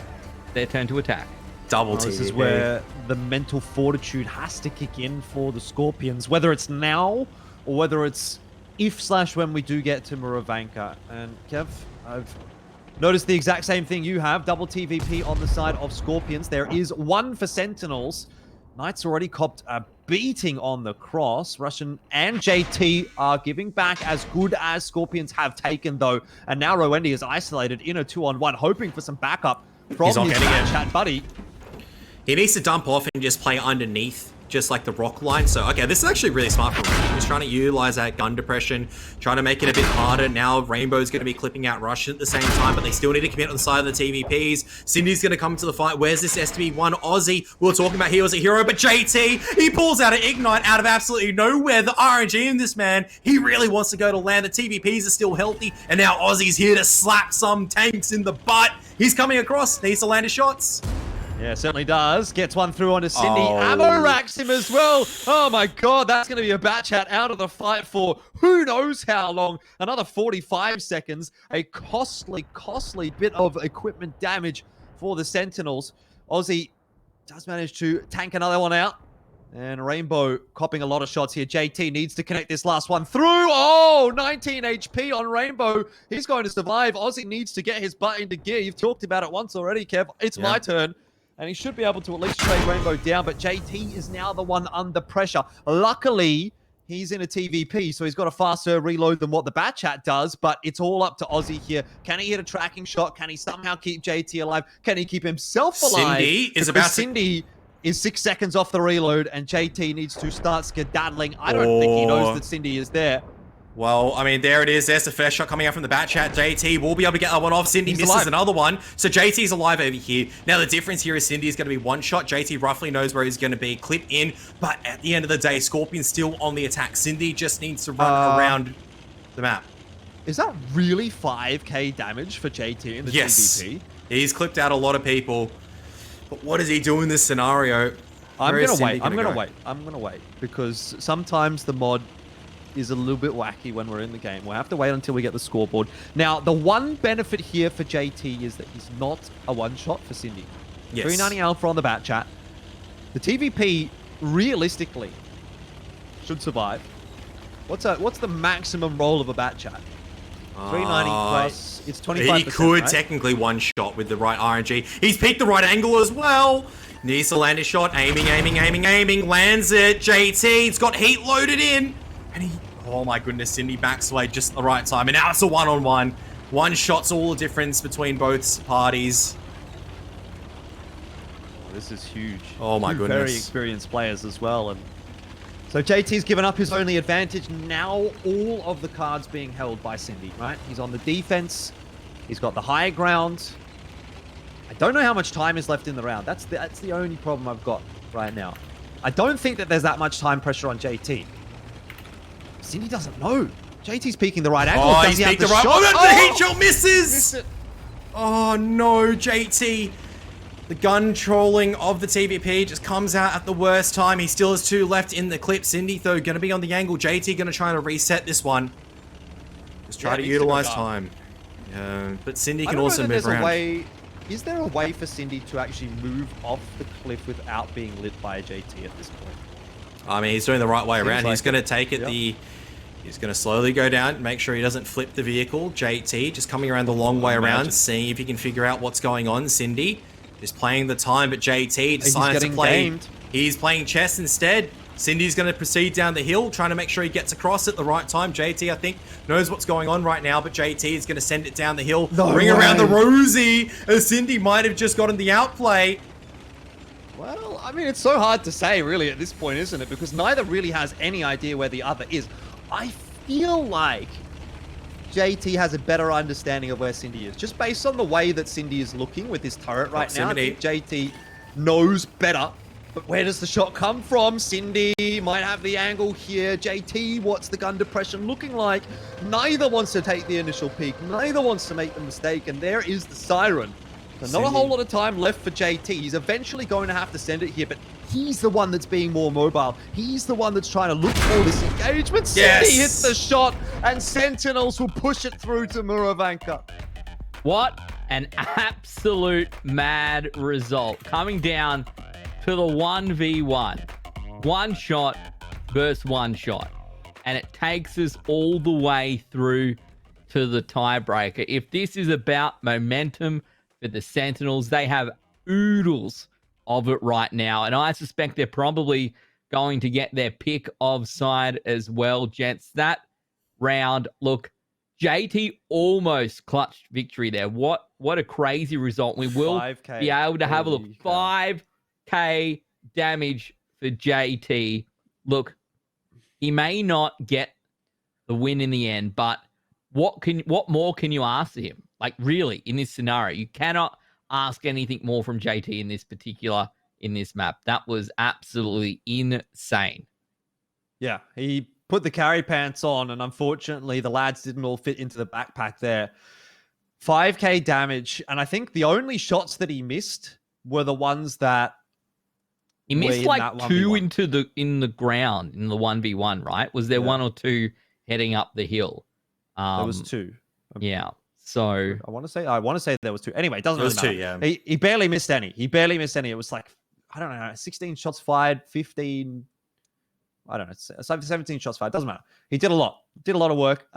Their turn to attack. Double TVP. This is where the mental fortitude has to kick in for the Skorpions, whether it's now or whether it's if/when we do get to Muravanka. And Kev, I've noticed the exact same thing you have. Double TVP on the side of Skorpions. There is one for Sentinels. Knights already copped a beating on the cross. Russian and JT are giving back as good as Skorpions have taken, though. And now Roendi is isolated in a 2-on-1, hoping for some backup from his chat buddy. He needs to dump off and just play underneath, just like the rock line. So, okay, this is actually really smart for him. He's trying to utilize that gun depression, trying to make it a bit harder. Now, Rainbow's going to be clipping out Russian at the same time, but they still need to commit on the side of the TVPs. Cindy's going to come to the fight. Where's this STB1 Aussie? We were talking about he was a hero, but JT, he pulls out an Ignite out of absolutely nowhere. The RNG in this man, he really wants to go to land. The TVPs are still healthy, and now Aussie's here to slap some tanks in the butt. He's coming across, needs to land his shots. Yeah, certainly does. Gets one through onto Cindy. Ammo racks him as well. Oh my god, that's going to be a bat chat out of the fight for who knows how long. Another 45 seconds. A costly bit of equipment damage for the Sentinels. Aussie does manage to tank another one out. And Rainbow copping a lot of shots here. JT needs to connect this last one through. Oh, 19 HP on Rainbow. He's going to survive. Aussie needs to get his butt into gear. You've talked about it once already, Kev. It's my turn. and he should be able to at least trade Rainbow down, but JT is now the one under pressure. Luckily, he's in a TVP, so he's got a faster reload than what the Batchat does, but it's all up to Aussie here. Can he hit a tracking shot? Can he somehow keep JT alive? Can he keep himself alive? Cindy is 6 seconds off the reload, and JT needs to start skedaddling. I don't think he knows that Cindy is there. Well, I mean, there it is. There's the first shot coming out from the Batchat. JT will be able to get that one off. Cindy misses another one. So JT's alive over here. Now, the difference here is Cindy is going to be one shot. JT roughly knows where he's going to be. Clip in. But at the end of the day, Skorpion's still on the attack. Cindy just needs to run around the map. Is that really 5k damage for JT in the TVP? He's clipped out a lot of people. But what does he do in this scenario? I'm going to wait. Because sometimes the mod is a little bit wacky when we're in the game. We'll have to wait until we get the scoreboard. Now, the one benefit here for JT is that he's not a one-shot for Cindy. Yes. 390 alpha on the Batchat. The TVP, realistically, should survive. What's the maximum roll of a Batchat? 390 plus, it's 25%, He could right? technically one-shot with the right RNG. He's picked the right angle as well. Needs to land his shot. Aiming. Lands it. JT, it's got heat loaded in. And oh my goodness, Cindy backs away just at the right time. And now it's a one-on-one. One shot's all the difference between both parties. Oh, this is huge. Oh my goodness. Very experienced players as well. And so JT's given up his only advantage. Now all of the cards being held by Cindy, right? He's on the defense. He's got the high ground. I don't know how much time is left in the round. That's the only problem I've got right now. I don't think that there's that much time pressure on JT. Cindy doesn't know. JT's peeking the right angle. Oh, he's peeked the right angle. The heat shot misses! Oh no, JT. The gun trolling of the TVP just comes out at the worst time. He still has 2 left in the clip. Cindy, though, going to be on the angle. JT going to try to reset this one. Just try to utilize time. But Cindy can also move around. Is there a way for Cindy to actually move off the cliff without being lit by a JT at this point? I mean, he's doing the right way around. He's going to take it He's going to slowly go down, make sure he doesn't flip the vehicle. JT just coming around the long way around, seeing if he can figure out what's going on. Cindy is playing the time, but JT decides to play. Gamed. He's playing chess instead. Cindy's going to proceed down the hill, trying to make sure he gets across at the right time. JT, I think, knows what's going on right now, but JT is going to send it down the hill. Ring around the Rosie, as Cindy might have just gotten the outplay. Well, I mean, it's so hard to say, really, at this point, isn't it? Because neither really has any idea where the other is. I feel like JT has a better understanding of where Cindy is. Just based on the way that Cindy is looking with his turret right now, I think JT knows better. But where does the shot come from? Cindy might have the angle here. JT, what's the gun depression looking like? Neither wants to take the initial peek. Neither wants to make the mistake. And there is the siren. So not a whole lot of time left for JT. He's eventually going to have to send it here, but he's the one that's being more mobile. He's the one that's trying to look for this engagement. Yes. Cindy hits the shot, and Sentinels will push it through to Muravanka. What an absolute mad result. Coming down to the 1v1. One shot versus one shot. And it takes us all the way through to the tiebreaker. If this is about momentum for the Sentinels, they have oodles of it right now. And I suspect they're probably going to get their pick of side as well, gents. That round, look, JT almost clutched victory there. What a crazy result. We will be able to have a look. 5k damage for JT. Look, he may not get the win in the end, but what more can you ask of him? Like, really, in this scenario, you cannot ask anything more from JT in this map. That was absolutely insane. Yeah, he put the carry pants on, and unfortunately, the lads didn't all fit into the backpack there. 5k damage, and I think the only shots that he missed were the ones that he missed like 2 in the ground in the 1v1, right? Was there 1 or 2 heading up the hill? There was 2. Yeah. So I want to say there was 2. Anyway, it doesn't really matter. 2, yeah. He barely missed any. It was like, I don't know, 16 shots fired, 15. I don't know. It's 17 shots fired. Doesn't matter. He did a lot. Did a lot of work.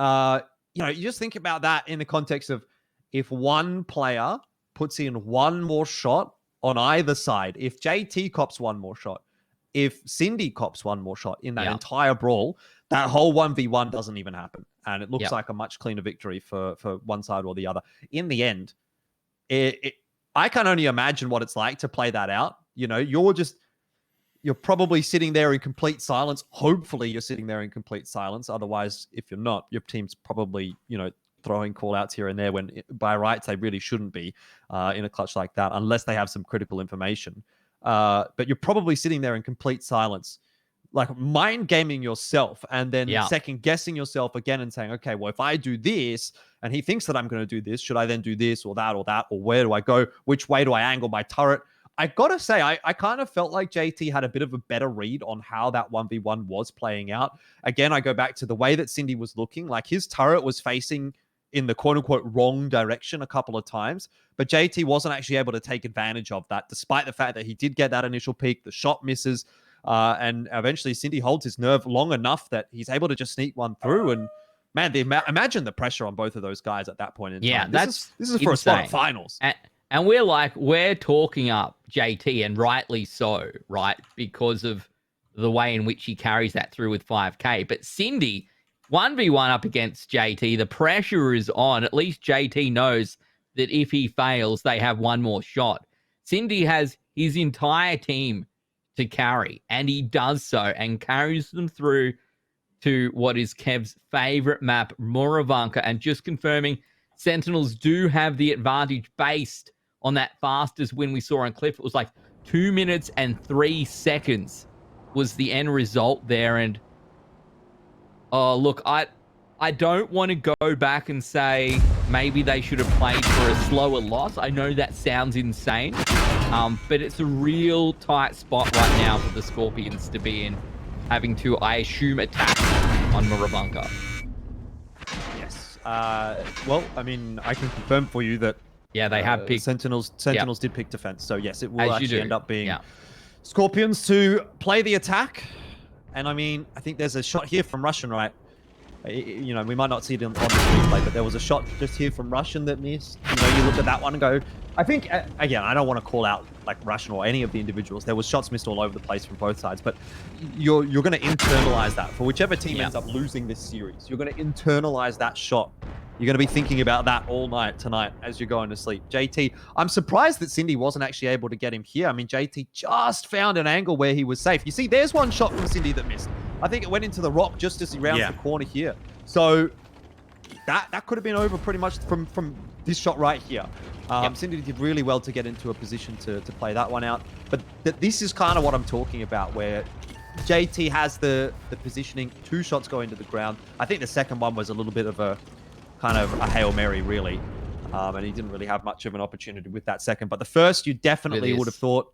You just think about that in the context of if one player puts in one more shot on either side. If JT cops one more shot, if Cindy cops one more shot in that entire brawl, that whole 1v1 doesn't even happen. And it looks like a much cleaner victory for one side or the other. In the end, I can only imagine what it's like to play that out. You know, you're probably sitting there in complete silence. Hopefully you're sitting there in complete silence. Otherwise, if you're not, your team's probably, you know, throwing call outs here and there when by rights they really shouldn't be in a clutch like that, unless they have some critical information. But you're probably sitting there in complete silence, like mind gaming yourself and then second guessing yourself again and saying, okay, well, if I do this and he thinks that I'm going to do this, should I then do this or that or that? Or where do I go? Which way do I angle my turret? I got to say, I kind of felt like JT had a bit of a better read on how that 1v1 was playing out. Again, I go back to the way that Cindy was looking. Like his turret was facing in the quote-unquote wrong direction a couple of times, but JT wasn't actually able to take advantage of that, despite the fact that he did get that initial peak, the shot misses, and eventually Cindy holds his nerve long enough that he's able to just sneak one through. And man, imagine the pressure on both of those guys at that point in time. This is for a spot at finals. And we're talking up JT, and rightly so, right? Because of the way in which he carries that through with 5K. But Cindy, 1v1 up against JT, the pressure is on. At least JT knows that if he fails, they have one more shot. Cindy has his entire team to carry, and he does so and carries them through to what is Kev's favorite map, Moravanka. And just confirming, Sentinels do have the advantage based on that fastest win we saw on Cliff. It was like 2 minutes and 3 seconds was the end result there. And oh, look, I don't want to go back and say maybe they should have played for a slower loss. I know that sounds insane, but it's a real tight spot right now for the Skorpions to be in, having to, I assume, attack on Moravanka. Yes. Well, I mean, I can confirm for you that they have picked Sentinels did pick defense. So yes, it will actually end up being Yeah. Skorpions to play the attack. And I mean, I think there's a shot here from Russian, right? You know, we might not see it on the replay, but there was a shot just here from Russian that missed. You know, you look at that one and go, I think, again, I don't want to call out like Russian or any of the individuals. There was shots missed all over the place from both sides, but you're going to internalize that. For whichever team ends up losing this series, you're going to internalize that shot. You're going to be thinking about that all night tonight as you're going to sleep. JT, I'm surprised that Cindy wasn't actually able to get him here. I mean, JT just found an angle where he was safe. You see, there's one shot from Cindy that missed. I think it went into the rock just as he rounds the corner here. So that could have been over pretty much from this shot right here. Cindy did really well to get into a position to play that one out. But this is kind of what I'm talking about, where JT has the positioning, 2 shots going to the ground. I think the second one was a little bit of a kind of a Hail Mary, really. And he didn't really have much of an opportunity with that second. But the first, you definitely would have thought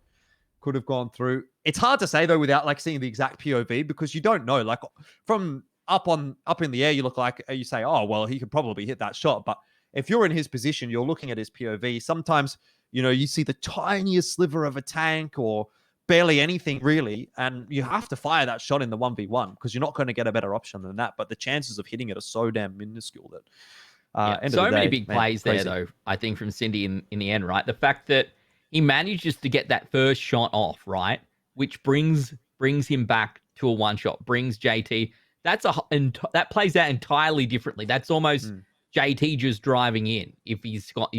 could have gone through. It's hard to say, though, without like seeing the exact POV, because you don't know. Like from up in the air, you look like you say, oh, well, he could probably hit that shot. But if you're in his position, you're looking at his POV. Sometimes, you know, you see the tiniest sliver of a tank or barely anything really, and you have to fire that shot in the 1v1 because you're not going to get a better option than that. But the chances of hitting it are so damn minuscule that so many big plays there, though, I think, from Cindy in the end, right? The fact that he manages to get that first shot off, right, which brings him back to a one shot, brings JT. That plays out entirely differently. That's almost JT just driving in if he's got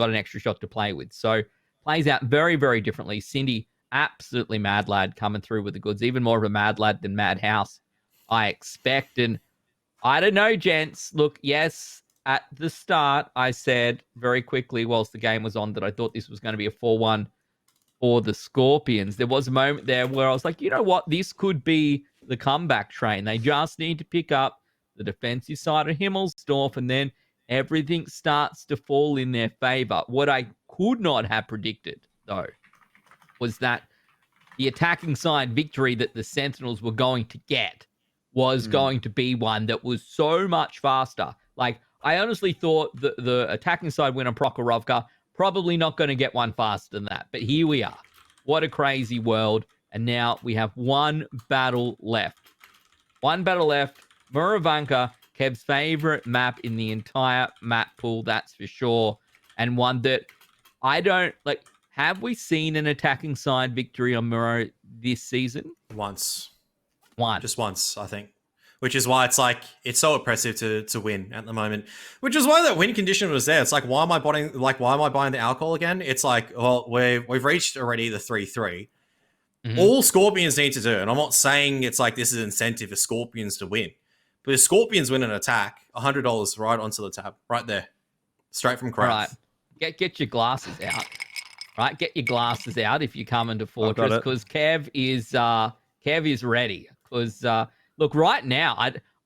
an extra shot to play with. So plays out very, very differently. Cindy, absolutely mad lad coming through with the goods, even more of a mad lad than Madhouse, I expect. And I don't know, gents. Look, yes, at the start, I said very quickly, whilst the game was on, that I thought this was going to be a 4-1 for the Skorpions. There was a moment there where I was like, you know what? This could be the comeback train. They just need to pick up the defensive side of Himmelsdorf, and then everything starts to fall in their favor. What I could not have predicted, though, was that the attacking side victory that the Sentinels were going to get was going to be one that was so much faster. Like, I honestly thought the attacking side win on Prokhorovka, probably not going to get one faster than that. But here we are. What a crazy world. And now we have one battle left. One battle left. Moravanka, Kev's favorite map in the entire map pool, that's for sure. And one that I don't, like, have we seen an attacking side victory on Murrow this season? Once. One. Just once, I think. Which is why it's like it's so oppressive to win at the moment. Which is why that win condition was there. It's like why am I buying the alcohol again? It's like, well, we've reached already the 3-3. Mm-hmm. All Skorpions need to do, and I'm not saying it's like this is incentive for Skorpions to win, but if Skorpions win an attack, $100 right onto the tab, right there, straight from Kraft. All right, get your glasses out. Right, get your glasses out if you come into Fortress because Kev is ready. Because look, right now,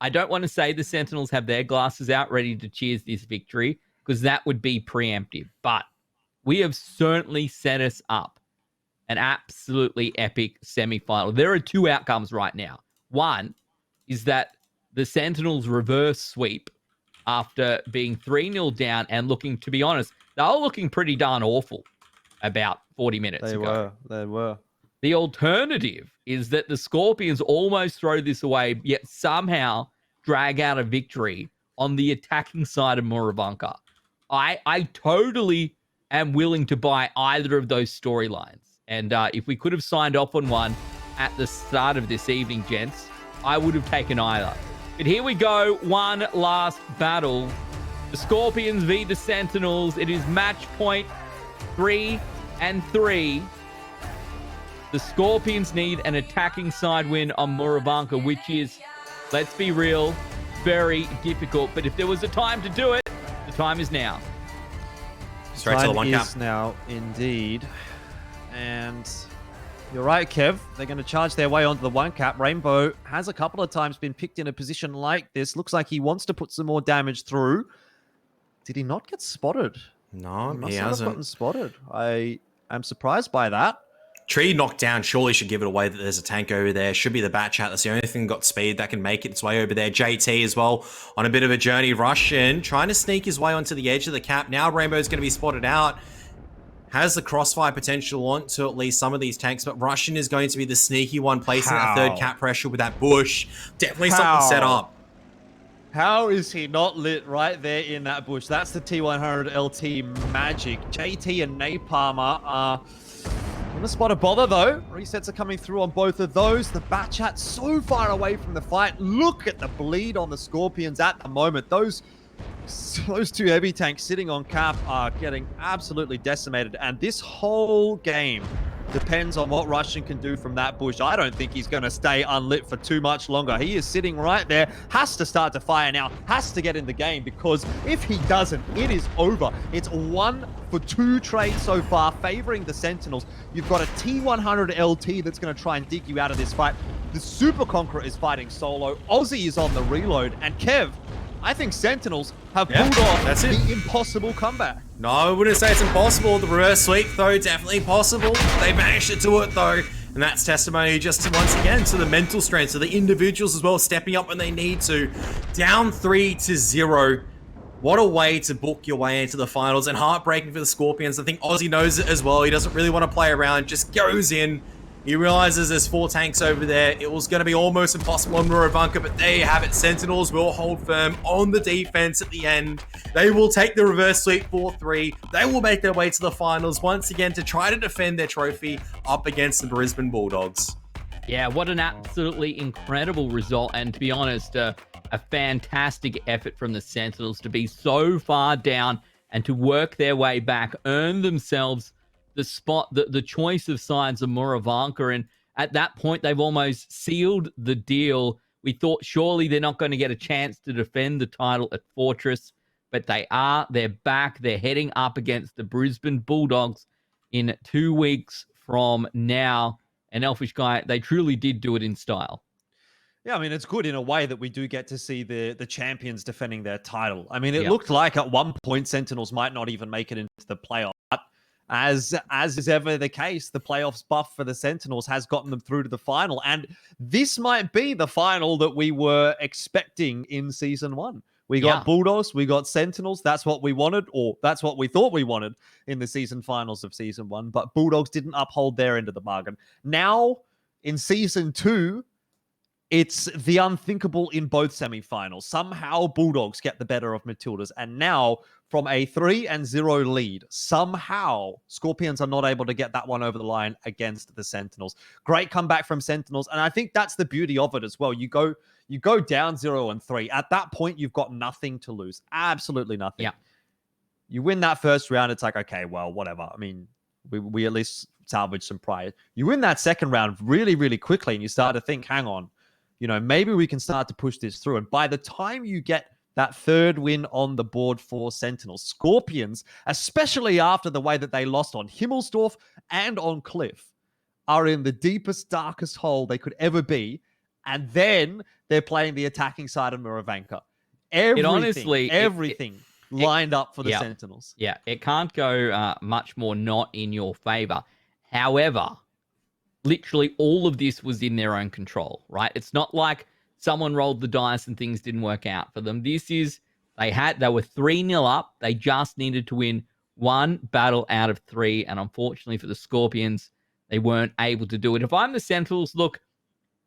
I don't want to say the Sentinels have their glasses out ready to cheers this victory because that would be preemptive. But we have certainly set us up an absolutely epic semi-final. There are two outcomes right now. One is that the Sentinels reverse sweep after being 3-0 down and looking, to be honest, they were looking pretty darn awful about 40 minutes ago. They were. The alternative is that the Skorpions almost throw this away, yet somehow drag out a victory on the attacking side of Muravanka. I totally am willing to buy either of those storylines. And if we could have signed off on one at the start of this evening, gents, I would have taken either. But here we go. One last battle. The Skorpions v. the Sentinels. It is match point 3 and 3. The Skorpions need an attacking side win on Muravanka, which is, let's be real, very difficult. But if there was a time to do it, the time is now. Straight to the one cap. Is now, indeed. And you're right, Kev. They're going to charge their way onto the one cap. Rainbow has a couple of times been picked in a position like this. Looks like he wants to put some more damage through. Did he not get spotted? No, He he must not have hasn't. gotten spotted. I am surprised by that. Tree knocked down, surely should give it away that there's a tank over there. Should be the bat chat. That's the only thing got speed that can make its way over there. JT as well on a bit of a journey. Rush in, trying to sneak his way onto the edge of the cap. Now Rainbow's going to be spotted out. Has the crossfire potential on to at least some of these tanks, but Russian is going to be the sneaky one, placing that third cap pressure with that bush. Definitely something set up. How is he not lit right there in that bush? That's the T100 LT magic. JT and Napalmer are going to spot a bother, though. Resets are coming through on both of those. The Batchat so far away from the fight. Look at the bleed on the Skorpions at the moment. Those two heavy tanks sitting on cap are getting absolutely decimated. And this whole game depends on what Russian can do from that bush. I don't think he's going to stay unlit for too much longer. He is sitting right there, has to start to fire now, has to get in the game, because if he doesn't, it is over. It's 1 for 2 trades so far, favoring the Sentinels. You've got a T100 LT that's going to try and dig you out of this fight. The Super Conqueror is fighting solo. Aussie is on the reload. And Kev, I think Sentinels have pulled off the impossible comeback. No, I wouldn't say it's impossible. The reverse sweep, though, definitely possible. They managed to do it, though. And that's testimony just once again to the mental strength, to the individuals as well, stepping up when they need to. Down 3-0. What a way to book your way into the finals. And heartbreaking for the Skorpions. I think Aussie knows it as well. He doesn't really want to play around. Just goes in. He realizes there's 4 tanks over there. It was going to be almost impossible on Muravanka, but there you have it. Sentinels will hold firm on the defense at the end. They will take the reverse sweep 4-3. They will make their way to the finals once again to try to defend their trophy up against the Brisbane Bulldogs. Yeah, what an absolutely incredible result. And to be honest, a fantastic effort from the Sentinels to be so far down and to work their way back, earn themselves the spot, the choice of sides of Muravanka. And at that point, they've almost sealed the deal. We thought surely they're not going to get a chance to defend the title at Fortress, but they are. They're back. They're heading up against the Brisbane Bulldogs in 2 weeks from now. And Elfish Guy, they truly did do it in style. Yeah, I mean, it's good in a way that we do get to see the champions defending their title. I mean, it looked like at one point Sentinels might not even make it into the playoff. As is ever the case, the playoffs buff for the Sentinels has gotten them through to the final. And this might be the final that we were expecting in Season 1. We got Bulldogs, we got Sentinels. That's what we wanted, or that's what we thought we wanted in the season finals of Season 1. But Bulldogs didn't uphold their end of the bargain. Now, in Season 2, It's the unthinkable in both semifinals. Somehow Bulldogs get the better of Matildas. And now from a 3-0 lead, somehow Skorpions are not able to get that one over the line against the Sentinels. Great comeback from Sentinels. And I think that's the beauty of it as well. You go down 0-3. At that point, you've got nothing to lose. Absolutely nothing. Yeah. You win that first round, it's like, okay, well, whatever. I mean, we at least salvage some pride. You win that second round really, really quickly, and you start to think, hang on, maybe we can start to push this through. And by the time you get that third win on the board for Sentinels, Skorpions, especially after the way that they lost on Himmelsdorf and on Cliff, are in the deepest, darkest hole they could ever be. And then they're playing the attacking side of Muravanka. Everything lined up for the Sentinels. Yeah, it can't go much more not in your favor. However, literally all of this was in their own control, right? It's not like someone rolled the dice and things didn't work out for them. They were 3-0 up. They just needed to win one battle out of 3. And unfortunately for the Skorpions, they weren't able to do it. If I'm the Sentinels, look,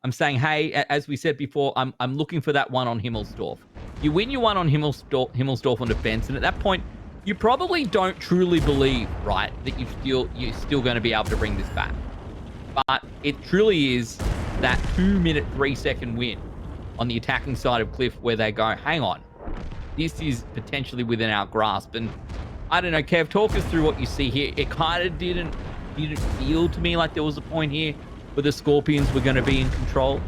I'm saying, hey, as we said before, I'm looking for that one on Himmelsdorf. You win your one on Himmelsdorf on defense, and at that point, you probably don't truly believe, right, that you're still going to be able to bring this back. But it truly is that 2-minute, 3-second win on the attacking side of Cliff where they go, hang on, this is potentially within our grasp. And I don't know, Kev, talk us through what you see here. It kind of didn't feel to me like there was a point here where the Skorpions were going to be in control.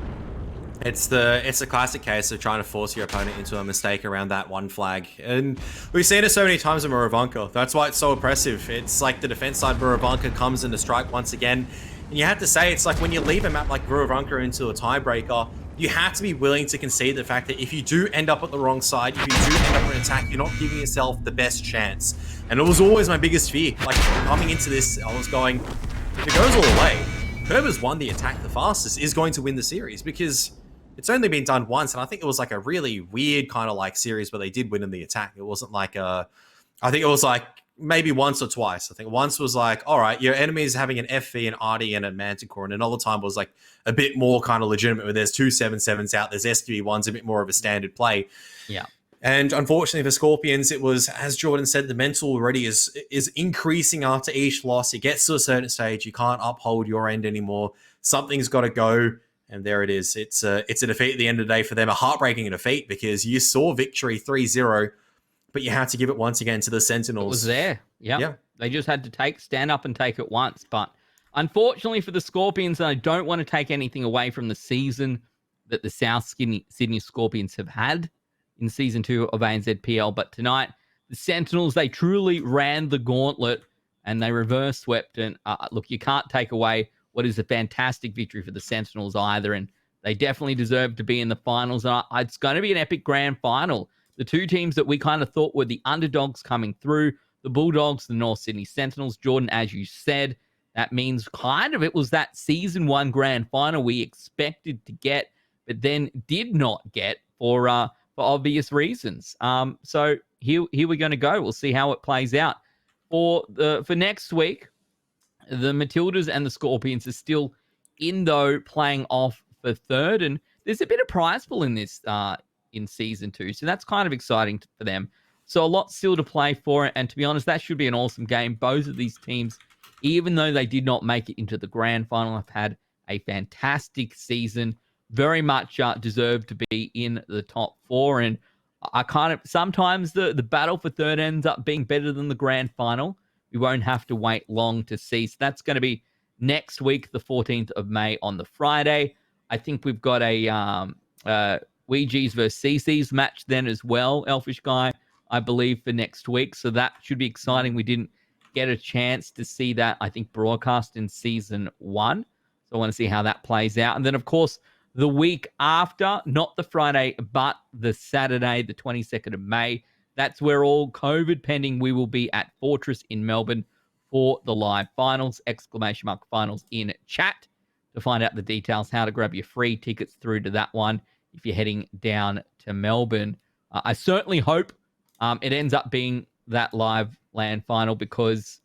It's a classic case of trying to force your opponent into a mistake around that one flag. And we've seen it so many times in Muravanka. That's why it's so oppressive. It's like the defense side, Muravanka comes in to strike once again. And you have to say, it's like when you leave a map like Muravanka into a tiebreaker, you have to be willing to concede the fact that if you do end up at the wrong side, if you do end up in an attack, you're not giving yourself the best chance. And it was always my biggest fear. Like, coming into this, I was going, if it goes all the way, whoever's won the attack the fastest is going to win the series, because it's only been done once, and I think it was like a really weird kind of like series where they did win in the attack. It wasn't like I think it was like maybe once or twice. I think once was like, all right, your enemy is having an FV, an RD, and a Manticore, and another time was like a bit more kind of legitimate where there's 2 7/7s out, there's SQB1s, a bit more of a standard play. Yeah. And unfortunately for Skorpions, it was, as Jordan said, the mental already is increasing after each loss. It gets to a certain stage, you can't uphold your end anymore. Something's got to go. And there it is. It's a defeat at the end of the day for them, a heartbreaking defeat, because you saw victory 3-0, but you had to give it once again to the Sentinels. It was there. Yeah. They just had to stand up and take it once. But unfortunately for the Skorpions, I don't want to take anything away from the season that the South Sydney Skorpions have had in Season 2 of ANZPL. But tonight, the Sentinels, they truly ran the gauntlet and they reverse swept. And look, you can't take away what is a fantastic victory for the Sentinels either. And they definitely deserve to be in the finals. And it's going to be an epic grand final. The two teams that we kind of thought were the underdogs coming through, the Bulldogs, the North Sydney Sentinels. Jordan, as you said, that means kind of it was that Season 1 grand final we expected to get, but then did not get for obvious reasons. So here we're going to go. We'll see how it plays out. For next week, the Matildas and the Skorpions are still in, though, playing off for third. And there's a bit of prize pool in this in Season 2. So that's kind of exciting for them. So a lot still to play for. And to be honest, that should be an awesome game. Both of these teams, even though they did not make it into the grand final, have had a fantastic season. Very much deserve to be in the top 4. And I kind of, sometimes the battle for third ends up being better than the grand final. We won't have to wait long to see. So that's going to be next week, the 14th of May on the Friday. I think we've got a Ouija's versus CC's match then as well, Elfish Guy, I believe, for next week. So that should be exciting. We didn't get a chance to see that, I think, broadcast in Season 1. So I want to see how that plays out. And then, of course, the week after, not the Friday, but the Saturday, the 22nd of May, that's where, all COVID pending, we will be at Fortress in Melbourne for the live finals, !finals in chat to find out the details, how to grab your free tickets through to that one if you're heading down to Melbourne. I certainly hope it ends up being that live land final because,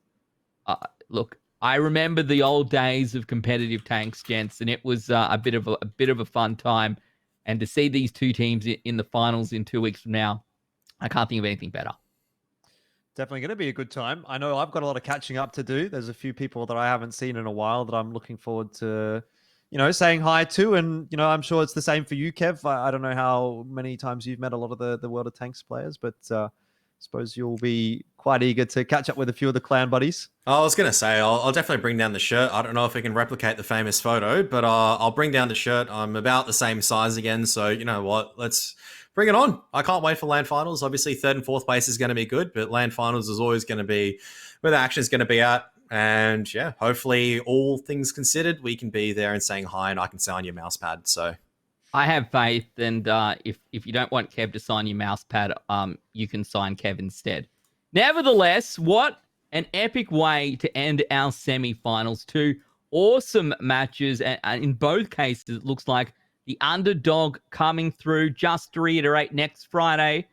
look, I remember the old days of competitive tanks, gents, and it was a bit of a fun time. And to see these two teams in the finals in 2 weeks from now, I can't think of anything better. Definitely going to be a good time. I know I've got a lot of catching up to do. There's a few people that I haven't seen in a while that I'm looking forward to, saying hi to. And, I'm sure it's the same for you, Kev. I don't know how many times you've met a lot of the World of Tanks players, but I suppose you'll be quite eager to catch up with a few of the clan buddies. I was going to say, I'll definitely bring down the shirt. I don't know if we can replicate the famous photo, but I'll bring down the shirt. I'm about the same size again. So, you know what? Let's bring it on. I can't wait for LAN finals. Obviously, 3rd and 4th place is going to be good, but LAN finals is always going to be where the action is going to be at. And yeah, hopefully, all things considered, we can be there and saying hi, and I can sign your mouse pad. So I have faith, and if you don't want Kev to sign your mouse pad, you can sign Kev instead. Nevertheless, what an epic way to end our semi-finals. 2 awesome matches, and in both cases, it looks like the underdog coming through. Just to reiterate, next Friday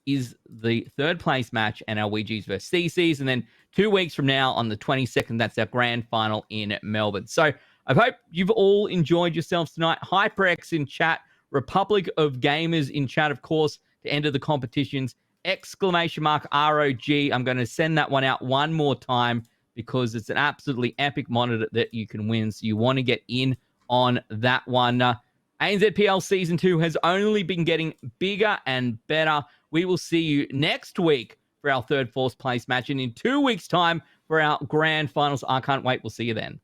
is the 3rd place match, NLWGs versus CCs, and then 2 weeks from now on the 22nd, that's our grand final in Melbourne. So I hope you've all enjoyed yourselves tonight. HyperX in chat, Republic of Gamers in chat, of course, to enter the competitions. !ROG. I'm going to send that one out one more time because it's an absolutely epic monitor that you can win. So you want to get in on that one. ANZPL Season 2 has only been getting bigger and better. We will see you next week for our 3rd, 4th place match, and in 2 weeks' time for our grand finals. I can't wait. We'll see you then.